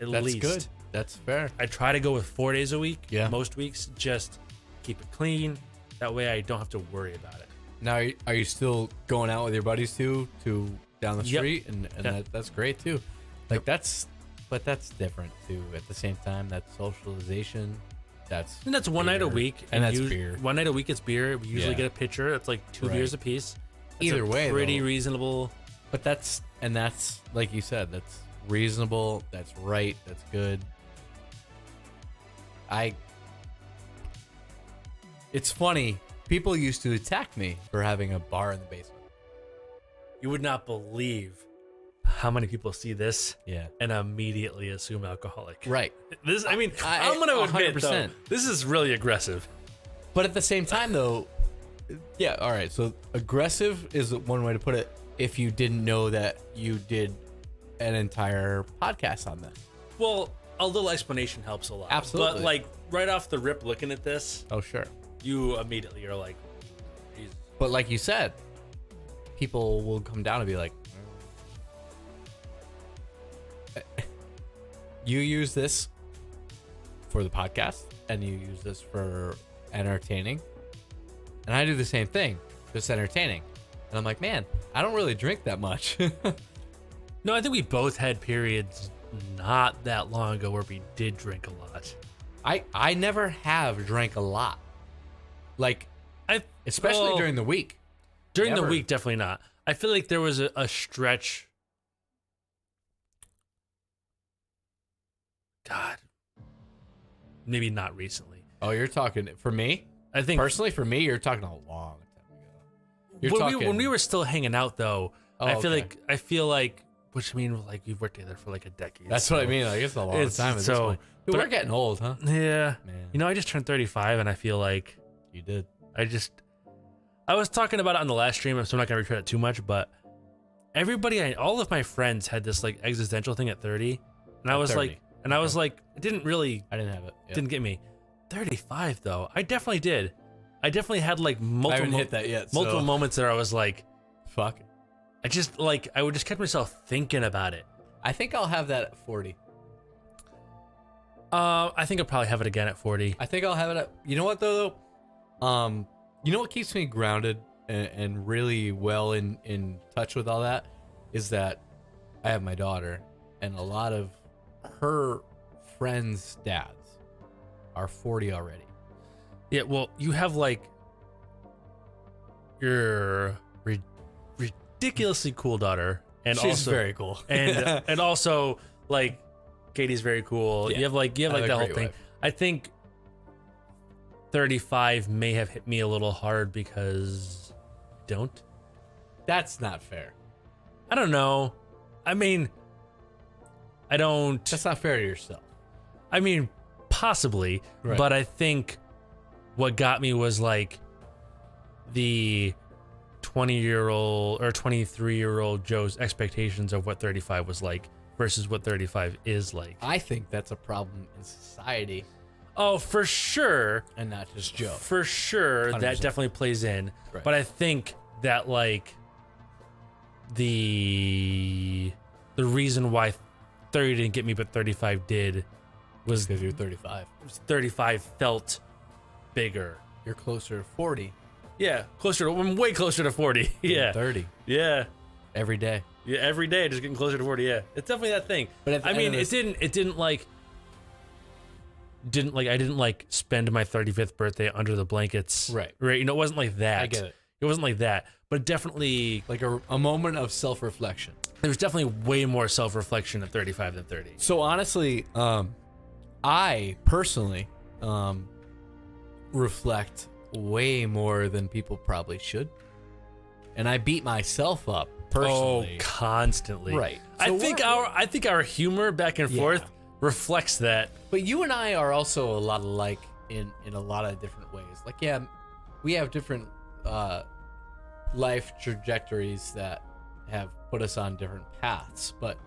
At least. That's good. That's fair. I try to go with 4 days a week. Yeah. Most weeks, just keep it clean. That way I don't have to worry about it. Now, are you still going out with your buddies to down the street? And that's great too. Like that's different too. At the same time, that's socialization. That's one night a week. And that's beer. One night a week it's beer. We usually get a pitcher. It's like 2 beers a piece. Either way, pretty reasonable. But that's like you said, that's reasonable. That's right. That's good. It's funny. People used to attack me for having a bar in the basement. You would not believe how many people see this and immediately assume alcoholic. Right. I'm going to admit, though, this is really aggressive. But at the same time, though, yeah, all right. So aggressive is one way to put it if you didn't know that you did an entire podcast on this. Well, a little explanation helps a lot. Absolutely. But, like, right off the rip looking at this. Oh, sure. You immediately are like, Jesus. But like you said, people will come down and be like, you use this for the podcast and you use this for entertaining. And I do the same thing, just entertaining. And I'm like, man, I don't really drink that much. No, I think we both had periods not that long ago where we did drink a lot. I never have drank a lot. Like, especially during the week. During the week, definitely not. I feel like there was a stretch. God. Maybe not recently. Oh, you're talking, for me? I think. Personally, for me, you're talking a long time ago. When we were still hanging out, though, I feel like, which we've worked together for like a decade. That's what I mean. Like, it's a long time at this point. Dude, we're getting old, huh? Yeah. Man. I just turned 35, and I feel like. You did. I was talking about it on the last stream, so I'm not going to retread it too much, but all of my friends had this like existential thing at 30, and I was 30. Like, it didn't really. I didn't have it. Yep. Didn't get me. 35 though, I definitely did. I definitely had like multiple. I haven't hit that yet. Multiple moments that I was like, fuck. I would just keep myself thinking about it. I think I'll have that at 40. I think I'll probably have it again at 40. I think I'll have it at. You know what though? You know what keeps me grounded and really well in touch with all that is that I have my daughter, and a lot of her friends' dads are 40 already. Yeah, well, you have like your ridiculously cool daughter, and she's also very cool, and also like Katie's very cool. Yeah. You have like that whole thing. Wife. I think 35 may have hit me a little hard because don't. That's not fair. I don't know. I mean, I don't. That's not fair to yourself. I mean, possibly, right. But I think what got me was like the 20-year-old or 23-year-old Joe's expectations of what 35 was like versus what 35 is like. I think that's a problem in society. Oh, for sure. And not just Joe. For sure, 100%. That definitely plays in. Right. But I think that like the the reason why 30 didn't get me, but 35 did, was Because you're 35. 35 felt bigger. You're closer to 40 Yeah, I'm way closer to 40. Yeah. than 30 Yeah. every day. Yeah, every day just getting closer to 40. Yeah. It's definitely that thing. But at the I end mean, of it didn't I didn't like spend my 35th birthday under the blankets. Right. Right. You know, it wasn't like that. I get it. It wasn't like that. But definitely, Like a moment of self-reflection. there was definitely way more self-reflection at 35 than 30. So honestly, I personally reflect way more than people probably should. And I beat myself up personally. Oh, constantly. Right. I So think our humor back and Yeah. forth reflects that. But you and I are also a lot alike in a lot of different ways. Like, yeah, we have different life trajectories that have put us on different paths. But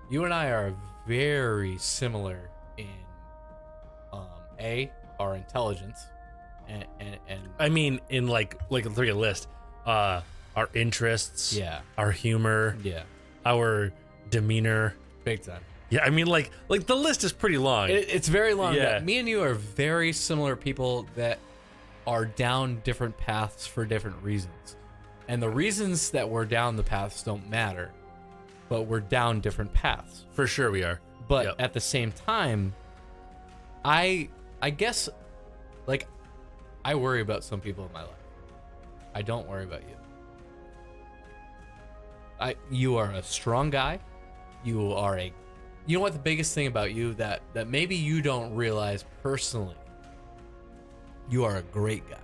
you and I are very similar in our intelligence and I mean, in like look at a list, our interests, yeah, our humor, yeah, our demeanor. big time. Yeah, I mean, like the list is pretty long. It's very long. Yeah. Me and you are very similar people that are down different paths for different reasons. And the reasons that we're down the paths don't matter, but we're down different paths. For sure we are. But Yep. at the same time, I guess, like, I worry about some people in my life. I don't worry about you. You are a strong guy. You are you know what the biggest thing about you that maybe you don't realize personally? You are a great guy.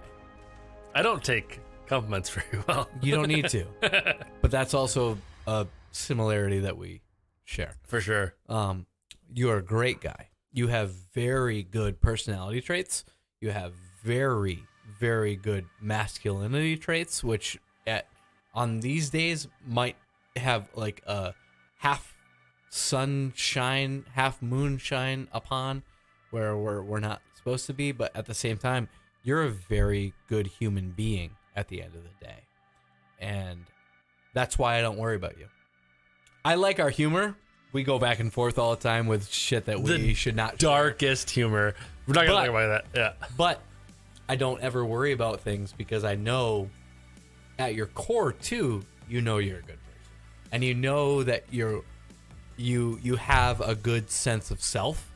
I don't take compliments very well. You don't need to. But that's also a similarity that we share. For sure. You are a great guy. You have very good personality traits. You have very, very good masculinity traits, which on these days might have like a half sunshine, half moonshine upon where we're not supposed to be. But at the same time, you're a very good human being at the end of the day. And that's why I don't worry about you. I like our humor. We go back and forth all the time with shit that we should not share. Darkest humor. We're not going to talk about that. Yeah. But I don't ever worry about things because I know at your core too, you know you're a good person. And you know that you have a good sense of self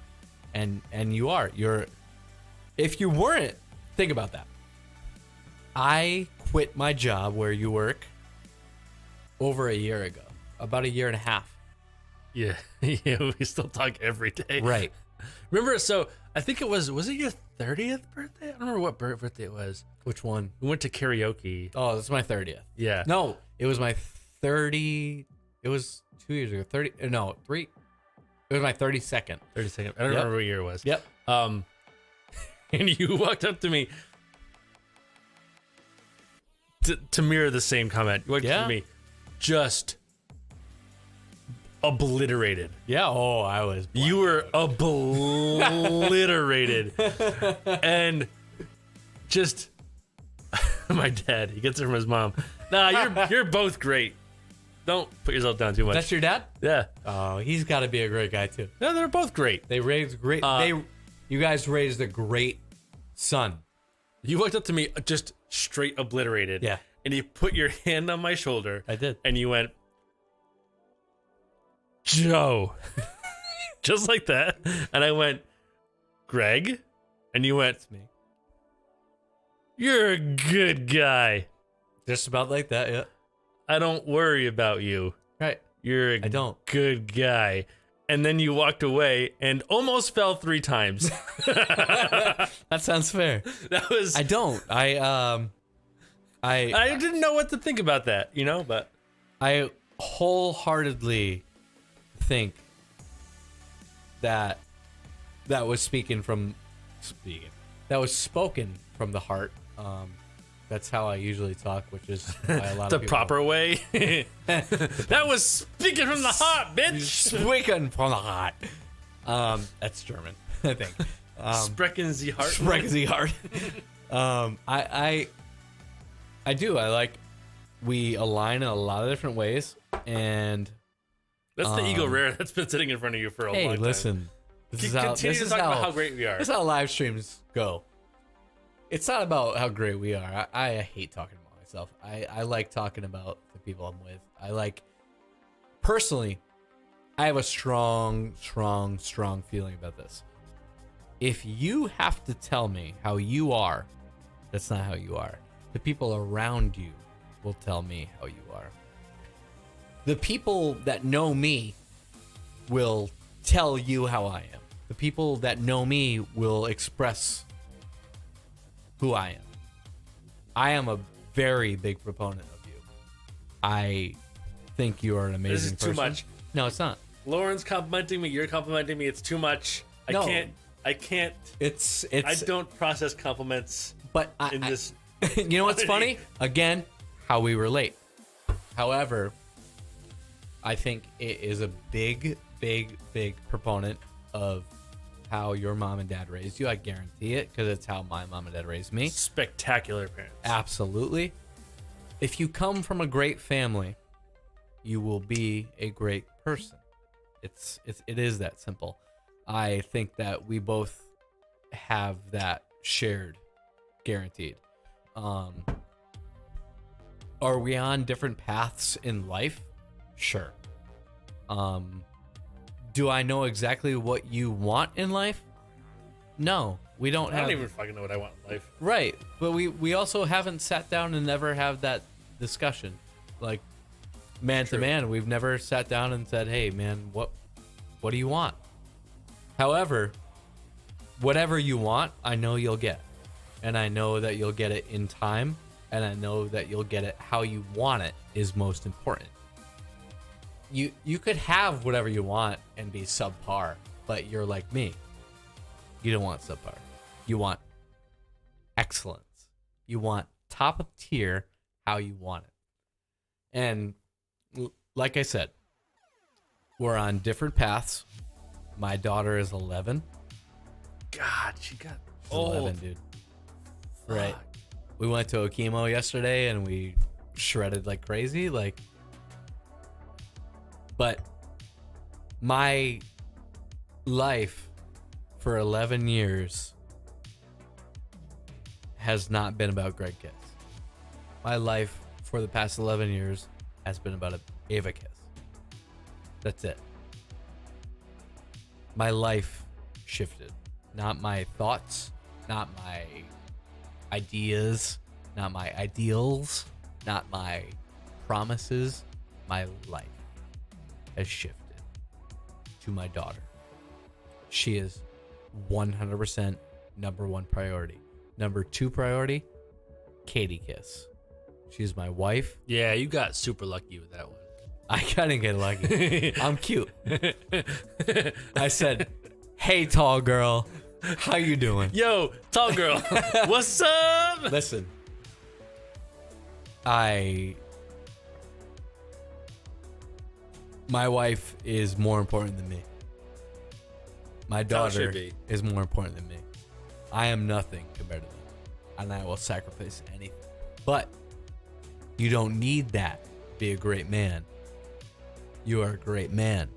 and you're if you weren't, think about that. I quit my job where you work over a year ago, about a year and a half. Yeah. Yeah, we still talk every day. Right. Remember, so I think was it your 30th birthday? I don't remember what birthday it was. Which one? We went to karaoke. Oh, this is my 30th. Yeah. No, it was my 30. It was 2 years ago. 30. No, 3. It was my 32nd. 32nd. I don't remember what year it was. Yep. And you walked up to me to mirror the same comment. You walked up to me, just obliterated. Yeah. Oh, I was. You were obliterated. And just my dad, he gets it from his mom. Nah, you're both great. Don't put yourself down too much. That's your dad? Yeah. Oh, he's got to be a great guy too. No, they're both great. They raised great. You guys raised a great son. You walked up to me just straight obliterated. Yeah. And you put your hand on my shoulder. I did. And you went, Joe. Just like that. And I went, Greg. And you went, It's me. You're a good guy. Just about like that. Yeah. I don't worry about you. Right. You're a I don't. good guy. And then you walked away and almost fell 3 times. That sounds fair. That was. I don't. I didn't know what to think about that, you know, but I wholeheartedly think that was spoken from the heart. That's how I usually talk, which is why a lot the of people proper way. That was speaking from the heart, bitch. Speaking from the heart. That's German, I think. Sprechen Sie Heart. Sprechen Sie Heart. I do. I like we align in a lot of different ways, and That's the Eagle Rare that's been sitting in front of you for a long time. Hey, listen. Continue to talk about how great we are. This is how live streams go. It's not about how great we are. I hate talking about myself. I like talking about the people I'm with. Personally, I have a strong feeling about this. If you have to tell me how you are, that's not how you are. The people around you will tell me how you are. The people that know me will tell you how I am. The people that know me will express who I am. I am a very big proponent of you. I think you are an amazing person. This is too much. No, it's not. Lauren's complimenting me. You're complimenting me. It's too much. No. I can't. It's. I don't process compliments. But this. You know what's funny? Again, how we relate. However, I think it is a big proponent of how your mom and dad raised you. I guarantee it, because it's how my mom and dad raised me. Spectacular parents. Absolutely. If you come from a great family, you will be a great person. It is that simple. I think that we both have that shared, guaranteed. Are we on different paths in life? Sure. Do I know exactly what you want in life? No, we don't have. I don't even fucking know what I want in life. Right, but we also haven't sat down and never have that discussion, like man to man. We've never sat down and said, "Hey, man, what do you want?" However, whatever you want, I know you'll get, and I know that you'll get it in time, and I know that you'll get it how you want it is most important. You could have whatever you want and be subpar, but you're like me. You don't want subpar. You want excellence. You want top of tier how you want it. And like I said, we're on different paths. My daughter is 11. God, she got She's old. 11, dude. Right. Fuck. We went to Octamore yesterday and we shredded like crazy. But my life for 11 years has not been about Greg Kiss. My life for the past 11 years has been about Ava Kiss. That's it. My life shifted. Not my thoughts, not my ideas, not my ideals, not my promises. My life has shifted to my daughter. She is 100% number one priority. Number two priority, Katie Kiss. She's my wife. Yeah, you got super lucky with that one. I didn't get lucky. I'm cute. I said, "Hey, tall girl, how you doing?" Yo, tall girl, what's up? Listen, my wife is more important than me. My daughter is more important than me. I am nothing compared to them, and I will sacrifice anything. But you don't need that to be a great man. You are a great man.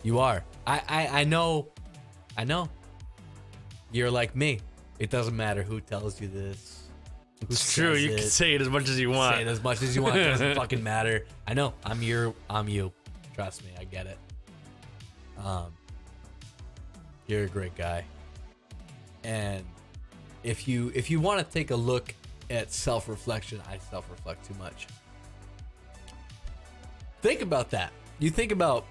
You are. I know. You're like me. It doesn't matter who tells you this. It's true. You can say it as much as you want. Say it as much as you want. It doesn't fucking matter. I know. I'm you. Trust me. I get it. You're a great guy. And if you want to take a look at self-reflection, I self-reflect too much. Think about that. You think about,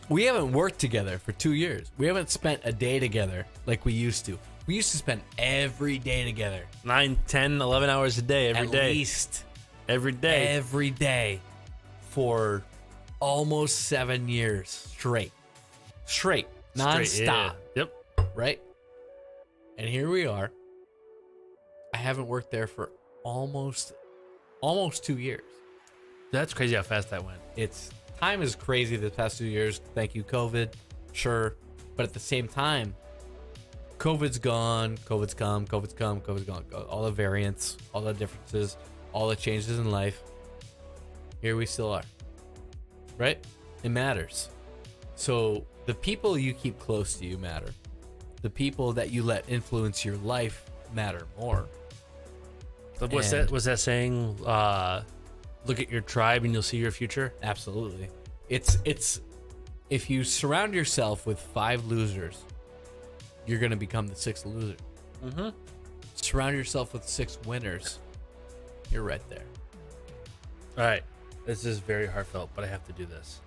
we haven't worked together for 2 years. We haven't spent a day together like we used to. We used to spend every day together. 9, 10, 11 hours a day, every day. At least. Every day. Every day. For almost 7 years straight. Non-stop. Yeah. Yep. Right? And here we are. I haven't worked there for almost 2 years. That's crazy how fast that went. Time is crazy the past 2 years. Thank you, COVID. Sure. But at the same time, COVID's gone. COVID's come. COVID's come. COVID's gone. All the variants, all the differences, all the changes in life. Here we still are. Right? It matters. So the people you keep close to you matter. The people that you let influence your life matter more. Was that saying, look at your tribe and you'll see your future? Absolutely. It's if you surround yourself with 5 losers, you're going to become the 6th loser. Mm-hmm. Surround yourself with 6 winners. You're right there. All right. This is very heartfelt, but I have to do this.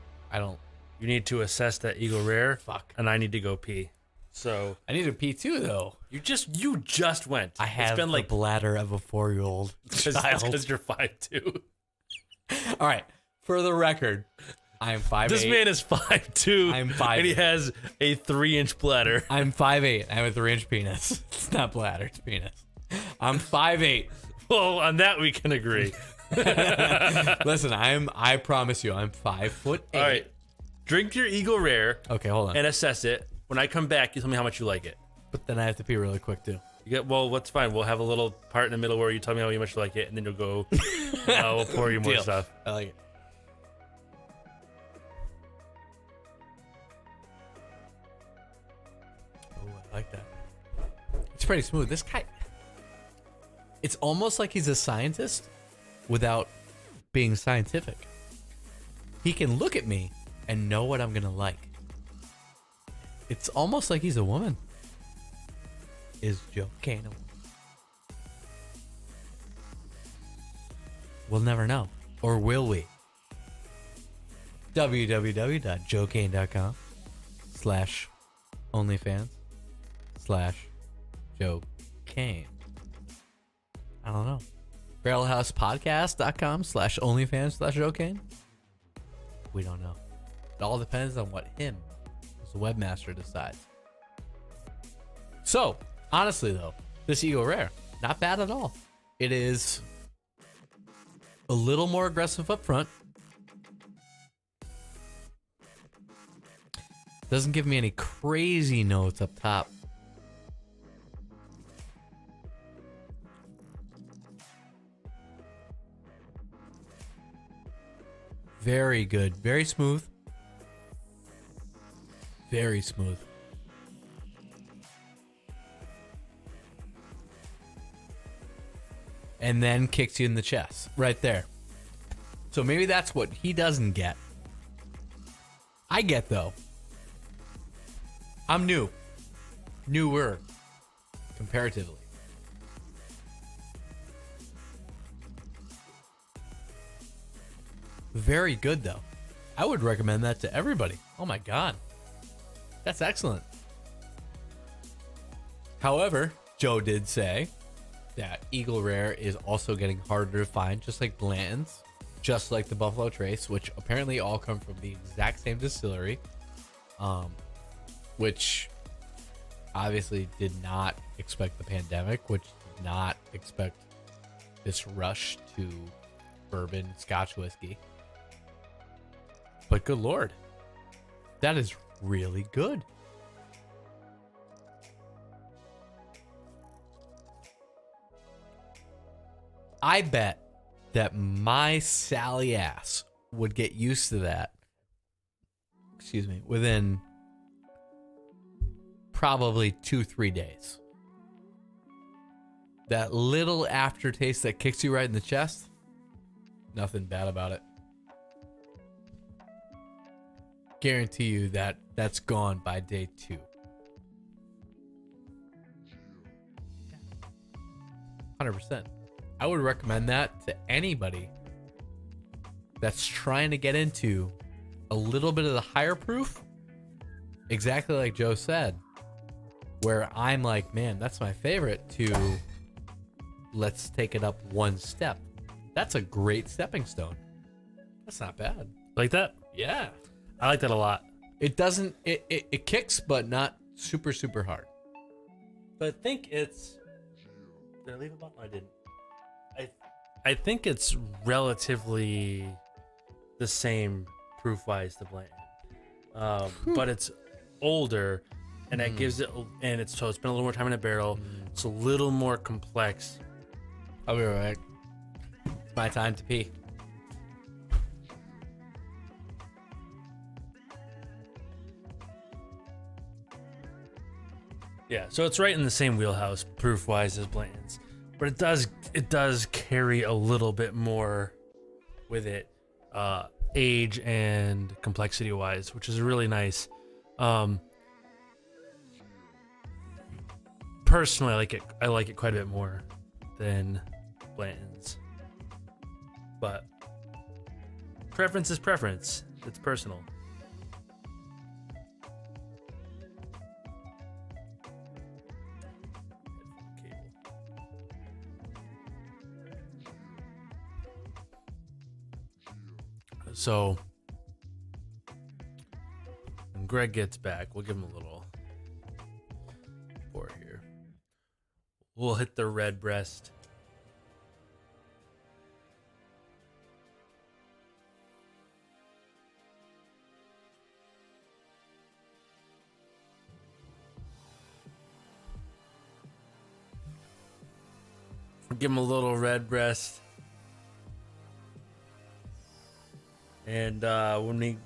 You need to assess that Eagle Rare. Fuck. And I need to go pee. So I need to pee too, though. you just went. I have been the bladder of a 4-year-old child. Because you're 5'2". All right. For the record, I am 5'8". This man is 5'2". I'm 5'8". And he has a 3-inch bladder. I'm 5'8". I have a 3-inch penis. It's not bladder, it's penis. I'm 5'8". Well, on that we can agree. Listen, I promise you, I'm 5'8". All right. Drink your Eagle Rare. Okay, hold on. And assess it. When I come back, you tell me how much you like it. But then I have to pee really quick too. What's fine. We'll have a little part in the middle where you tell me how much you like it, and then you'll go. We'll pour you more Deal. stuff. I like it. Oh, I like that. It's pretty smooth. This guy. It's almost like he's a scientist without being scientific. He can look at me and know what I'm gonna like. It's almost like he's a woman. Is Joe Kane a woman? We'll never know. Or will we? www.joekane.com/OnlyFans/Joe Kane. I don't know. BarrelHousePodcast.com/OnlyFans/Joe Kane. We don't know. It all depends on what him, as the webmaster, decides. So, honestly though, this Eagle Rare, not bad at all. It is a little more aggressive up front. Doesn't give me any crazy notes up top. Very good. Very smooth. Very smooth. And then kicks you in the chest. Right there. So maybe that's what he doesn't get. I get, though. I'm new. Newer. Comparatively. Very good, though. I would recommend that to everybody. Oh my god. That's excellent. However, Joe did say that Eagle Rare is also getting harder to find, just like Blanton's, just like the Buffalo Trace, which apparently all come from the exact same distillery, which obviously did not expect the pandemic, which did not expect this rush to bourbon Scotch whiskey. But good lord, that is really good. I bet that my Sally ass would get used to that, within probably 2-3 days. That little aftertaste that kicks you right in the chest, nothing bad about it. Guarantee you that that's gone by day 2. 100%. I would recommend that to anybody that's trying to get into a little bit of the higher proof. Exactly like Joe said, where I'm like, man, that's my favorite, to let's take it up one step. That's a great stepping stone. That's not bad. Like that? Yeah. I like that a lot. It doesn't, it kicks, but not super, super hard. But I think it's... Did I leave a bottle? I didn't. I think it's relatively the same proof-wise to Blanton. But it's older, and that gives it... And it's been a little more time in a barrel. It's a little more complex. I'll be right back. It's my time to pee. Yeah, so it's right in the same wheelhouse, proof-wise, as Blanton's, but it does carry a little bit more with it, age and complexity-wise, which is really nice. Personally, I like it quite a bit more than Blanton's, but preference is preference. It's personal. So when Greg gets back, we'll give him a little pour here. We'll hit the red breast. Give him a little red breast. And when he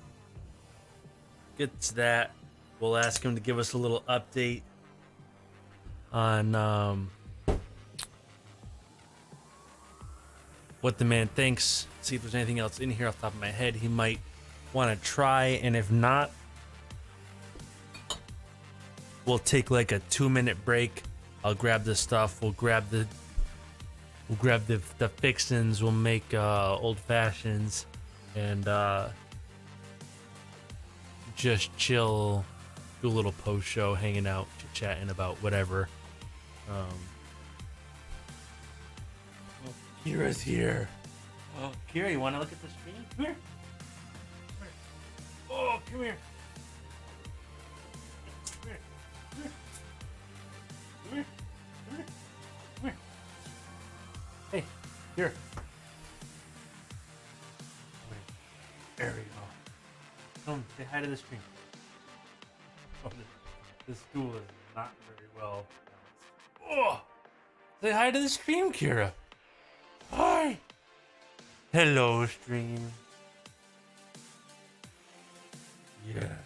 gets that, we'll ask him to give us a little update on what the man thinks. See if there's anything else in here off the top of my head he might want to try. And if not, we'll take like a 2-minute break. I'll grab the stuff. We'll grab the fixins. We'll make old fashions. And just chill, do a little post show, hanging out, chatting about whatever. Kira's here. Oh, Kira, you want to look at the screen? Come here. Come here. Oh, come here. Come here. Come here. Come here. Come here. Come here. Hey, here. There we go. Come, say hi to the screen. Oh, this stool is not very well balanced. Oh! Say hi to the stream, Kira. Hi! Hello, stream. Yeah.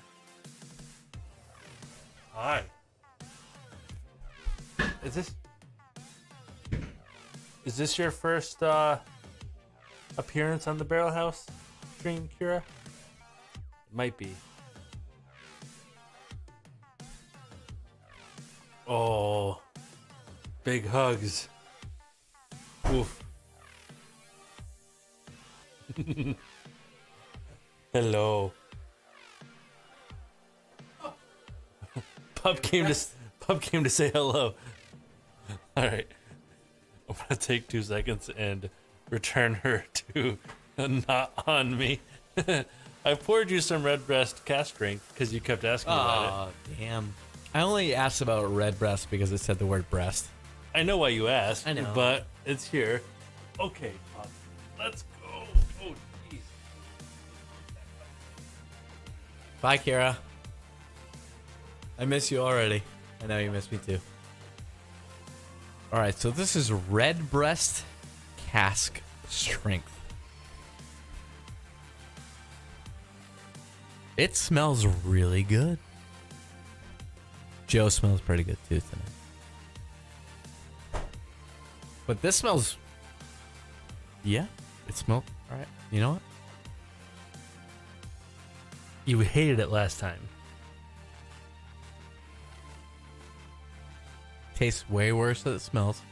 Hi. Is this your first appearance on the Barrel House stream, Kira? It might be. Oh, big hugs. Oof. Hello. Pup came to say hello. All right. I'm gonna take 2 seconds and return her to not on me. I poured you some Redbreast cask drink because you kept asking about it. Oh, damn. I only asked about Redbreast because it said the word breast. I know why you asked, I know. but it's here. Okay, Pop, let's go. Oh, jeez. Bye, Kira. I miss you already. I know you miss me too. All right, so this is Redbreast cask strength. It smells really good. Joe smells pretty good too tonight. But this smells... Yeah, it smells... All right, you know what? You hated it last time. Tastes way worse than it smells.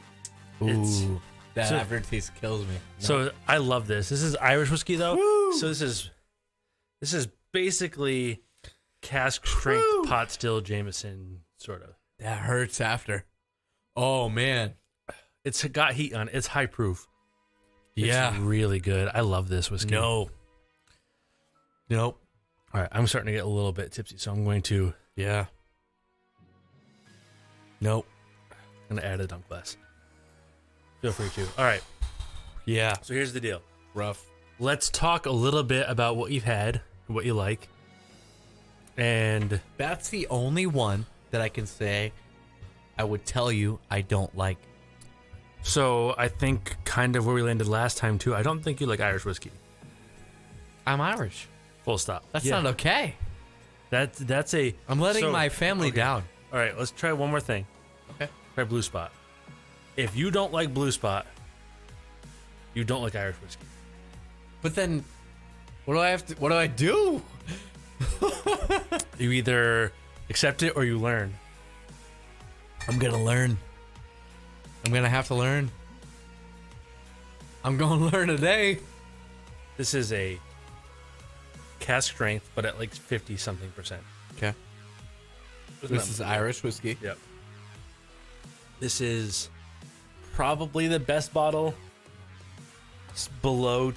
Ooh, that aftertaste kills me. No. So I love this. This is Irish whiskey though. Woo! So this is basically cask strength pot still Jameson sort of. That hurts after. Oh man, It's got heat on it. It's high proof. yeah, It's really good. I love this whiskey. nope. All right, I'm starting to get a little bit tipsy, so I'm going to Yeah, nope. I'm gonna add a dunk glass. Feel free to. All right. Yeah, So here's the deal. rough. Let's talk a little bit about what you've had, what you like, and That's the only one that I can say I would tell you I don't like. so I think kind of where we landed last time too. I don't think you like Irish whiskey. I'm Irish. Full stop. That's Yeah. not okay. That's a. I'm letting so- my family okay. down. All right, let's try one more thing. Okay. Try Blue Spot. If you don't like Blue Spot, you don't like Irish whiskey. But then, what do I do? You either accept it or you learn. I'm gonna learn. I'm gonna have to learn. I'm gonna learn today. This is a cask strength, but at like 50-something%. Okay. This is Irish whiskey. Yep. This is probably the best bottle. It's below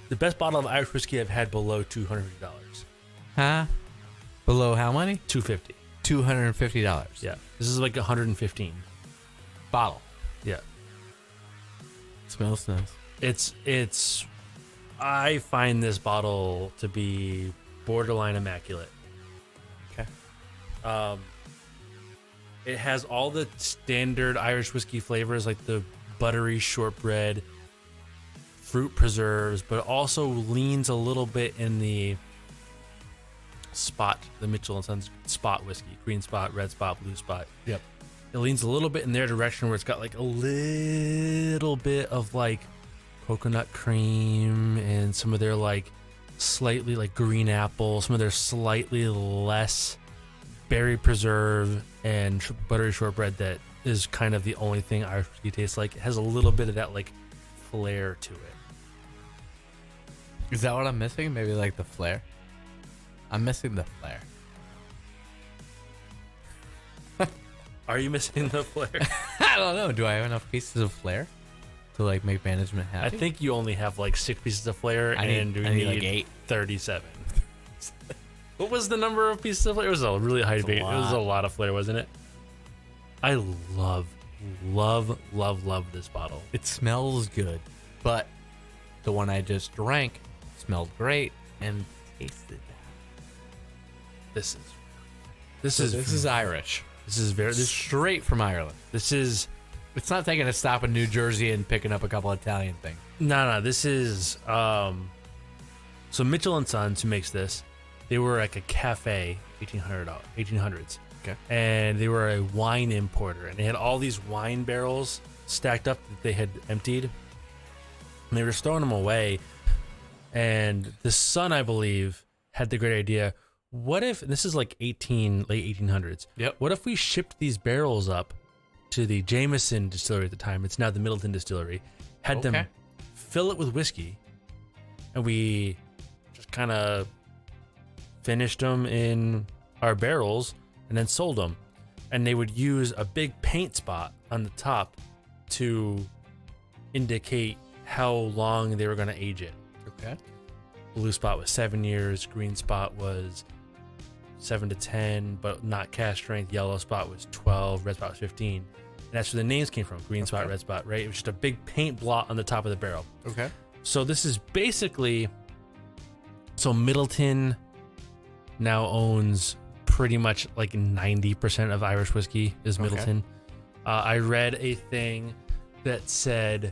the best bottle of Irish whiskey I've had below $250. Huh? Below how many? $250. $250. Yeah. This is like 115 Bottle. Yeah. Smells nice. It's I find this bottle to be borderline immaculate. Okay. It has all the standard Irish whiskey flavors like the buttery shortbread, fruit preserves, but also leans a little bit in the spot, the Mitchell & Sons spot whiskey, green spot, red spot, blue spot. Yep. It leans a little bit in their direction where it's got like a little bit of like coconut cream and some of their like slightly like green apple, some of their slightly less berry preserve and buttery shortbread that is kind of the only thing Irish whiskey tastes like. It has a little bit of that like flair to it. Is that what I'm missing? Maybe like the flair? I'm missing the flair. Are you missing the flair? I don't know. Do I have enough pieces of flair to like make management happy? I think you only have like 6 pieces of flair I and need you need like 8. 37. What was the number of pieces of flair? It was a really high debate. It was a lot of flair, wasn't it? I love this bottle. It smells good, but the one I just drank smelled great and tasted bad. This This is Irish. This is very Straight from Ireland. This is It's not taking a stop in New Jersey and picking up a couple Italian things. no. This is so Mitchell & Sons, who makes this, they were like a cafe 1800s. Okay. And they were a wine importer, and they had all these wine barrels stacked up that they had emptied, and they were just throwing them away. And the son, I believe, had the great idea. What if, and this is like late 1800s. Yep. What if we shipped these barrels up to the Jameson Distillery at the time? It's now the Middleton Distillery. Had them fill it with whiskey, and we just kind of finished them in our barrels and then sold them. And they would use a big paint spot on the top to indicate how long they were going to age it. Okay. Blue spot was 7 years, green spot was 7 to 10, but not cask strength. Yellow spot was 12, red spot was 15. And that's where the names came from, green spot, red spot, right? It was just a big paint blot on the top of the barrel. Okay. So this is basically, so Middleton now owns pretty much like 90% of Irish whiskey is Middleton. I read a thing that said, you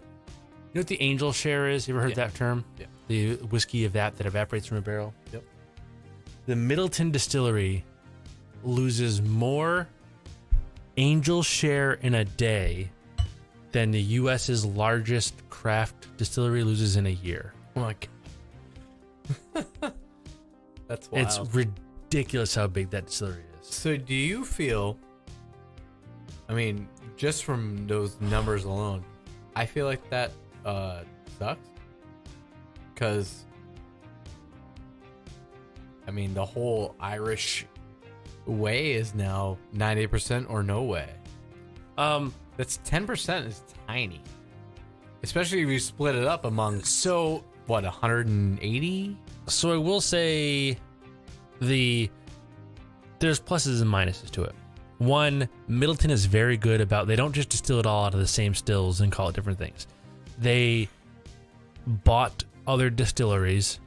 know what the angel share is? You ever heard that term? Yeah. The whiskey of that evaporates from a barrel? Yep. The Middleton Distillery loses more angel share in a day than the U.S.'s largest craft distillery loses in a year. Oh my God. That's wild. It's ridiculous how big that distillery is. So do you feel, I mean, just from those numbers alone, I feel like that sucks? Because, I mean, the whole Irish way is now 90% or no way. That's 10% is tiny. Especially if you split it up among, So, what, 180? so I will say there's pluses and minuses to it. One, Middleton is very good about, they don't just distill it all out of the same stills and call it different things. They bought other distilleries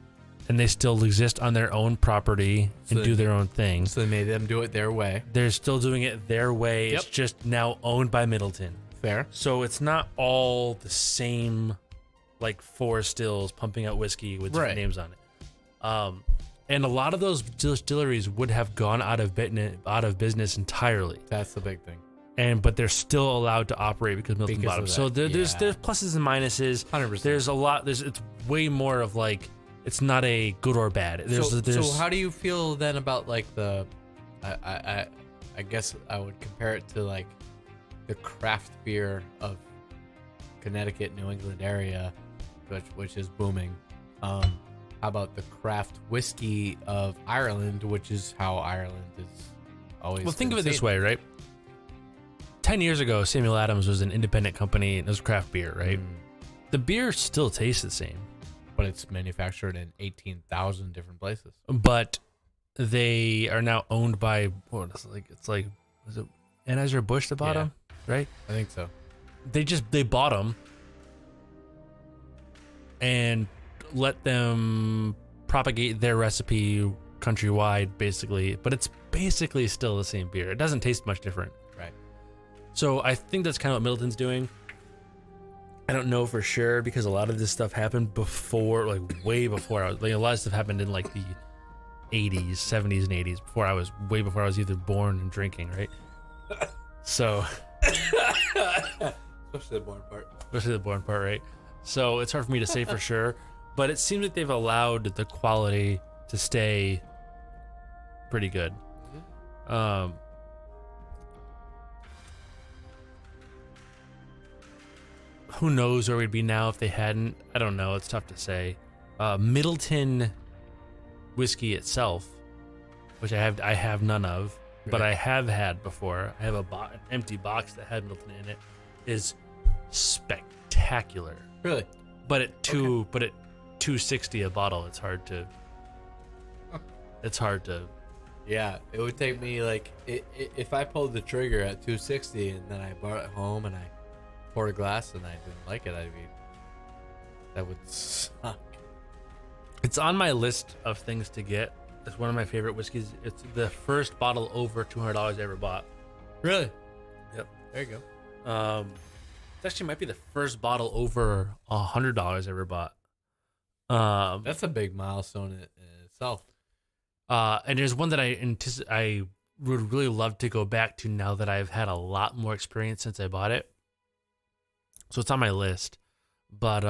and they still exist on their own property and do their own thing. So they made them do it their way. They're still doing it their way. Yep. It's just now owned by Middleton. Fair. So it's not all the same, like 4 stills pumping out whiskey with different names on it. And a lot of those distilleries would have gone out of business entirely. That's the big thing. But they're still allowed to operate because Milton bought them. So there's pluses and minuses. 100%. There's a lot. It's way more of like, it's not a good or bad. So how do you feel then about like the, I guess I would compare it to like the craft beer of Connecticut, New England area, which is booming. How about the craft whiskey of Ireland, which is how Ireland is always. Well, think of it this way, right? 10 years ago, Samuel Adams was an independent company and it was craft beer, right? The beer still tastes the same. But it's manufactured in 18,000 different places. But they are now owned by, is it Anheuser-Busch that bought them, right? I think so. They bought them and let them propagate their recipe countrywide, basically. But it's basically still the same beer. It doesn't taste much different. Right. So I think that's kind of what Middleton's doing. I don't know for sure because a lot of this stuff happened before, like way before a lot of stuff happened in like the 80s, 70s, and 80s way before I was either born and drinking, right? So, especially the born part, right? So it's hard for me to say for sure, but it seems like they've allowed the quality to stay pretty good. Who knows where we'd be now if they hadn't? I don't know. It's tough to say. Middleton whiskey itself, which I have none of, but I have had before. I have an empty box that had Middleton in it. Is spectacular. Really? But at $260 a bottle, it's hard to. Yeah, it would take me like if I pulled the trigger at 260 and then I brought it home and I poured a glass and I didn't like it, that would suck. It's on my list of things to get. It's one of my favorite whiskeys. It's the first bottle over $200 I ever bought. Really? Yep. There you go. It actually might be the first bottle over $100 I ever bought. That's a big milestone in itself. And there's one that I would really love to go back to now that I've had a lot more experience since I bought it. So it's on my list, but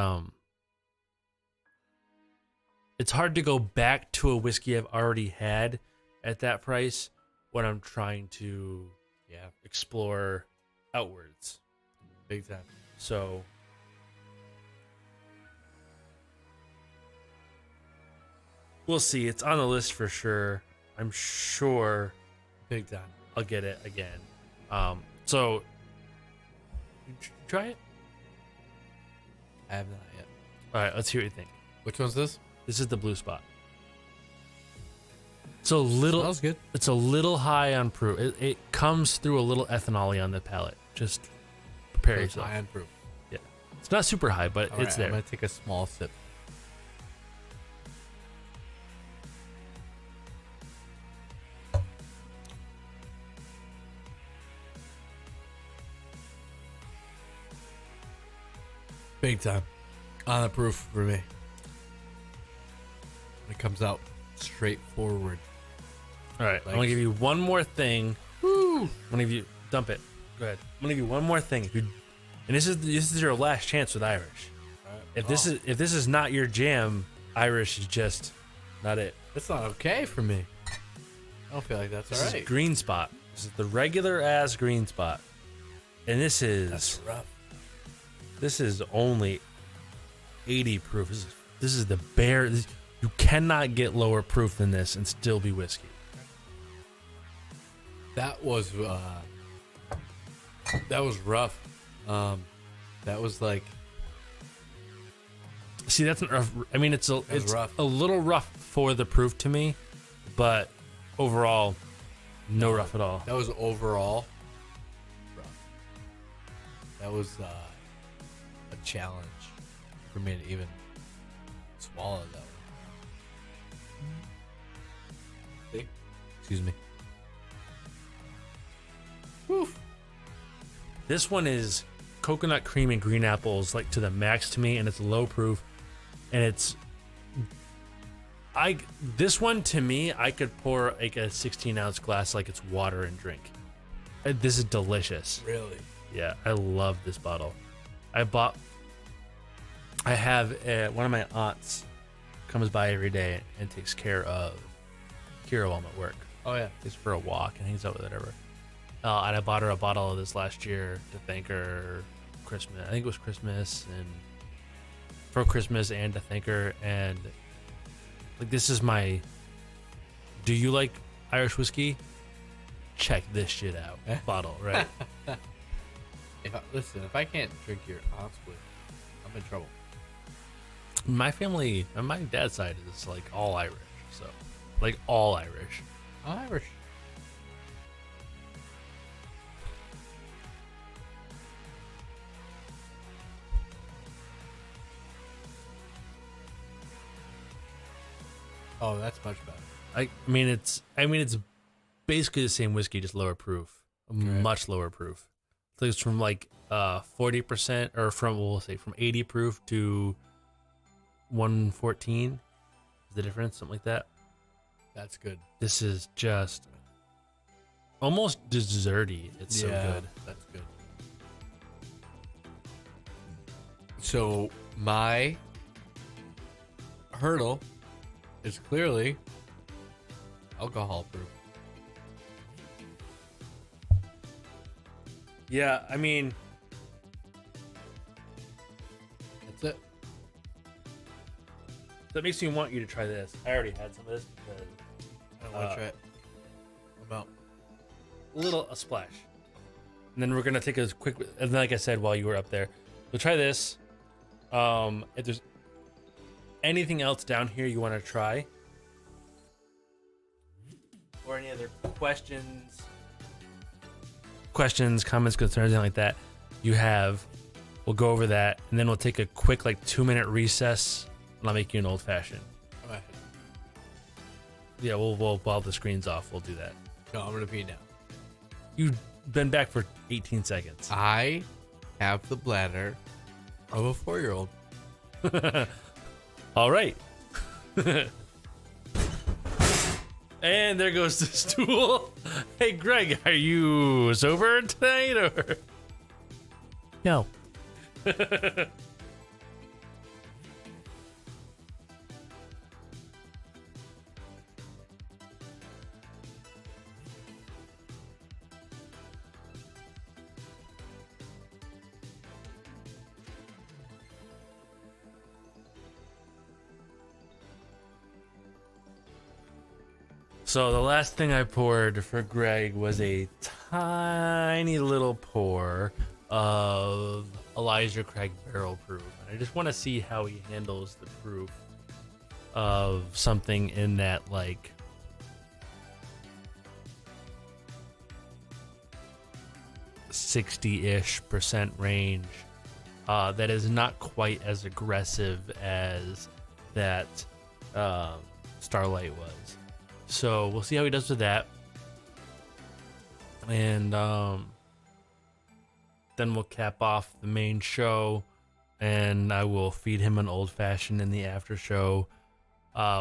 it's hard to go back to a whiskey I've already had at that price when I'm trying to explore outwards. Big time. So we'll see. It's on the list for sure. I'm sure big time I'll get it again. So try it. I have not yet. All right, let's hear what you think. Which one's this? This is the Blue Spot. It's a little. Smells good. It's a little high on proof. It comes through a little ethanol on the palate. Just prepare yourself. High on proof. Yeah, it's not super high, but it's there. I'm gonna take a small sip. Big time. On the proof for me. It comes out straightforward. All right, I'm gonna give you one more thing. Woo! I'm gonna give you dump it. Go ahead. I'm gonna give you one more thing. And this is your last chance with Irish. Right. If this is not your jam, Irish is just not it. That's not okay for me. I don't feel like that's This all right. is Green Spot. This is the regular ass Green Spot, and this That's rough. This is only 80 proof. This is the bare. You cannot get lower proof than this and still be whiskey. That was rough. That was like. See, that's not rough. I mean, it's rough. a little rough for the proof to me, but overall, no rough at all. That was overall rough. That was a challenge for me to even swallow that one. See? Excuse me. Whew. This one is coconut cream and green apples, like to the max to me, and it's low proof, and it's This one to me, I could pour like a 16-ounce glass like it's water and drink. This is delicious. Really? Yeah, I love this bottle. I have one of my aunts comes by every day and takes care of Kira while I'm at work. Oh yeah. Takes for a walk and hangs out with whatever. And I bought her a bottle of this last year to thank her Christmas. I think it was Christmas and for Christmas and to thank her. And like, this is my, do you like Irish whiskey? Check this shit out. Bottle, right? Listen, if I can't drink your aunt's whiskey, I'm in trouble. My family, on my dad's side, is like all Irish. So, like all Irish. Irish. Oh, that's much better. I mean, it's basically the same whiskey, just lower proof, much lower proof. I think it's from like 40% or we'll say from 80 proof to 114. Is the difference, something like that? That's good. This is just almost desserty. It's so good. That's good. So my hurdle is clearly alcohol proof. Yeah, I mean, That's it. that makes me want you to try this. I already had some of this because I don't want to try it. I'm out. a splash. And then we're gonna take a quick, and like I said while you were up there, we'll try this. If there's anything else down here you want to try, or any other questions, comments, concerns, anything like that, we'll go over that, and then we'll take a quick like 2-minute recess, and I'll make you an old fashioned. All right. Yeah, we'll while the screen's off, we'll do that. No, I'm gonna pee now. You've been back for 18 seconds. I have the bladder of a 4-year-old. All right. And there goes the stool. Hey, Greg, are you sober tonight or? No. So the last thing I poured for Greg was a tiny little pour of Elijah Craig Barrel Proof. And I just want to see how he handles the proof of something in that like 60-ish% range. That is not quite as aggressive as that Starlight was. So we'll see how he does with that. And then we'll cap off the main show, and I will feed him an old fashioned in the after show,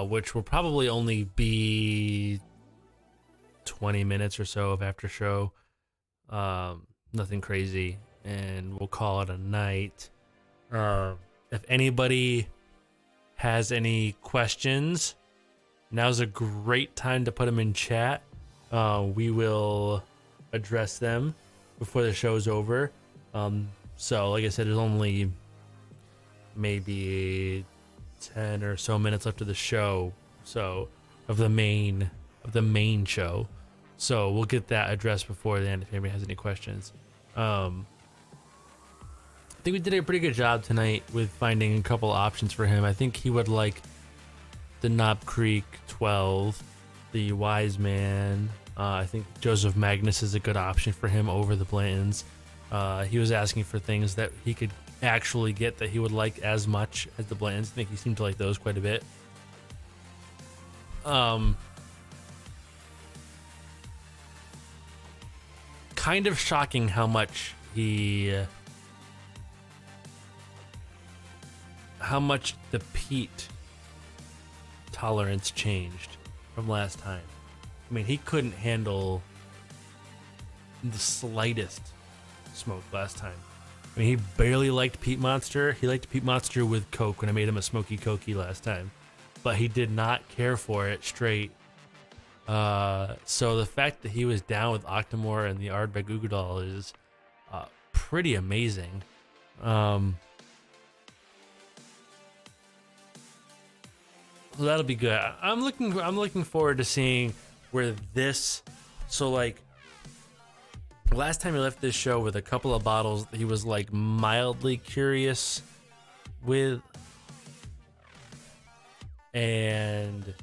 which will probably only be 20 minutes or so of after show. Nothing crazy, and we'll call it a night. If anybody has any questions, now's a great time to put them in chat. We will address them before the show's over. So like I said, there's only maybe 10 or so minutes left of the show, so of the main show. So we'll get that addressed before then if anybody has any questions. I think we did a pretty good job tonight with finding a couple options for him. I think he would like the Knob Creek 12, the Wise Man. I think Joseph Magnus is a good option for him over the Blantons. He was asking for things that he could actually get that he would like as much as the Blantons. I think he seemed to like those quite a bit. Kind of shocking how much the peat tolerance changed from last time. I mean, he couldn't handle the slightest smoke last time. I mean, he barely liked Peat Monster. He liked Peat Monster with Coke when I made him a Smoky Cokey last time, but he did not care for it straight. So the fact that he was down with Octamore and the Artbeg Udoll is pretty amazing. So that'll be good. I'm looking forward to seeing where this. So like last time he left this show with a couple of bottles he was like mildly curious with, and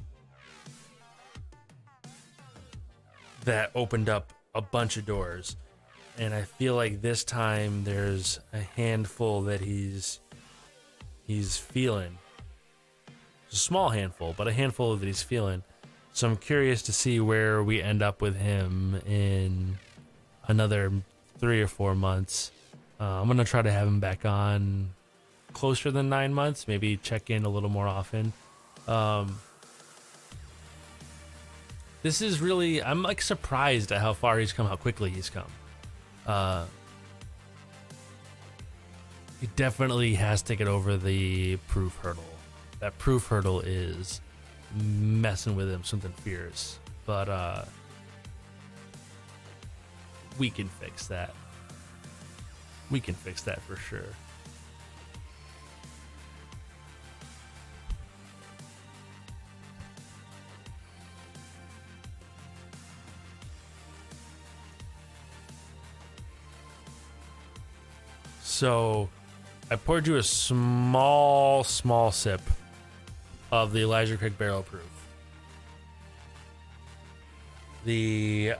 that opened up a bunch of doors. And I feel like this time there's a handful that he's feeling. It's a small handful, but a handful that he's feeling. So I'm curious to see where we end up with him in another 3 or 4 months. I'm going to try to have him back on closer than 9 months, maybe check in a little more often. This is really, I'm like surprised at how far he's come, how quickly he's come. He definitely has to get over the proof hurdle. That proof hurdle is messing with him something fierce, but we can fix that. We can fix that for sure. So I poured you a small sip of the Elijah Craig Barrel Proof. The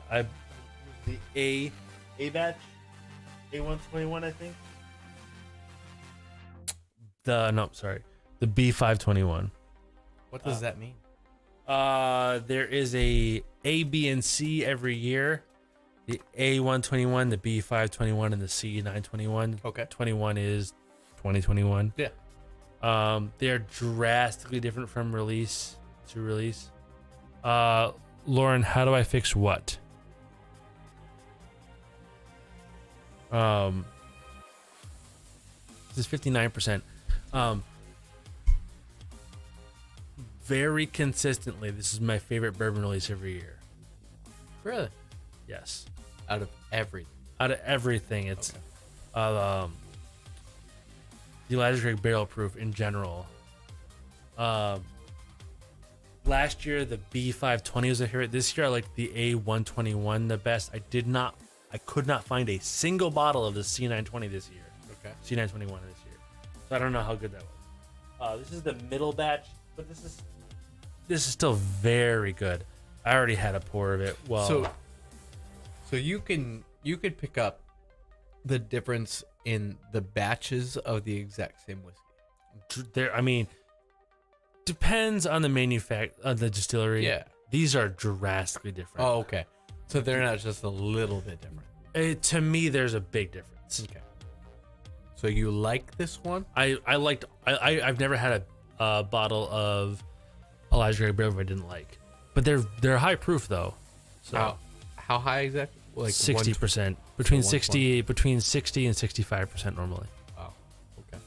A batch, A121, I think. The B521. What does that mean? There is a B, and C every year. The A121, the B521, and the C921. Okay. 21 is 2021. Yeah. They're drastically different from release to release. Lauren, how do I fix what? This is 59%. Very consistently, this is my favorite bourbon release every year. Really? Yes. Out of everything. Out of everything, it's the Elijah Craig Barrel Proof in general. Last year the B520 was a hero. This year I like the A121 the best. I could not find a single bottle of the C920 this year. Okay. C921 this year. So I don't know how good that was. This is the middle batch, but this is still very good. I already had a pour of it. Well, so you could pick up the difference in the batches of the exact same whiskey. I mean, depends on the the distillery. Yeah. These are drastically different. Oh, okay. So they're not just a little bit different. To me, there's a big difference. Okay. So you like this one? I've never had a bottle of Elijah Craig Barrel I didn't like, but they're high proof though. So how high exactly? Like 60%, between so 60 and 65% normally. Oh, okay.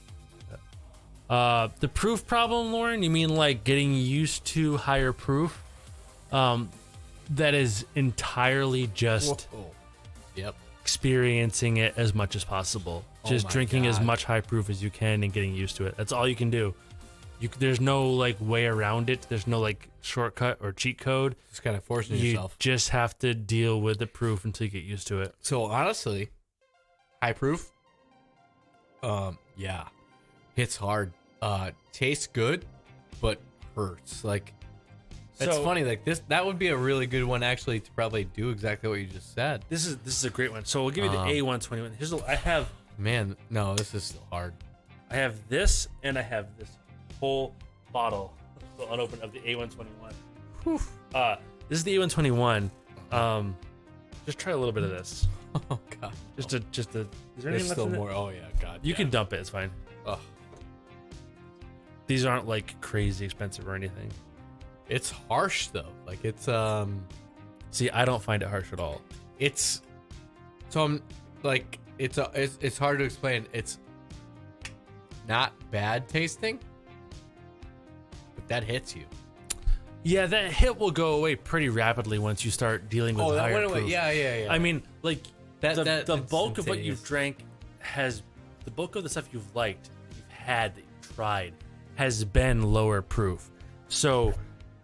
The proof problem, Lauren, you mean like getting used to higher proof? That is entirely just Yep. experiencing it as much as possible. Just drinking as much high proof as you can and getting used to it. That's all you can do. There's no like way around it. There's no like shortcut or cheat code. Just kind of forcing You yourself. just have to deal with the proof until you get used to it. So honestly, high proof, yeah, hits hard. Tastes good, but hurts. Like, it's funny. Like that would be a really good one actually to probably do exactly what you just said. This is a great one. So we'll give you the A121. I have this is still hard. I have this and I have this whole bottle still unopened of the A121. This is the A121. Just try a little bit of this. Oh god. Just a. Is there There's anything left still in it? more. Oh yeah, god. You can dump it. It's fine. Oh. These aren't like crazy expensive or anything. It's harsh though. Like it's See, I don't find it harsh at all. it's so I'm like it's hard to explain. It's not bad tasting, but that hits you. Yeah, that hit will go away pretty rapidly once you start dealing with higher went away. proof. Yeah. I mean, like the bulk of what instantaneous. you've drank the bulk of the stuff you've liked, that you've had, that you've tried, has been lower proof. So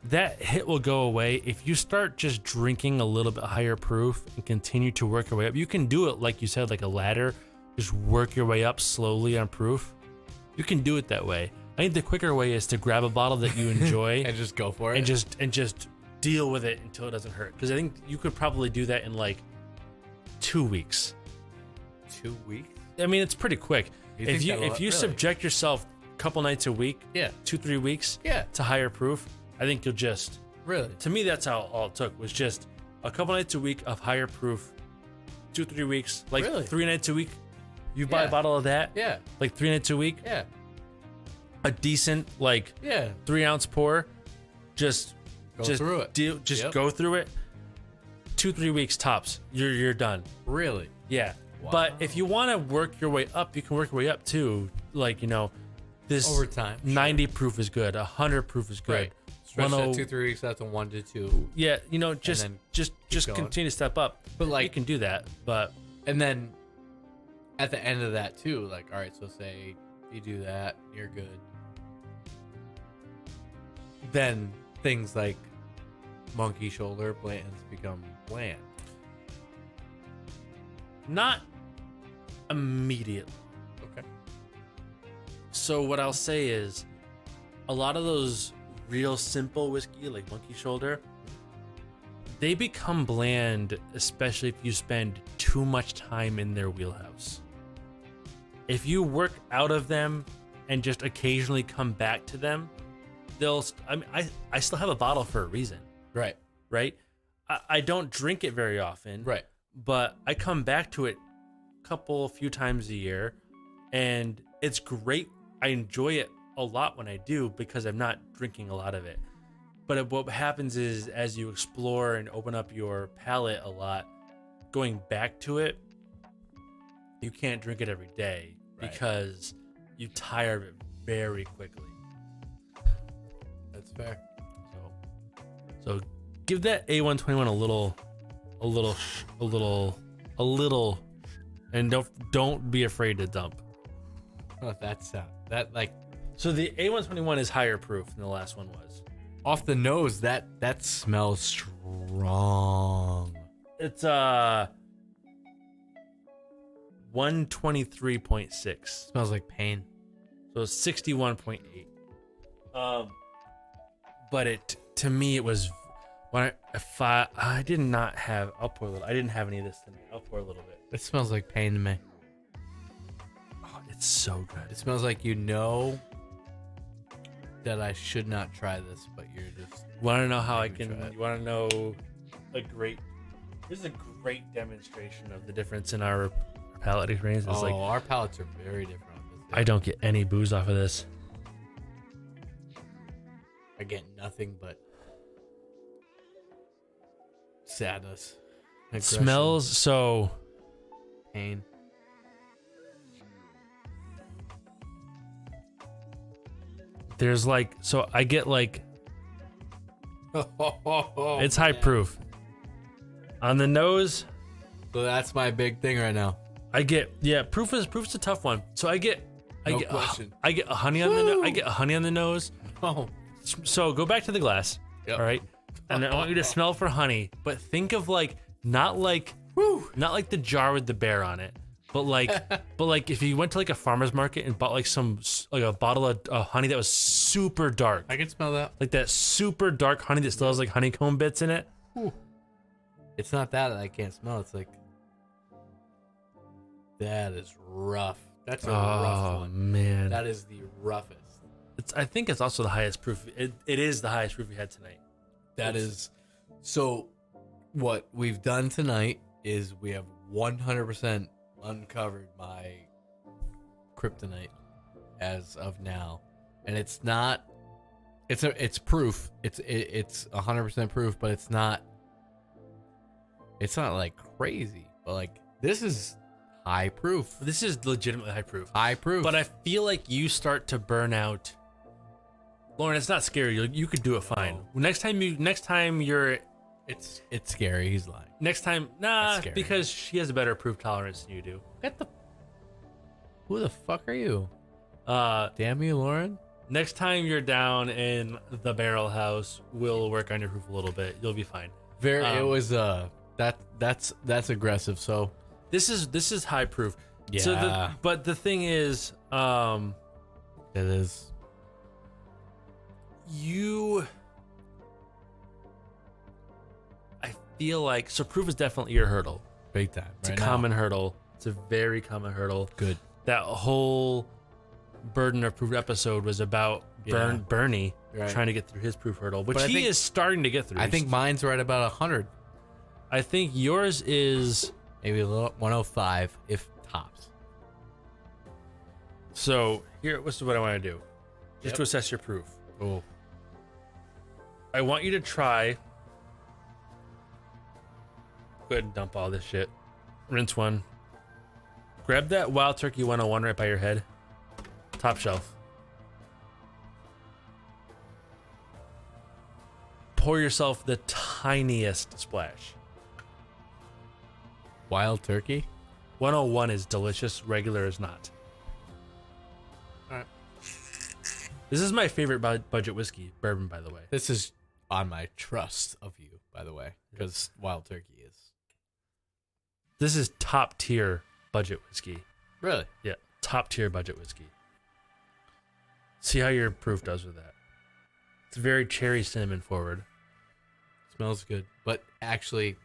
that hit will go away if you start just drinking a little bit higher proof and continue to work your way up. You can do it like you said, like a ladder, just work your way up slowly on proof. You can do it that way. I think the quicker way is to grab a bottle that you enjoy and just go for it and just deal with it until it doesn't hurt. Because I think you could probably do that in like 2 weeks. 2 weeks. I mean, it's pretty quick. If you really? subject yourself a couple nights a week, Yeah. 2-3 weeks, Yeah. to higher proof, I think you'll just. Really? To me, that's how all it took, was just a couple nights a week of higher proof, 2-3 weeks, like Really? 3 nights a week. You buy Yeah. a bottle of that, Yeah. like 3 nights a week, Yeah. a decent like Yeah. 3-ounce pour, just Go through it. Just go through it. 2-3 weeks tops. You're done. Really? Yeah. Wow. But if you want to work your way up, you can work your way up too. Like, this Over time, sure. 90 proof is good. 100 proof is good. Right. Stretch that 10 2-3 weeks out to 1 to 2. Yeah, just then just going. continue to step up. But, like- you can do that. But And then at the end of that too, like, all right, so say you do that, you're good. Then things like monkey shoulder blands become bland. not immediately. Okay. So what I'll say is, a lot of those real simple whiskey, like Monkey Shoulder, they become bland, especially if you spend too much time in their wheelhouse. If you work out of them and just occasionally come back to them, I still have a bottle for a reason, Right. right? I don't drink it very often, Right. but I come back to it a few times a year, and it's great. I enjoy it a lot when I do, because I'm not drinking a lot of it. But what happens is, as you explore and open up your palate a lot, going back to it, you can't drink it every day, Right. because you tire of it very quickly. That's fair. So give that A121 a little, and don't be afraid to dump. Oh, that's that like So the A121 is higher proof than the last one was. off the nose. That smells strong. It's 123.6. Smells like pain. So 61.8. But to me it was when I did not have. I'll pour a little. I didn't have any of this tonight. I'll pour a little bit. It smells like pain to me. Oh, it's so good. It smells like that I should not try this, but you're just. Want to know how I Maybe can? try it. You want to know This is a great demonstration of the difference in our palate experience. It's like, Our palates are very different on this. I don't get any booze off of this. I get nothing but sadness. aggression, Smells so. pain. There's like, so I get like, it's high proof. On the nose, So that's my big thing right now. I get, proof's a tough one. So I get question. I get a honey on the Woo! I get a honey on the nose. Oh, So go back to the glass. Yep. All right. And I want you to smell for honey, but think of not like the jar with the bear on it, but like if you went to like a farmer's market and bought like a bottle of honey that was super dark, I can smell that. like that super dark honey that still has like honeycomb bits in it. It's not that I can't smell. It's like that is rough. That's a rough one. Man, That is the roughest. I think it's also the highest proof. It is the highest proof we had tonight. That is. So what we've done tonight is we have 100% uncovered my kryptonite as of now. And it's not It's proof. It's 100% proof, but it's not like crazy. But like this is high proof. This is legitimately high proof. High proof. But I feel like you start to burn out. Lauren, it's not scary. You could do it fine. Oh. Next time you're. It's scary. He's lying. Next time, because she has a better proof tolerance than you do. Who the fuck are you? Damn you, Lauren. Next time you're down in the barrel house, we'll work on your proof a little bit. You'll be fine. It was that's aggressive. So this is high proof. Yeah. So but the thing is, it is. I feel like proof is definitely your hurdle. Big time. It's a common hurdle. It's a very common hurdle. Good. That whole burden of proof episode was about Bernie trying to get through his proof hurdle, which he is starting to get through. I think mine's right about 100. I think yours is maybe a little 105 if tops. So here, this is what I want to do, just to assess your proof. Oh. I want you to try. Go ahead and dump all this shit. Rinse one. Grab that Wild Turkey 101 right by your head. Top shelf. Pour yourself the tiniest splash. Wild Turkey? 101 is delicious. Regular is not. All right. This is my favorite budget whiskey, bourbon, by the way. This is on my trust of you, by the way, because Wild Turkey is. This is top tier budget whiskey. Really? Yeah, top tier budget whiskey. See how your proof does with that. It's very cherry cinnamon forward. Smells good, but actually,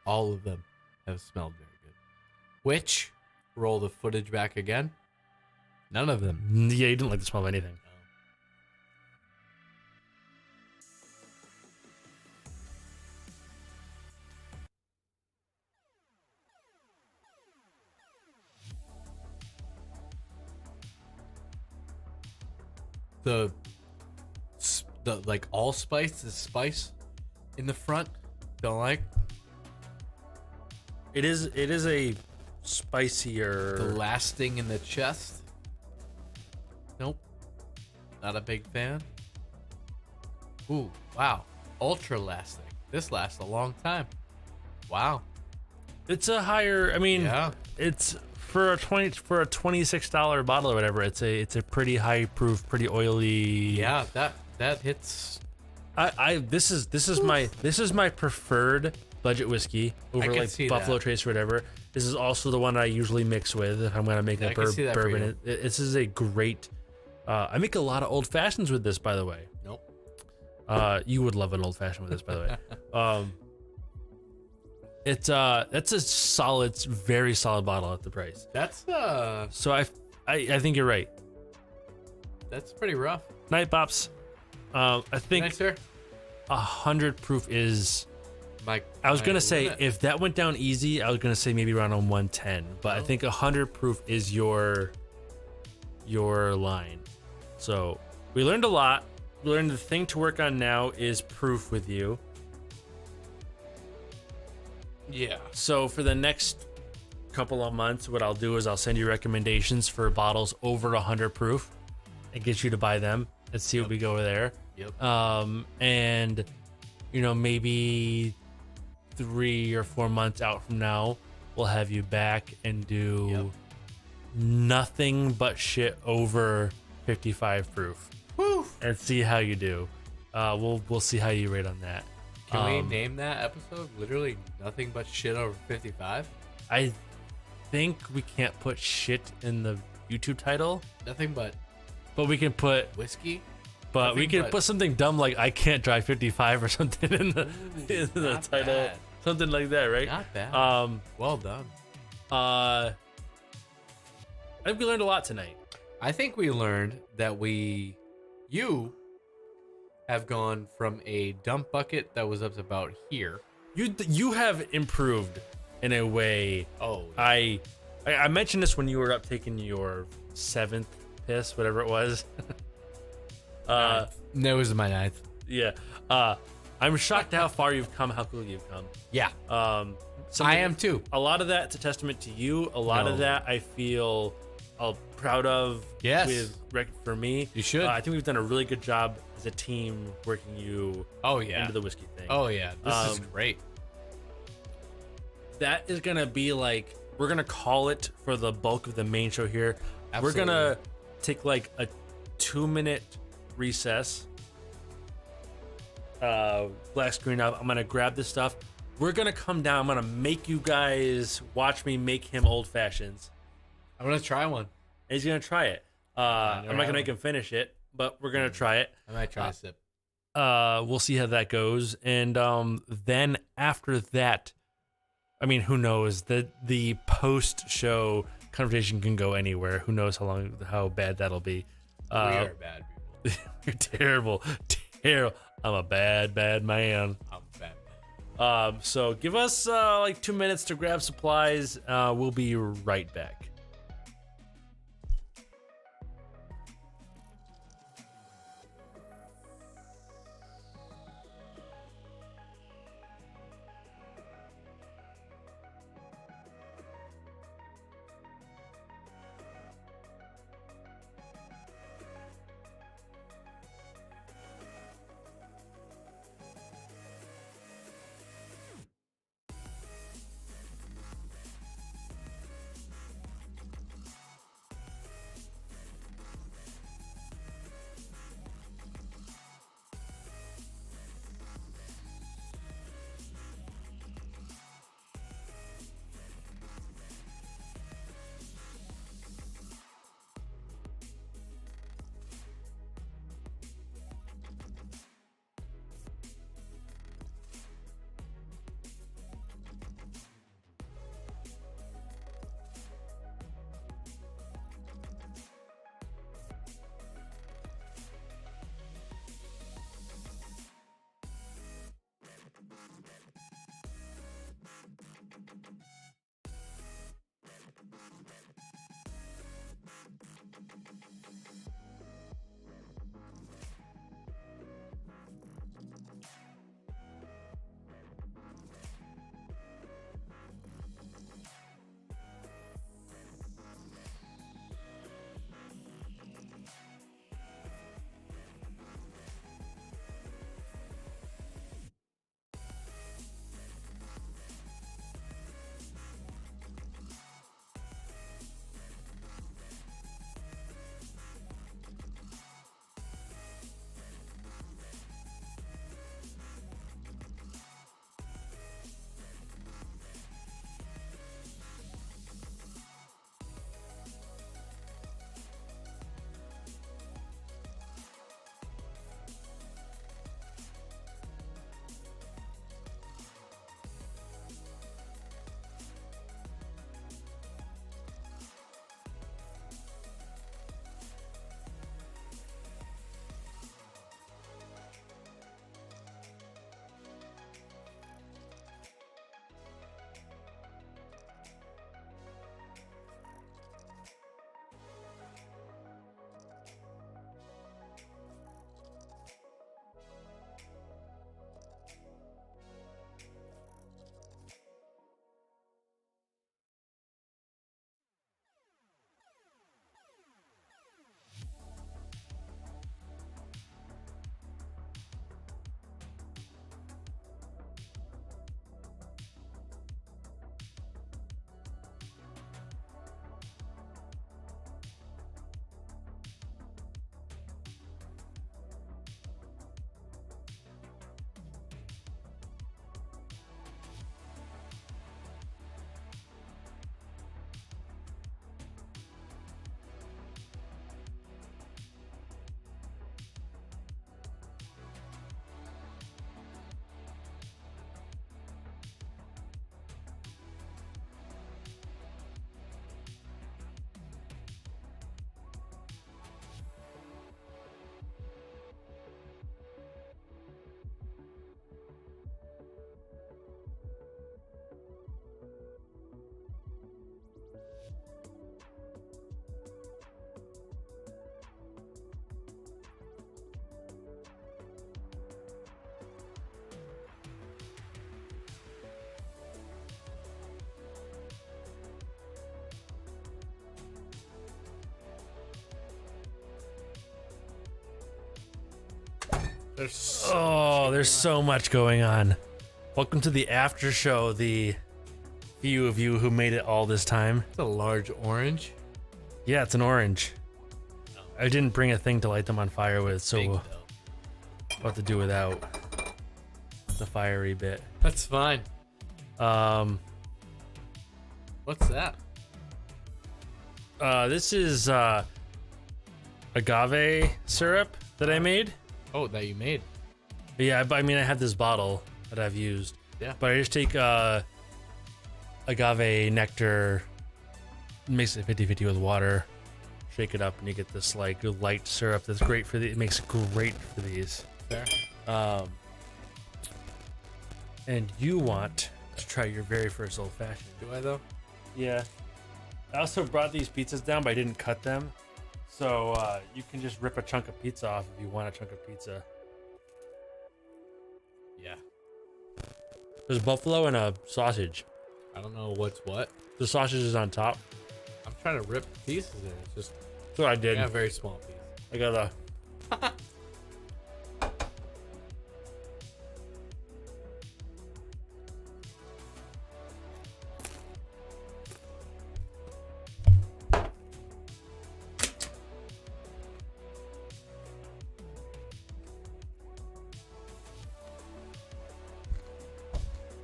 all of them have smelled very good. Which, roll the footage back again. None of them. Yeah, you didn't like the smell of anything. The like allspice, the spice in the front, don't like. It is a spicier. The lasting in the chest. Nope. Not a big fan. Ooh, wow. Ultra lasting. This lasts a long time. Wow. It's a higher. I mean, yeah. It's for a $26 bottle or whatever. It's a pretty high proof, pretty oily. Yeah, that hits. This is my preferred budget whiskey over like Buffalo Trace or whatever. This is also the one I usually mix with if I'm gonna make a bourbon. This is a great. I make a lot of old fashions with this, by the way. Nope. You would love an old fashioned with this, by the way. That's a solid, very solid bottle at the price. That's So I think you're right. That's pretty rough. Night Bops. I think Nice, sir. 100 proof is. I was gonna say if that went down easy, I was gonna say maybe around on 110, but I think 100 proof is your line. So we learned a lot. We learned the thing to work on now is proof with you. Yeah. So for the next couple of months, what I'll do is I'll send you recommendations for bottles over 100 proof and get you to buy them and see what we go over there. Yep. And maybe 3 or 4 months out from now, we'll have you back and do nothing but shit over 55 proof. Woo! And see how you do. We'll see how you rate on that. Can we name that episode literally nothing but shit over 55? I think we can't put shit in the YouTube title. Nothing but we can put whiskey. But we can put something dumb like I can't drive 55 or something in the title. Bad. Something like that, right? Not bad. Well done. I think we learned a lot tonight. I think we learned that you have gone from a dump bucket that was up to about here. You have improved in a way. Oh, I mentioned this when you were up taking your 7th piss, whatever it was. Nose is my ninth. Yeah. I'm shocked how far you've come, how cool you've come. Yeah. So I am too. A lot of that's a testament to you. A lot of that I feel proud of. Yes. For me. You should. I think we've done a really good job as a team working you into the whiskey thing. Oh, yeah. This is great. That is going to be like, we're going to call it for the bulk of the main show here. Absolutely. We're going to take like a 2-minute recess. Black screen up. I'm going to grab this stuff. We're going to come down. I'm going to make you guys watch me make him old fashions. I'm going to try one. And he's going to try it. I'm not going to make him finish it, but we're going to try it. I might try a sip. We'll see how that goes. And then after that, I mean, who knows? The post-show conversation can go anywhere. Who knows how bad that'll be. We are bad people. You're terrible. Terrible. I'm a bad man. I'm a bad man. So give us like 2 minutes to grab supplies. We'll be right back. There's so much going on. Welcome to the after show, the few of you who made it all this time. It's a large orange. Yeah, it's an orange. I didn't bring a thing to light them on fire with, so Big, we'll though. have to do without the fiery bit. That's fine. What's that? This is agave syrup that I made. Oh, that you made. Yeah, I mean, I have this bottle that I've used. Yeah. But I just take agave nectar, mix it 50-50 with water, shake it up, and you get this like light syrup that's great for it makes it great for these. Fair. And you want to try your very first old fashioned. Do I though? Yeah. I also brought these pizzas down, but I didn't cut them. So you can just rip a chunk of pizza off if you want a chunk of pizza. Yeah. There's buffalo and a sausage. I don't know what's what. The sausage is on top. I'm trying to rip pieces in. It's just That's what I did. a very small piece. I got a.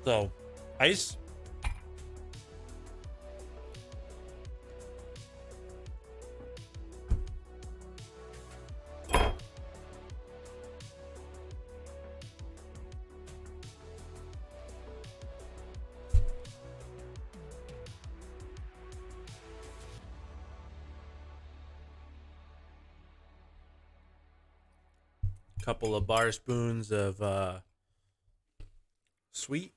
So, ice. Couple of bar spoons of sweet.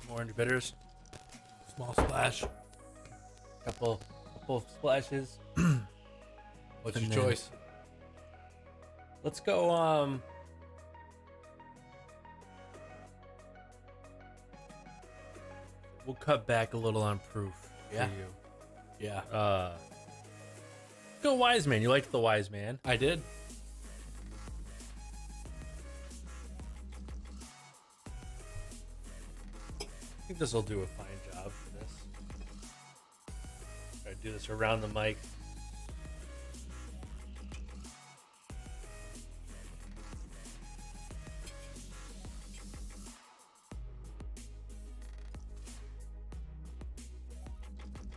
Orange bitters. Small splash. Couple of splashes. What's And your then- choice? Let's go. We'll cut back a little on proof Yeah. for you. Yeah. Go wise man. You liked the wise man. I did. I think this will do a fine job for this. Try to do this around the mic.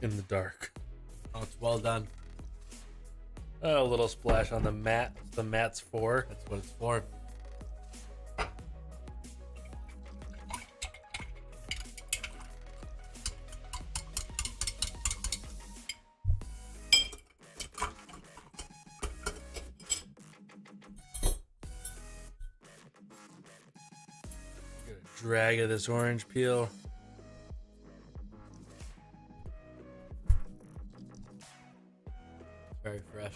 In the dark. Oh, it's well done. A little splash on the mat. The mat's for. That's what it's for. Get a drag of this orange peel. Very fresh.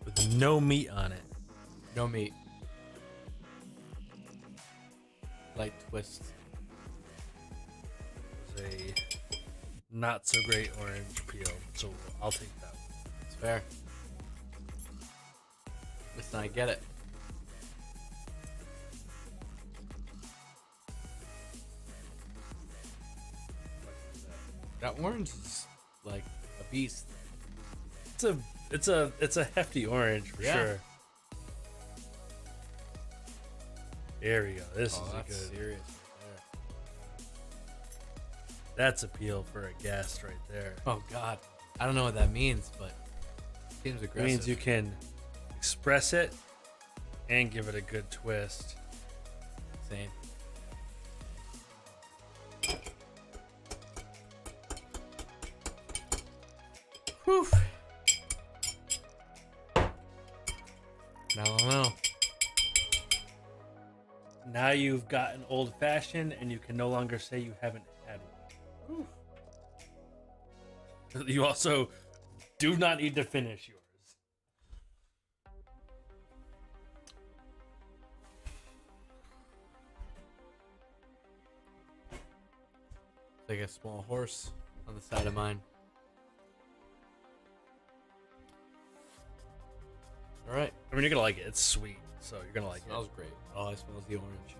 With no meat on it. No meat. Light twist. It's a not so great orange peel, so I'll take that one. It's fair. Listen, I get it. That orange is like a beast. It's a hefty orange for Yeah. sure. There we go. This Oh, is a that's good. serious right there. That's a peel for a guest right there. Oh God, I don't know what that means, but it seems It aggressive. means you can express it and give it a good twist. Same. Whew. I don't know. Now you've got an old fashioned, and you can no longer say you haven't had one. Ooh. You also do not need to finish yours. Like a small horse on the side of mine. All right. I mean, you're gonna like it. It's sweet, so you're gonna like it. Smells great. All I smell is the orange.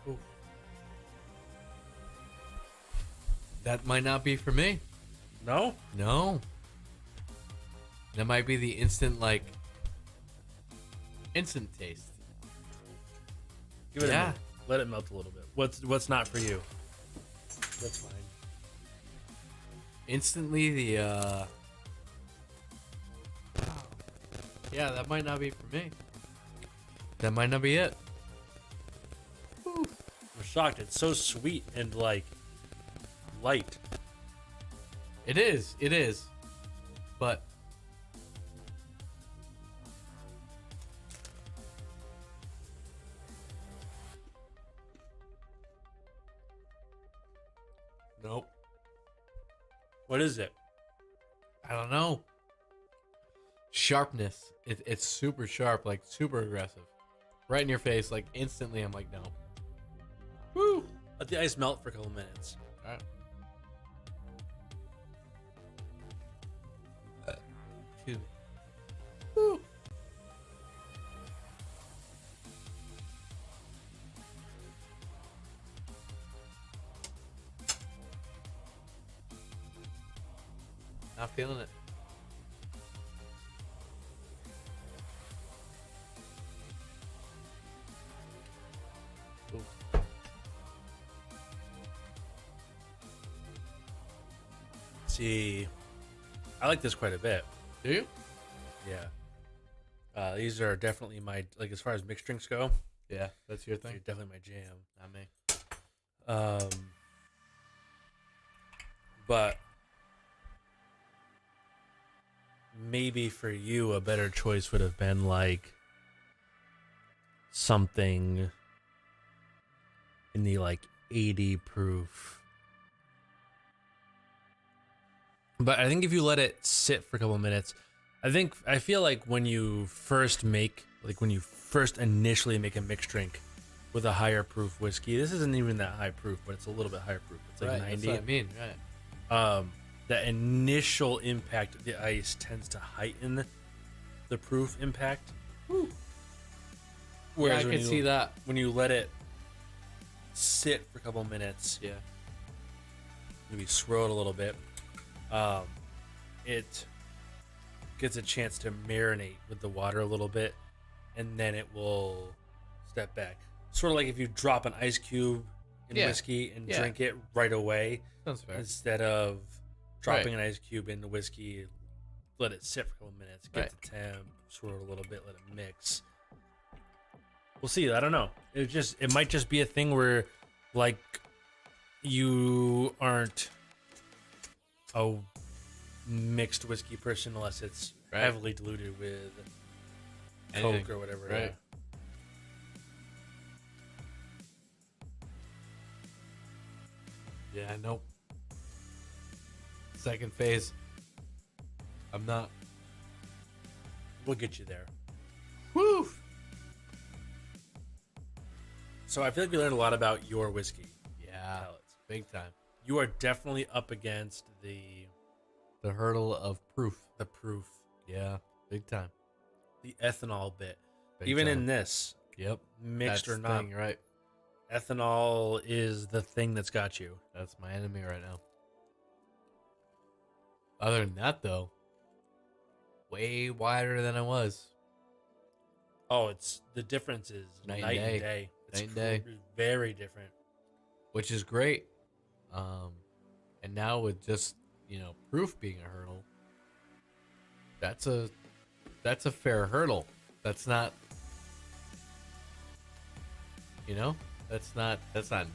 Ooh. That might not be for me. No? No. That might be the instant taste. Give it a minute. Let it melt a little bit. What's not for you? That's fine. Instantly the yeah, that might not be for me. That might not be it. I'm shocked. It's so sweet and light. It is. But nope. What is it? I don't know. Sharpness. It's super sharp, like super aggressive. Right in your face, like instantly I'm like, no. Woo! Let the ice melt for a couple minutes. Alright. Excuse me. Woo! Not feeling it. Ooh. See, I like this quite a bit. Do you? Yeah. These are definitely my, like, as far as mixed drinks go, Yeah, that's your they're thing. definitely my jam. Not me. But maybe for you, a better choice would have been like something in the like 80 proof. But I think if you let it sit for a couple of minutes, I feel like when you first initially make a mixed drink with a higher proof whiskey, this isn't even that high proof, but it's a little bit higher proof. It's like Right, 90. that's what I mean, right. That initial impact of the ice tends to heighten the proof impact. Woo. Whereas Yeah, I when can see that. when you let it sit for a couple minutes, Yeah. maybe swirl it a little bit, it gets a chance to marinate with the water a little bit, and then it will step back. Sort of like if you drop an ice cube in whiskey and drink it right away, Sounds fair. instead of dropping an ice cube in the whiskey, let it sit for a couple minutes, get the temp, swirl it a little bit, let it mix. We'll see. I don't know. It might just be a thing where, like, you aren't a mixed whiskey person unless it's heavily diluted with Coke or whatever. Right. Yeah, nope. Second phase. I'm not. We'll get you there. Woo! So I feel like we learned a lot about your whiskey Yeah, palates. big time. You are definitely up against the hurdle of proof. proof, Yeah, big time. the ethanol bit. Big Even time. in this, Yep. mixed That's or the not, thing, right? ethanol is the thing that's got you. That's my enemy right now. Other than that, though, way wider than I was. Oh, it's the difference is Night night and and day. day. It's Night and day. it's very different. Which is great. And now with just, proof being a hurdle, that's a fair hurdle. That's not, that's not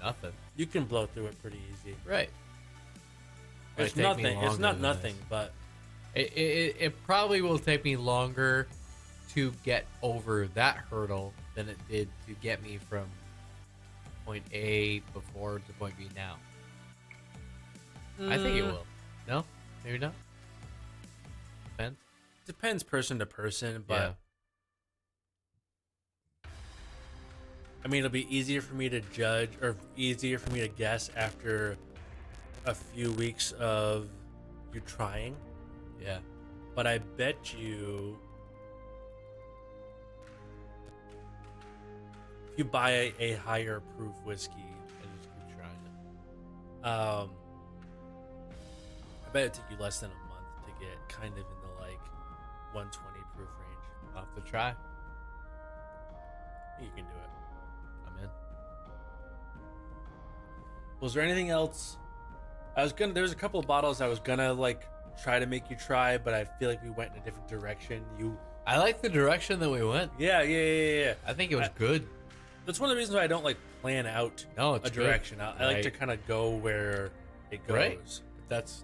nothing. You can blow through it pretty easy. Right. It's Might take me nothing. It's longer not than nothing, this. but It probably will take me longer to get over that hurdle than it did to get me from point A before to point B now. I think it will. No? Maybe not? Depends. Depends person to person, but Yeah. I mean, it'll be easier for me to judge or easier for me to guess after a few weeks of you trying. Yeah. But I bet you if you buy a higher proof whiskey, And just keep trying it. I bet it took you less than a month to get kind of in the like 120 proof range. I'll have to try. You can do it. I'm in. Was there anything else? There's a couple of bottles I was gonna like try to make you try, but I feel like we went in a different direction. I like the direction that we went. Yeah. I think it was good. That's one of the reasons why I don't like plan out No, it's a direction. good. I like to kind of go where it goes. Right. That's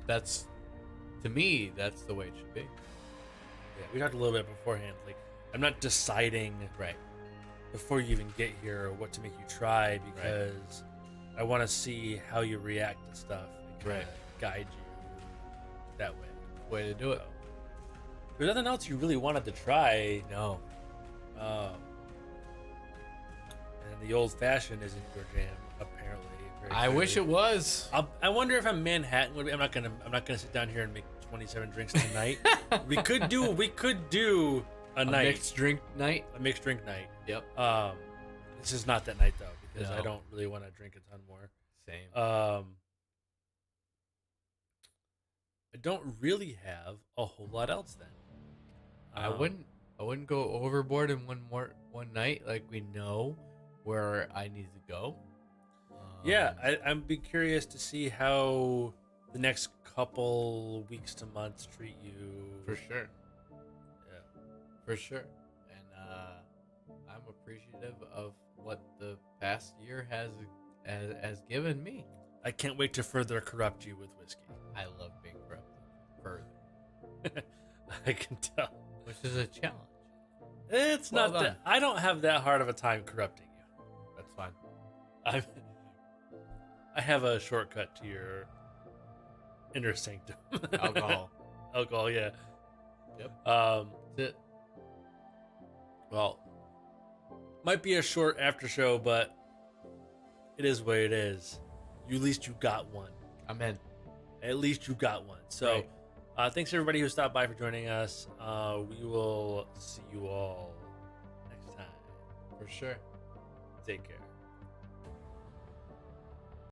to me, that's the way it should be. Yeah, we talked a little bit beforehand. Like, I'm not deciding Right. before you even get here what to make you try because I want to see how you react to stuff and kinda guide you that way. Way to do it. There's nothing else you really wanted to try. No. And the old fashioned isn't your jam, apparently. I wish it was. I wonder if a Manhattan would be. I'm not gonna sit down here and make 27 drinks tonight. we could do a night, mixed drink night. a mixed drink night. Yep. This is not that night though because I No. don't really want to drink a ton more. Same. I don't really have a whole lot else then. I wouldn't go overboard in one night. Like, we know where I need to go. Yeah, I'd be curious to see how the next couple weeks to months treat you. For sure. Yeah. For sure. And I'm appreciative of what the past year has given me. I can't wait to further corrupt you with whiskey. I love being corrupted further, I can tell. which is a challenge. It's Well not done. that I don't have that hard of a time corrupting you. That's fine. I have a shortcut to your inner sanctum. Alcohol. Alcohol, yeah. Yep. That's it. Well, might be a short after show, but it is what it is. At least you got one. I'm in. At least you got one. So, thanks everybody who stopped by for joining us. We will see you all next time. For sure. Take care.